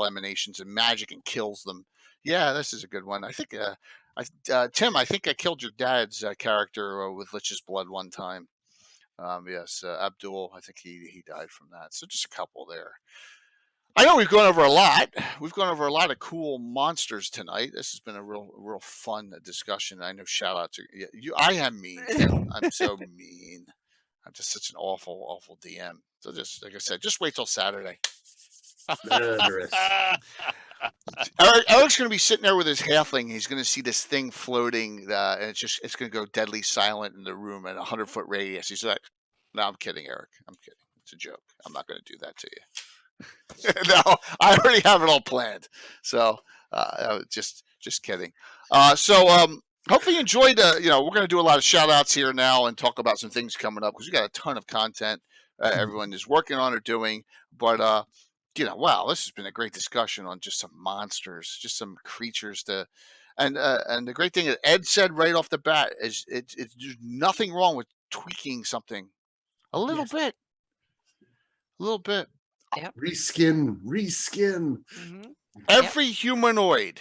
emanations and magic and kills them. Yeah, this is a good one. I think Tim, I think I killed your dad's character with Lich's Blood one time. Yes, Abdul, I think he died from that. So just a couple there. I know we've gone over a lot. We've gone over a lot of cool monsters tonight. This has been a real fun discussion. I know, shout out to you. I am mean. I'm so mean. I'm just such an awful DM. So just like I said, just wait till Saturday. Eric's going to be sitting there with his halfling. He's going to see this thing floating, and it's going to go deadly silent in the room at 100-foot radius. He's like, "No, I'm kidding, Eric. I'm kidding. It's a joke. I'm not going to do that to you." No, I already have it all planned. So just kidding. Hopefully you enjoyed. We're going to do a lot of shout outs here now and talk about some things coming up, because we got a ton of content everyone is working on or doing. But wow, this has been a great discussion on just some monsters, just some creatures and the great thing that Ed said right off the bat is there's nothing wrong with tweaking something a little bit. Yep. Reskin. Mm-hmm. Every humanoid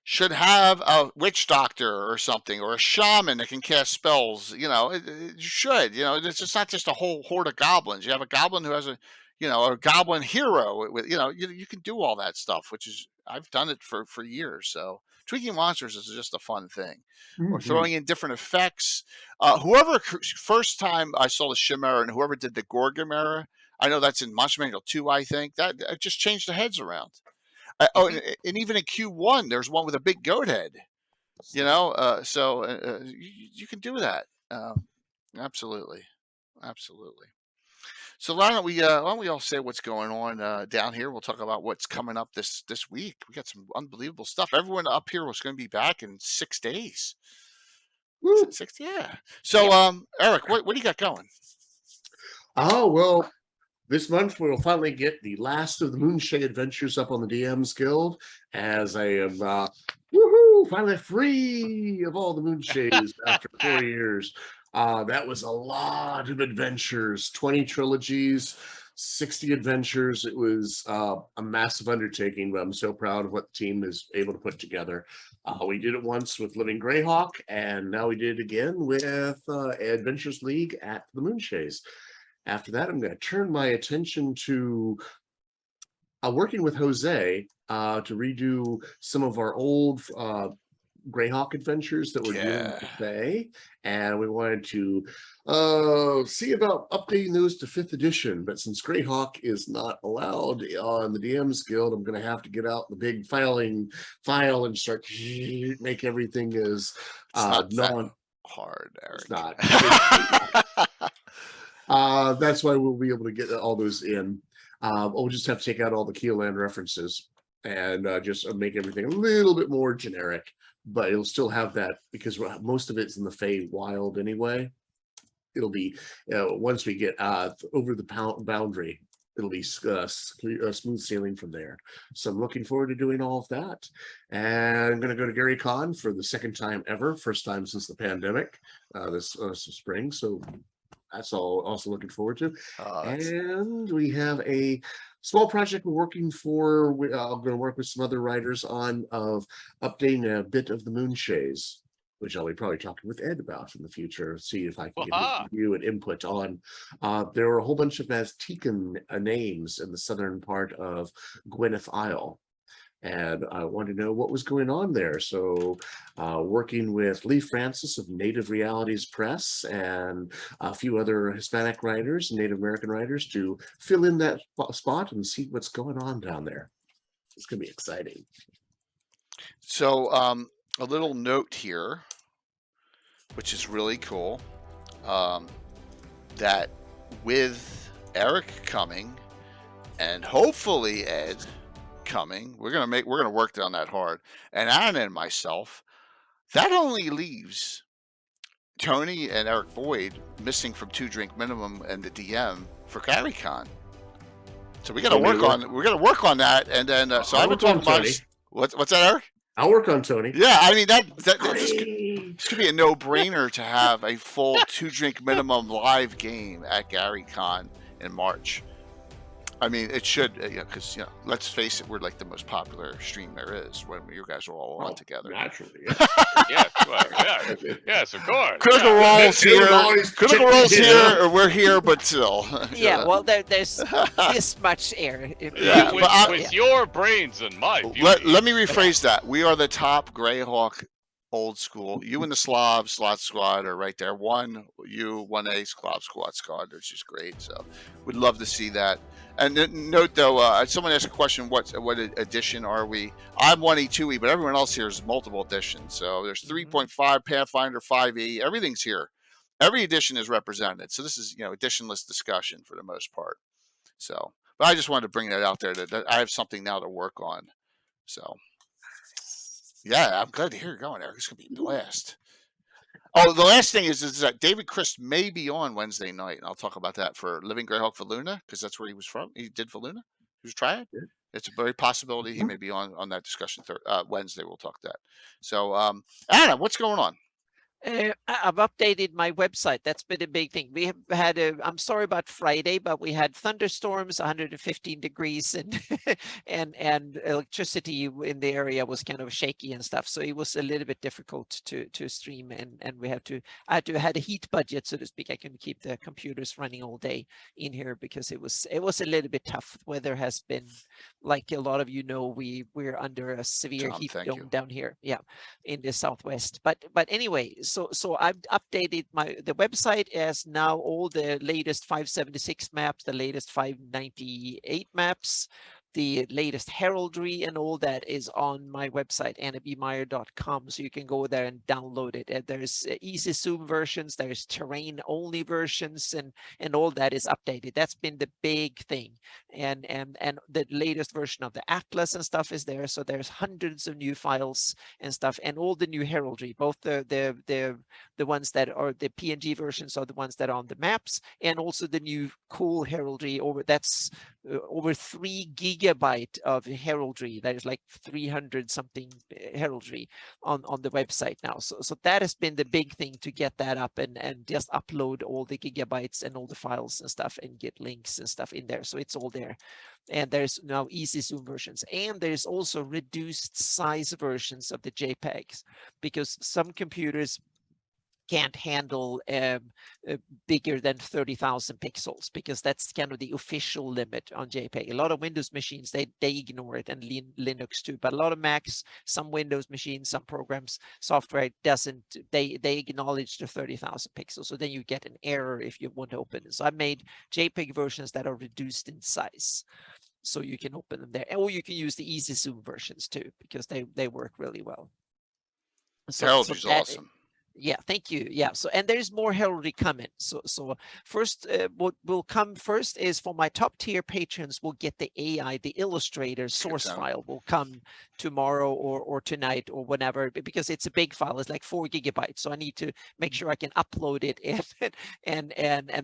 should have a witch doctor or something, or a shaman that can cast spells. It should. It's just not just a whole horde of goblins. You have a goblin who has a goblin hero. You can do all that stuff, which is, I've done it for years. So tweaking monsters is just a fun thing. Or throwing in different effects. Whoever first time I saw the Chimera and whoever did the Gorgamera, I know that's in Monster Manual 2, I think, that just changed the heads around. And even in Q1, there's one with a big goat head. So you can do that. Absolutely. So why don't we all say what's going on down here? We'll talk about what's coming up this week. We got some unbelievable stuff. Everyone up here was going to be back in 6 days. Woo. 6, yeah. So Eric, what do you got going? Oh, well, this month we'll finally get the last of the Moonshade Adventures up on the DMs Guild, as I am finally free of all the Moonshades after 4 years. That was a lot of adventures, 20 trilogies, 60 adventures. It was a massive undertaking, but I'm so proud of what the team is able to put together. We did it once with Living Greyhawk, and now we did it again with Adventures League at the Moonshays. After that, I'm going to turn my attention to working with Jose to redo some of our old Greyhawk adventures that we're doing today, and we wanted to see about updating those to 5th edition. But since Greyhawk is not allowed on the DMs Guild, I'm going to have to get out the big file and start make everything as not hard, Eric. It's not. That's why we'll be able to get all those in. We'll just have to take out all the Keeland references and just make everything a little bit more generic. But it'll still have that because most of it's in the Fey Wild anyway. It'll be once we get over the boundary, it'll be smooth sailing from there. So I'm looking forward to doing all of that. And I'm going to go to Gary Con for the 2nd time ever, first time since the pandemic this spring. So that's all also looking forward to. And we have a small project we're working for. I'm going to work with some other writers on of updating a bit of the Moonshays, which I'll be probably talking with Ed about in the future. See if I can get his view and input on. There were a whole bunch of Aztecan names in the southern part of Gwyneth Isle. And I wanted to know what was going on there. So working with Lee Francis of Native Realities Press and a few other Hispanic writers, Native American writers, to fill in that spot and see what's going on down there. It's going to be exciting. So a little note here, which is really cool, that with Eric coming and hopefully Ed coming, we're gonna work on that hard, and Anna and myself, that only leaves Tony and Eric Boyd missing from 2 Drink Minimum and the DM for GaryCon. So we gotta work on that, and then so I would talk about what's that, Eric? I'll work on Tony. Yeah, I mean this could be a no-brainer to have a full 2 Drink Minimum live game at GaryCon in March. I mean, it should, because, let's face it, we're like the most popular stream there is when you guys are all on together. Naturally, Yes, yes, of course. Critical Role's here. Critical Role's here, or we're here, but still. Yeah, well, there's this much air. With your brains and my beauty. Let me rephrase that. We are the top Greyhawk old school. You and the Slav Squad are right there. 1A Slav Squad. It's just great. So we'd love to see that. And note though, someone asked a question, what edition are we? I'm 1E, 2E, but everyone else here is multiple editions. So there's 3.5, Pathfinder, 5E, everything's here. Every edition is represented. So this is, editionless discussion for the most part. So, but I just wanted to bring that out there that I have something now to work on. So yeah, I'm glad to hear you going, Eric. It's going to be a blast. Oh, the last thing is that David Christ may be on Wednesday night, and I'll talk about that for Living Greyhawk for Luna, because that's where he was from. He did for Luna. He was trying. Yeah. It's a very possibility he may be on that discussion Wednesday. We'll talk that. So, Anna, what's going on? I've updated my website. That's been a big thing. We have had I'm sorry about Friday, but we had thunderstorms, 115 degrees, and electricity in the area was kind of shaky and stuff. So it was a little bit difficult to stream, and we had a heat budget, so to speak. I couldn't keep the computers running all day in here because it was a little bit tough. Weather has been, like a lot of we're under a severe heat dome down here, in the southwest. But anyway. So I've updated the website as now all the latest 576 maps, the latest 598 maps, the latest heraldry and all that is on my website, annabmeyer.com. So you can go there and download it. There's easy zoom versions, there's terrain only versions, and all that is updated. That's been the big thing. And the latest version of the Atlas and stuff is there. So there's hundreds of new files and stuff, and all the new heraldry, both the ones that are the PNG versions are the ones that are on the maps, and also the new cool heraldry that's over 3 GB gigabyte of heraldry. There's like 300 something heraldry on the website now. So that has been the big thing, to get that up and just upload all the gigabytes and all the files and stuff and get links and stuff in there. So it's all there. And there's now easy zoom versions, and there's also reduced size versions of the JPEGs, because some computers can't handle bigger than 30,000 pixels, because that's kind of the official limit on JPEG. A lot of Windows machines, they ignore it, and Linux too, but a lot of Macs, some Windows machines, some programs, software doesn't, they acknowledge the 30,000 pixels. So then you get an error if you want to open it. So I made JPEG versions that are reduced in size, so you can open them there, or you can use the easy zoom versions too, because they work really well. Heraldry's awesome. Yeah, thank you. Yeah, so, and there's more heraldry coming. So first, what will come first is, for my top tier patrons, will get the AI, the Illustrator source file will come tomorrow or tonight or whenever, because it's a big file. It's like 4 gigabytes. So I need to make sure I can upload it, and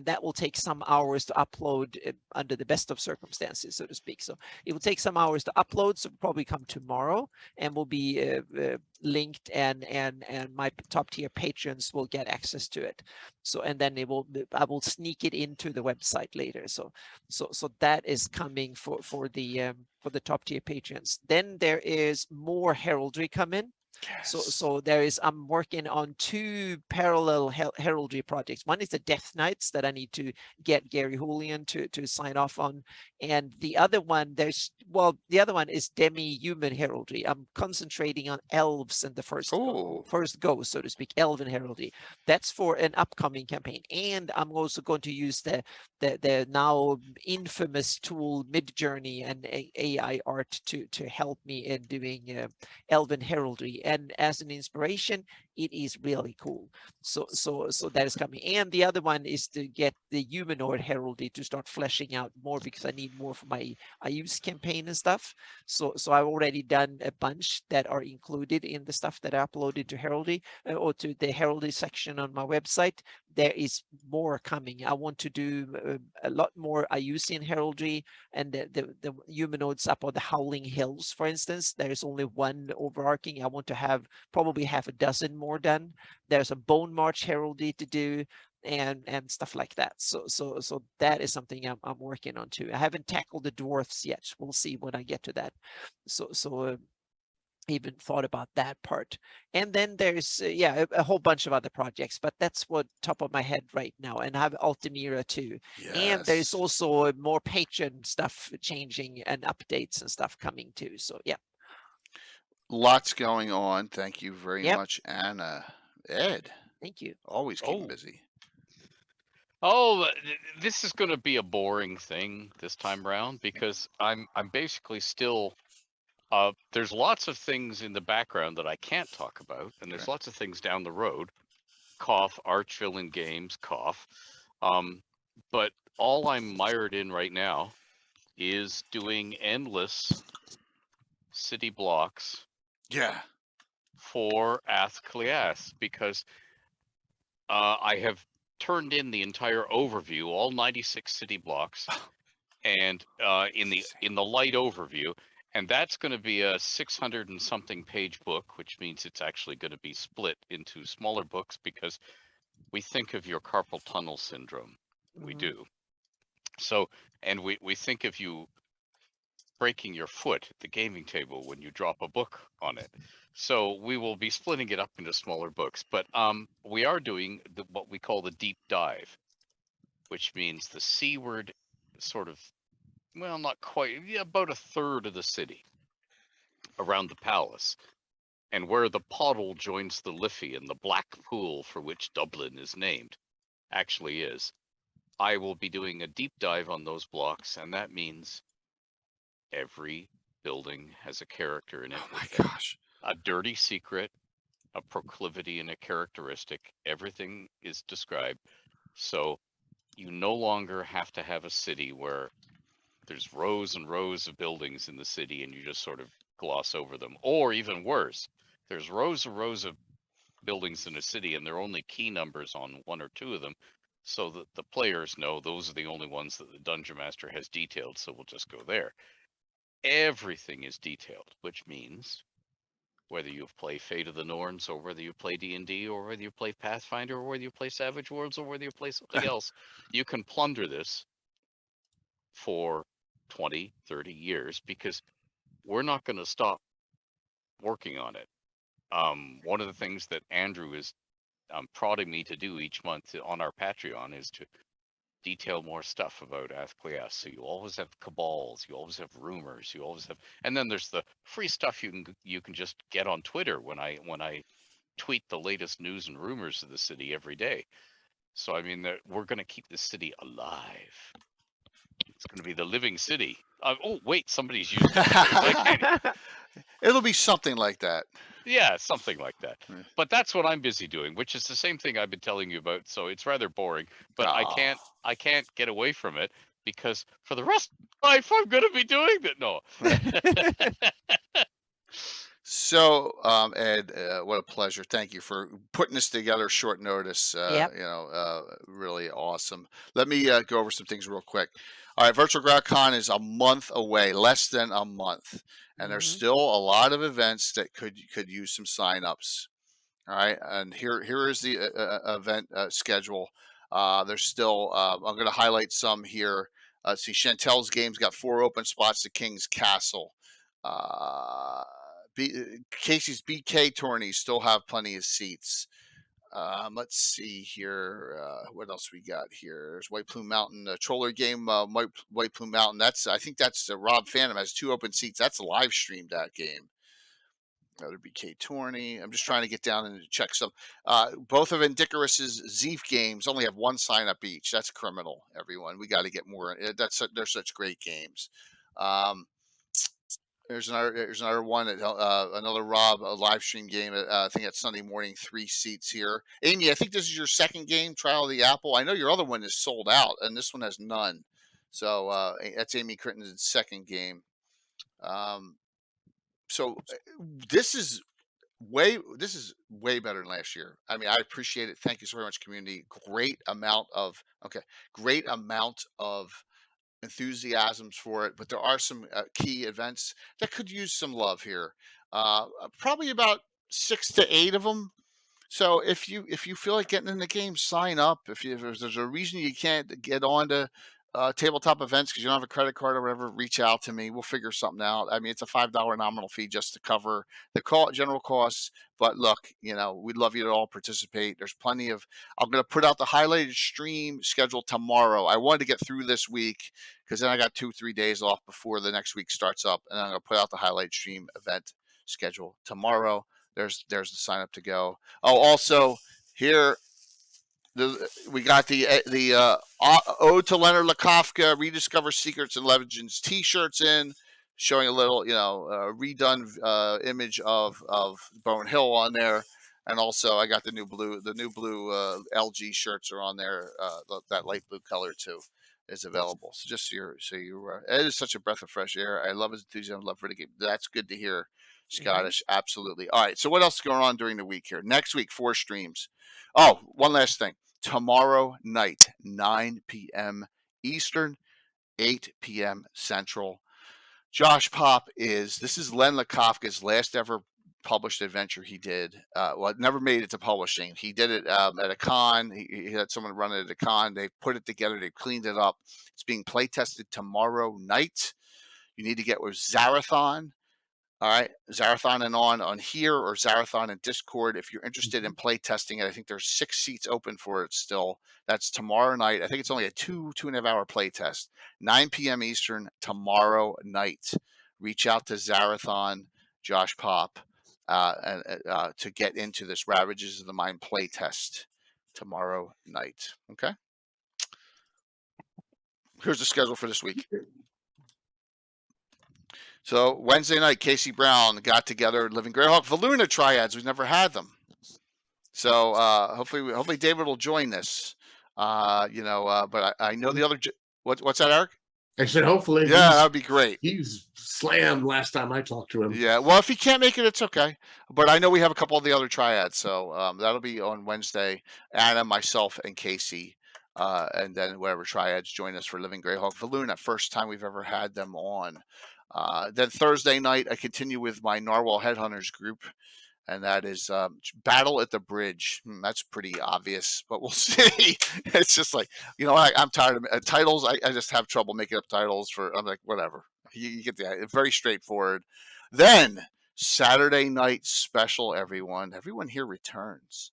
that will take some hours to upload under the best of circumstances, so to speak. So it will take some hours to upload. So it'll probably come tomorrow, and will be linked, and my top tier patrons will get access to it. So, and then I will sneak it into the website later. So that is coming for the top tier patrons. Then there is more heraldry coming. Yes. So there is, I'm working on 2 parallel heraldry projects. One is the Death Knights that I need to get Gary Julian to sign off on, and the other one, the other one is demi-human heraldry. I'm concentrating on elves in the first go, so to speak, elven heraldry. That's for an upcoming campaign, and I'm also going to use the now infamous tool Midjourney and AI art to help me in doing elven heraldry. And as an inspiration, it is really cool. So that is coming. And the other one is to get the humanoid heraldry to start fleshing out more, because I need more for my use campaign and stuff. So I've already done a bunch that are included in the stuff that I uploaded to heraldry, or to the heraldry section on my website. There is more coming. I want to do a lot more Iusian heraldry, and the humanoids up on the Howling Hills, for instance. There's only one overarching. I want to have probably half a dozen more done. There's a Bone March heraldry to do, and stuff like that. So that is something I'm working on too. I haven't tackled the dwarfs yet. We'll see when I get to that. So even thought about that part. And then there's a whole bunch of other projects, but that's what top of my head right now. And I have Altamira too. Yes. And there's also more patron stuff changing and updates and stuff coming too. So yeah, lots going on. Thank you very much, Anna. Ed, thank you. Always keep busy. Oh, this is going to be a boring thing this time around, because I'm basically still there's lots of things in the background that I can't talk about, and there's lots of things down the road. Cough, Archvillain Games, cough. But all I'm mired in right now is doing endless city blocks. Yeah. For Athclias, because I have turned in the entire overview, all 96 city blocks, and in the light overview. And that's going to be a 600 and something page book, which means it's actually going to be split into smaller books, because we think of your carpal tunnel syndrome. We do. So, and we think of you breaking your foot at the gaming table when you drop a book on it. So we will be splitting it up into smaller books. But we are doing what we call the deep dive, which means the seaward sort of, well, not quite, about a third of the city around the palace, and where the Poddle joins the Liffey, and the black pool for which Dublin is named actually is. I will be doing a deep dive on those blocks, and that means every building has a character in it. Oh my gosh. A dirty secret, a proclivity, and a characteristic. Everything is described. So you no longer have to have a city where there's rows and rows of buildings in the city and you just sort of gloss over them. Or even worse, there's rows and rows of buildings in a city and there are only key numbers on 1 or 2 of them, so that the players know those are the only ones that the Dungeon Master has detailed, so we'll just go there. everything is detailed, which means whether you play Fate of the Norns, or whether you play D&D, or whether you play Pathfinder, or whether you play Savage Worlds, or whether you play something else, you can plunder this for 20, 30 years, because we're not going to stop working on it. One of the things that Andrew is prodding me to do each month on our Patreon is to detail more stuff about Athclias. So you always have cabals, you always have rumors, you always have, and then there's the free stuff you can just get on Twitter when I tweet the latest news and rumors of the city every day. So I mean, we're going to keep this city alive. It's going to be the living city. Oh wait, somebody's used that. It'll be something like that. Yeah, something like that. Yeah. But that's what I'm busy doing, which is the same thing I've been telling you about. So it's rather boring, but I can't get away from it, because for the rest of my life I'm going to be doing that. No. So, Ed, what a pleasure. Thank you for putting this together short notice. Yep. Really awesome. Let me go over some things real quick. All right, Virtual GrowCon is a month away, less than a month. And there's still a lot of events that could use some signups. All right, and here is the event schedule. There's still, I'm going to highlight some here. See, Chantel's Games got 4 open spots to King's Castle. Casey's BK tourneys still have plenty of seats. Let's see here. What else we got here? There's White Plume Mountain, Troller game, White Plume Mountain. I think that's Rob Phantom has 2 open seats. That's live streamed, that game. Another BK tourney. I'm just trying to get down and check some. Both of Indicarus's Zeef games only have 1 sign up each. That's criminal, everyone. We got to get more. They're such great games. There's another one, another Rob live stream game. I think it's Sunday morning, 3 seats here. Amy, I think this is your second game, Trial of the Apple. I know your other one is sold out, and this one has none. So that's Amy Crittenden's second game. So this is way better than last year. I mean, I appreciate it. Thank you so very much, community. Great amount of enthusiasms for it, but there are some key events that could use some love here. Probably about 6 to 8 of them. So if you feel like getting in the game, sign up. If there's a reason you can't get on to tabletop events because you don't have a credit card or whatever, reach out to me. We'll figure something out. I mean, it's a $5 nominal fee just to cover the general costs. But look, we'd love you to all participate. There's plenty of. I'm going to put out the highlighted stream schedule tomorrow. I wanted to get through this week because then I got 2-3 days off before the next week starts up, and I'm going to put out the highlight stream event schedule tomorrow. There's the sign up to go. Oh, also here. We got the Ode to Leonard Lakofka, Rediscover Secrets and Legends T-shirts in, showing a little, redone image of Bone Hill on there, and also I got the new blue LG shirts are on there. That light blue color too is available. So just it is such a breath of fresh air. I love his enthusiasm, love for the game. That's good to hear. Scottish, absolutely. All right. So what else is going on during the week here? Next week, 4 streams. Oh, one last thing. Tomorrow night, 9 p.m. Eastern, 8 p.m. Central. Josh Pop this is Len Lakofka's last ever published adventure he did. It never made it to publishing. He did it at a con. He had someone run it at a con. They put it together. They cleaned it up. It's being play tested tomorrow night. You need to get with Zarathon. All right, Zarathon and on here, or Zarathon in Discord. If you're interested in play testing it, I think there's 6 seats open for it still. That's tomorrow night. I think it's only a 2.5 hour play test. 9 p.m. Eastern tomorrow night. Reach out to Zarathon, Josh Pop, to get into this Ravages of the Mind play test tomorrow night. Okay. Here's the schedule for this week. So Wednesday night, Casey Brown got together, Living Greyhawk Valuna triads. We've never had them. So hopefully David will join this. But I know the other. What's that, Eric? I said hopefully. Yeah, that'd be great. He's slammed last time I talked to him. Yeah. Well, if he can't make it, it's okay. But I know we have a couple of the other triads, so that'll be on Wednesday. Anna, myself, and Casey. And then whatever triads join us for Living Greyhawk Valuna. First time we've ever had them on. Then Thursday night, I continue with my Narwhal Headhunters group, and that is Battle at the Bridge. That's pretty obvious, but we'll see. It's just like, I'm tired of titles. I just have trouble making up titles I'm like, whatever. You get the idea. Very straightforward. Then Saturday night special, everyone. Everyone here returns.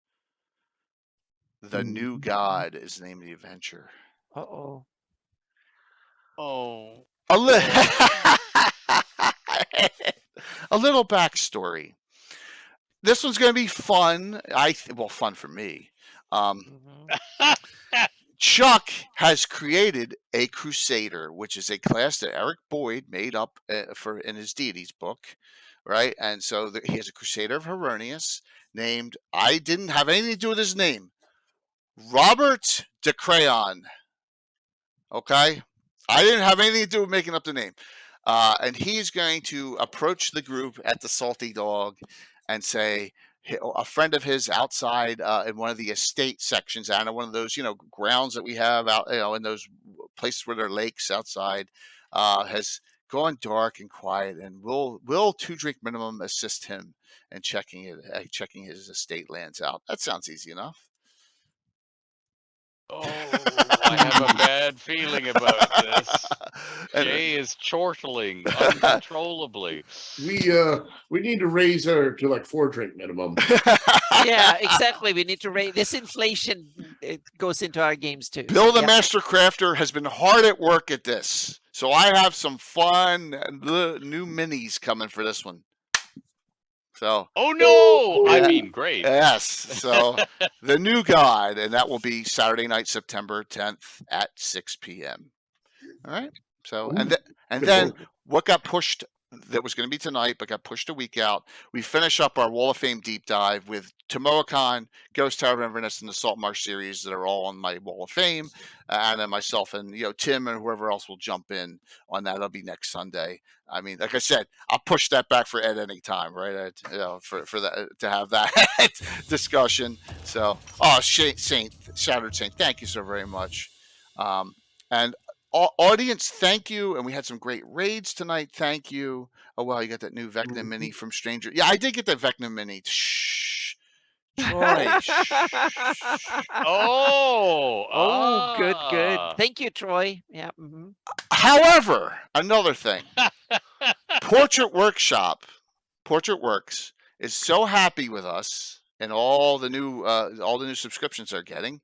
The New God is the name of the adventure. Uh-oh. Oh. A little backstory. This one's going to be fun. Fun for me. Chuck has created a Crusader, which is a class that Eric Boyd made up in his Deities book, right? And so he has a Crusader of Heronius named, I didn't have anything to do with his name, Robert de Crayon. Okay? I didn't have anything to do with making up the name. And he's going to approach the group at the Salty Dog and say, a friend of his outside in one of the estate sections, and one of those, grounds that we have out, in those places where there are lakes outside, has gone dark and quiet, and will 2-drink minimum assist him in checking his estate lands out. That sounds easy enough. Oh, I have a bad feeling about this. Jay is chortling uncontrollably. We need to raise her to like 4-drink minimum. Yeah, exactly. We need to raise this inflation. It goes into our games too. Bill the Master Crafter has been hard at work at this, so I have some fun new minis coming for this one. So. Oh no! I mean, great. Yes. So the New God, and that will be Saturday night, September 10th at 6 p.m. All right. So and then what got pushed that was going to be tonight, but got pushed a week out. We finish up our Wall of Fame deep dive with Tomoa-Con, Ghost Tower of Inverness, and the Saltmarsh series that are all on my Wall of Fame, and then myself and Tim and whoever else will jump in on that. It'll be next Sunday. I mean, like I said, I'll push that back for Ed any time, right? For that to have that discussion. So, Shattered Saint, thank you so very much, and. Audience, thank you. And we had some great raids tonight. Thank you. Oh, wow. You got that new Vecna Mini from Stranger. Yeah, I did get that Vecna Mini. Shh. Troy. Oh, good. Thank you, Troy. Yeah. Mm-hmm. However, another thing. Portrait Works is so happy with us and all the new subscriptions they're getting.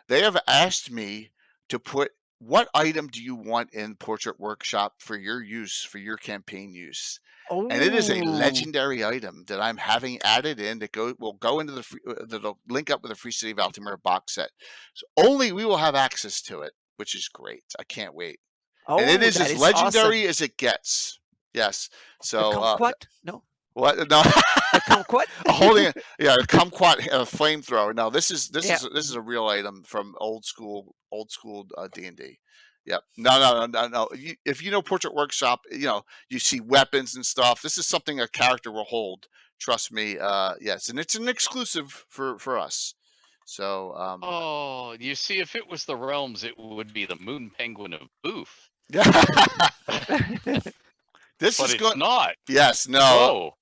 They have asked me to put, what item do you want in Portrait Workshop for your use, for your campaign use? Oh. And it is a legendary item that I'm having added in that will go into that'll link up with the Free City of Altamira box set. So only we will have access to it, which is great. I can't wait. And it is as legendary as it gets. Yes. So what? No. What? No. A kumquat? Holding a kumquat flamethrower. No, this is a real item from old school D&D. Yep. No. If you know Portrait Workshop, you see weapons and stuff. This is something a character will hold. Trust me. Yes, and it's an exclusive for us. So. You see, if it was the Realms, it would be the Moon Penguin of Boof. It's not. Yes. No.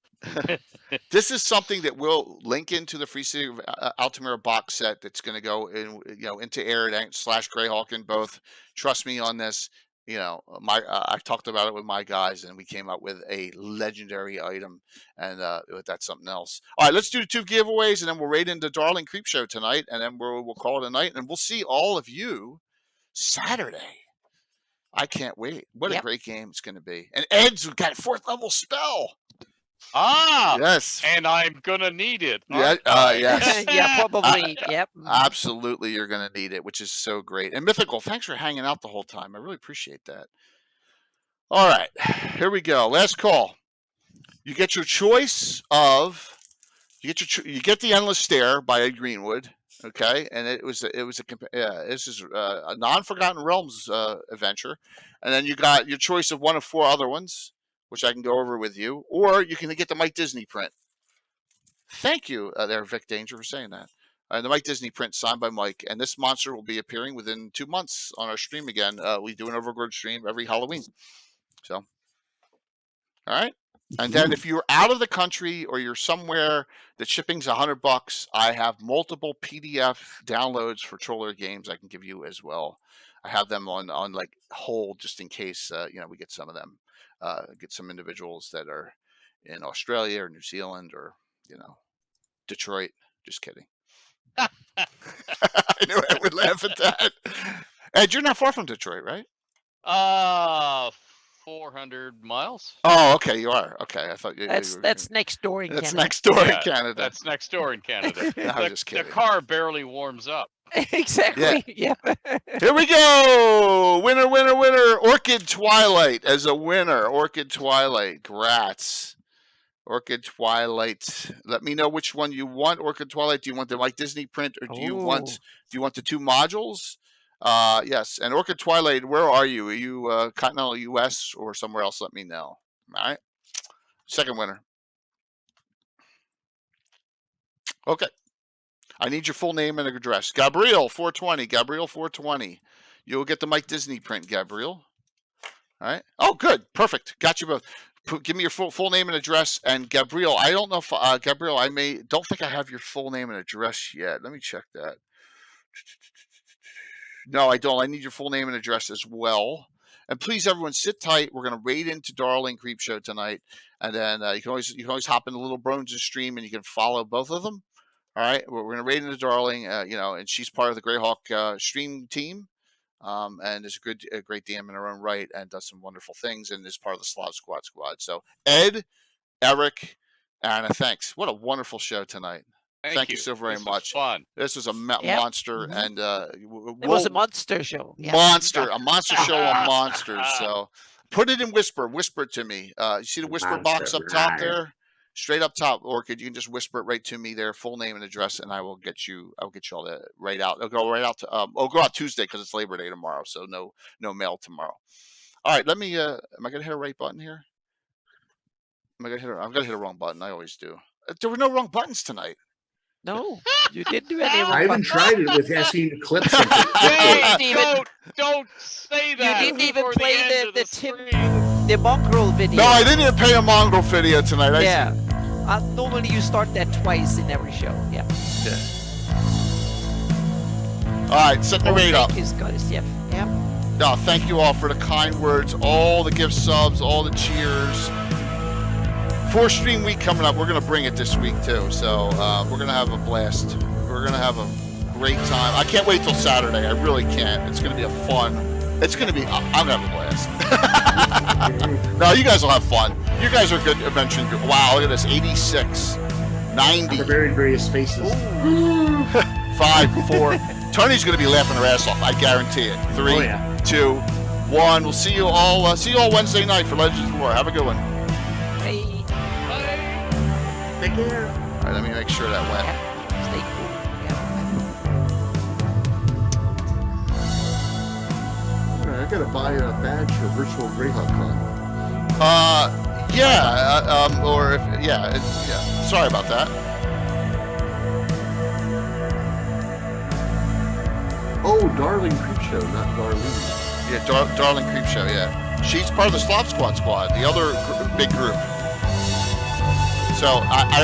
This is something that will link into the Free City of Altamira box set that's going to go in, into Arid / Greyhawk in both. Trust me on this. I talked about it with my guys, and we came up with a legendary item, and that's something else. All right, let's do the 2 giveaways, and then we'll raid into Darling Creep Show tonight, and then we'll call it a night, and we'll see all of you Saturday. I can't wait. What a great game it's going to be. And Ed's got a 4th level spell. Yes. And I'm gonna need it. Yes. Yeah, probably. Yep. Absolutely, you're gonna need it, which is so great. And Mythical, thanks for hanging out the whole time. I really appreciate that. All right, here we go. Last call. You get your choice of you get the Endless Stare by Ed Greenwood. Okay, and this is a non-Forgotten Realms adventure, and then you got your choice of one of 4 other ones, which I can go over with you, or you can get the Mike Disney print. Thank you there, Vic Danger, for saying that. The Mike Disney print signed by Mike, and this monster will be appearing within 2 months on our stream again. We do an Overlord stream every Halloween. So All right. And then if you're out of the country or you're somewhere that shipping's $100, I have multiple PDF downloads for Troller games I can give you as well. I have them on like hold just in case we get some of them, get some individuals that are in Australia or New Zealand or Detroit. Just kidding. I knew I would laugh at that. Ed, you're not far from Detroit, right? 400 miles. Oh, okay, you are. Okay, I thought that's next door in Canada. That's next door in Canada. That's next door in Canada. I was just kidding. The car barely warms up. Exactly. Yeah. Here we go. Winner, winner, winner. Orchid Twilight as a winner. Orchid Twilight. Grats. Orchid Twilight. Let me know which one you want. Orchid Twilight. Do you want the Mike Disney print, or do you want the 2 modules? Yes. And Orchid Twilight, where are you? Are you continental US or somewhere else? Let me know. All right. Second winner. Okay. I need your full name and address. Gabriel 420. Gabriel 420. You'll get the Mike Disney print, Gabriel. All right. Oh, good. Perfect. Got you both. Give me your full name and address. And Gabriel, I don't know if Gabriel, don't think I have your full name and address yet. Let me check that. No, I don't. I need your full name and address as well. And please, everyone, sit tight. We're going to raid into Darling Creepshow tonight, and then you can always hop in the Little Bones' stream, and you can follow both of them. All right, we're going to raid into Darling, and she's part of the Greyhawk stream team, and is a great DM in her own right, and does some wonderful things, and is part of the Slav Squad. So Ed, Eric, Anna, thanks. What a wonderful show tonight. Thank you so very much. Fun. This was a monster, and it was a monster show. Yeah. A monster show on monsters. So put it in whisper it to me. You see the whisper box up top there, straight up top, Orchid. You can just whisper it right to me there, full name and address, and I'll get you all that right out. It'll go right out to. It'll go out Tuesday because it's Labor Day tomorrow, so no mail tomorrow. All right, let me. Am I gonna hit a right button here? I'm gonna hit a wrong button. I always do. There were no wrong buttons tonight. No, you didn't do any. I even tried it with asking to clip something. Don't say that. You didn't even play the mongrel video. No, I didn't even play a mongrel video tonight. Normally you start that twice in every show. Yeah. All right, set the rate up. Thank you, guys. Yeah. No, thank you all for the kind words, all the gift subs, all the cheers. 4 stream week coming up. We're going to bring it this week too. So we're going to have a blast. We're going to have a great time. I can't wait till Saturday. I really can't. It's going to be I'm going to have a blast. No, you guys will have fun. You guys are good adventure. Wow, look at this. 86, 90. For very various faces. 5, 4. Tony's going to be laughing her ass off. I guarantee it. 3, 2, 1. We'll see you all Wednesday night for Legends of War. Have a good one. Hey. Take care. All right, let me make sure that went. Stay cool. All right, I gotta buy a badge for virtual Greyhawk Con. Sorry about that. Oh, Darling Creepshow, not Darlene. Yeah, Darling Creepshow. Yeah, she's part of the Slav Squad, the other big group. So I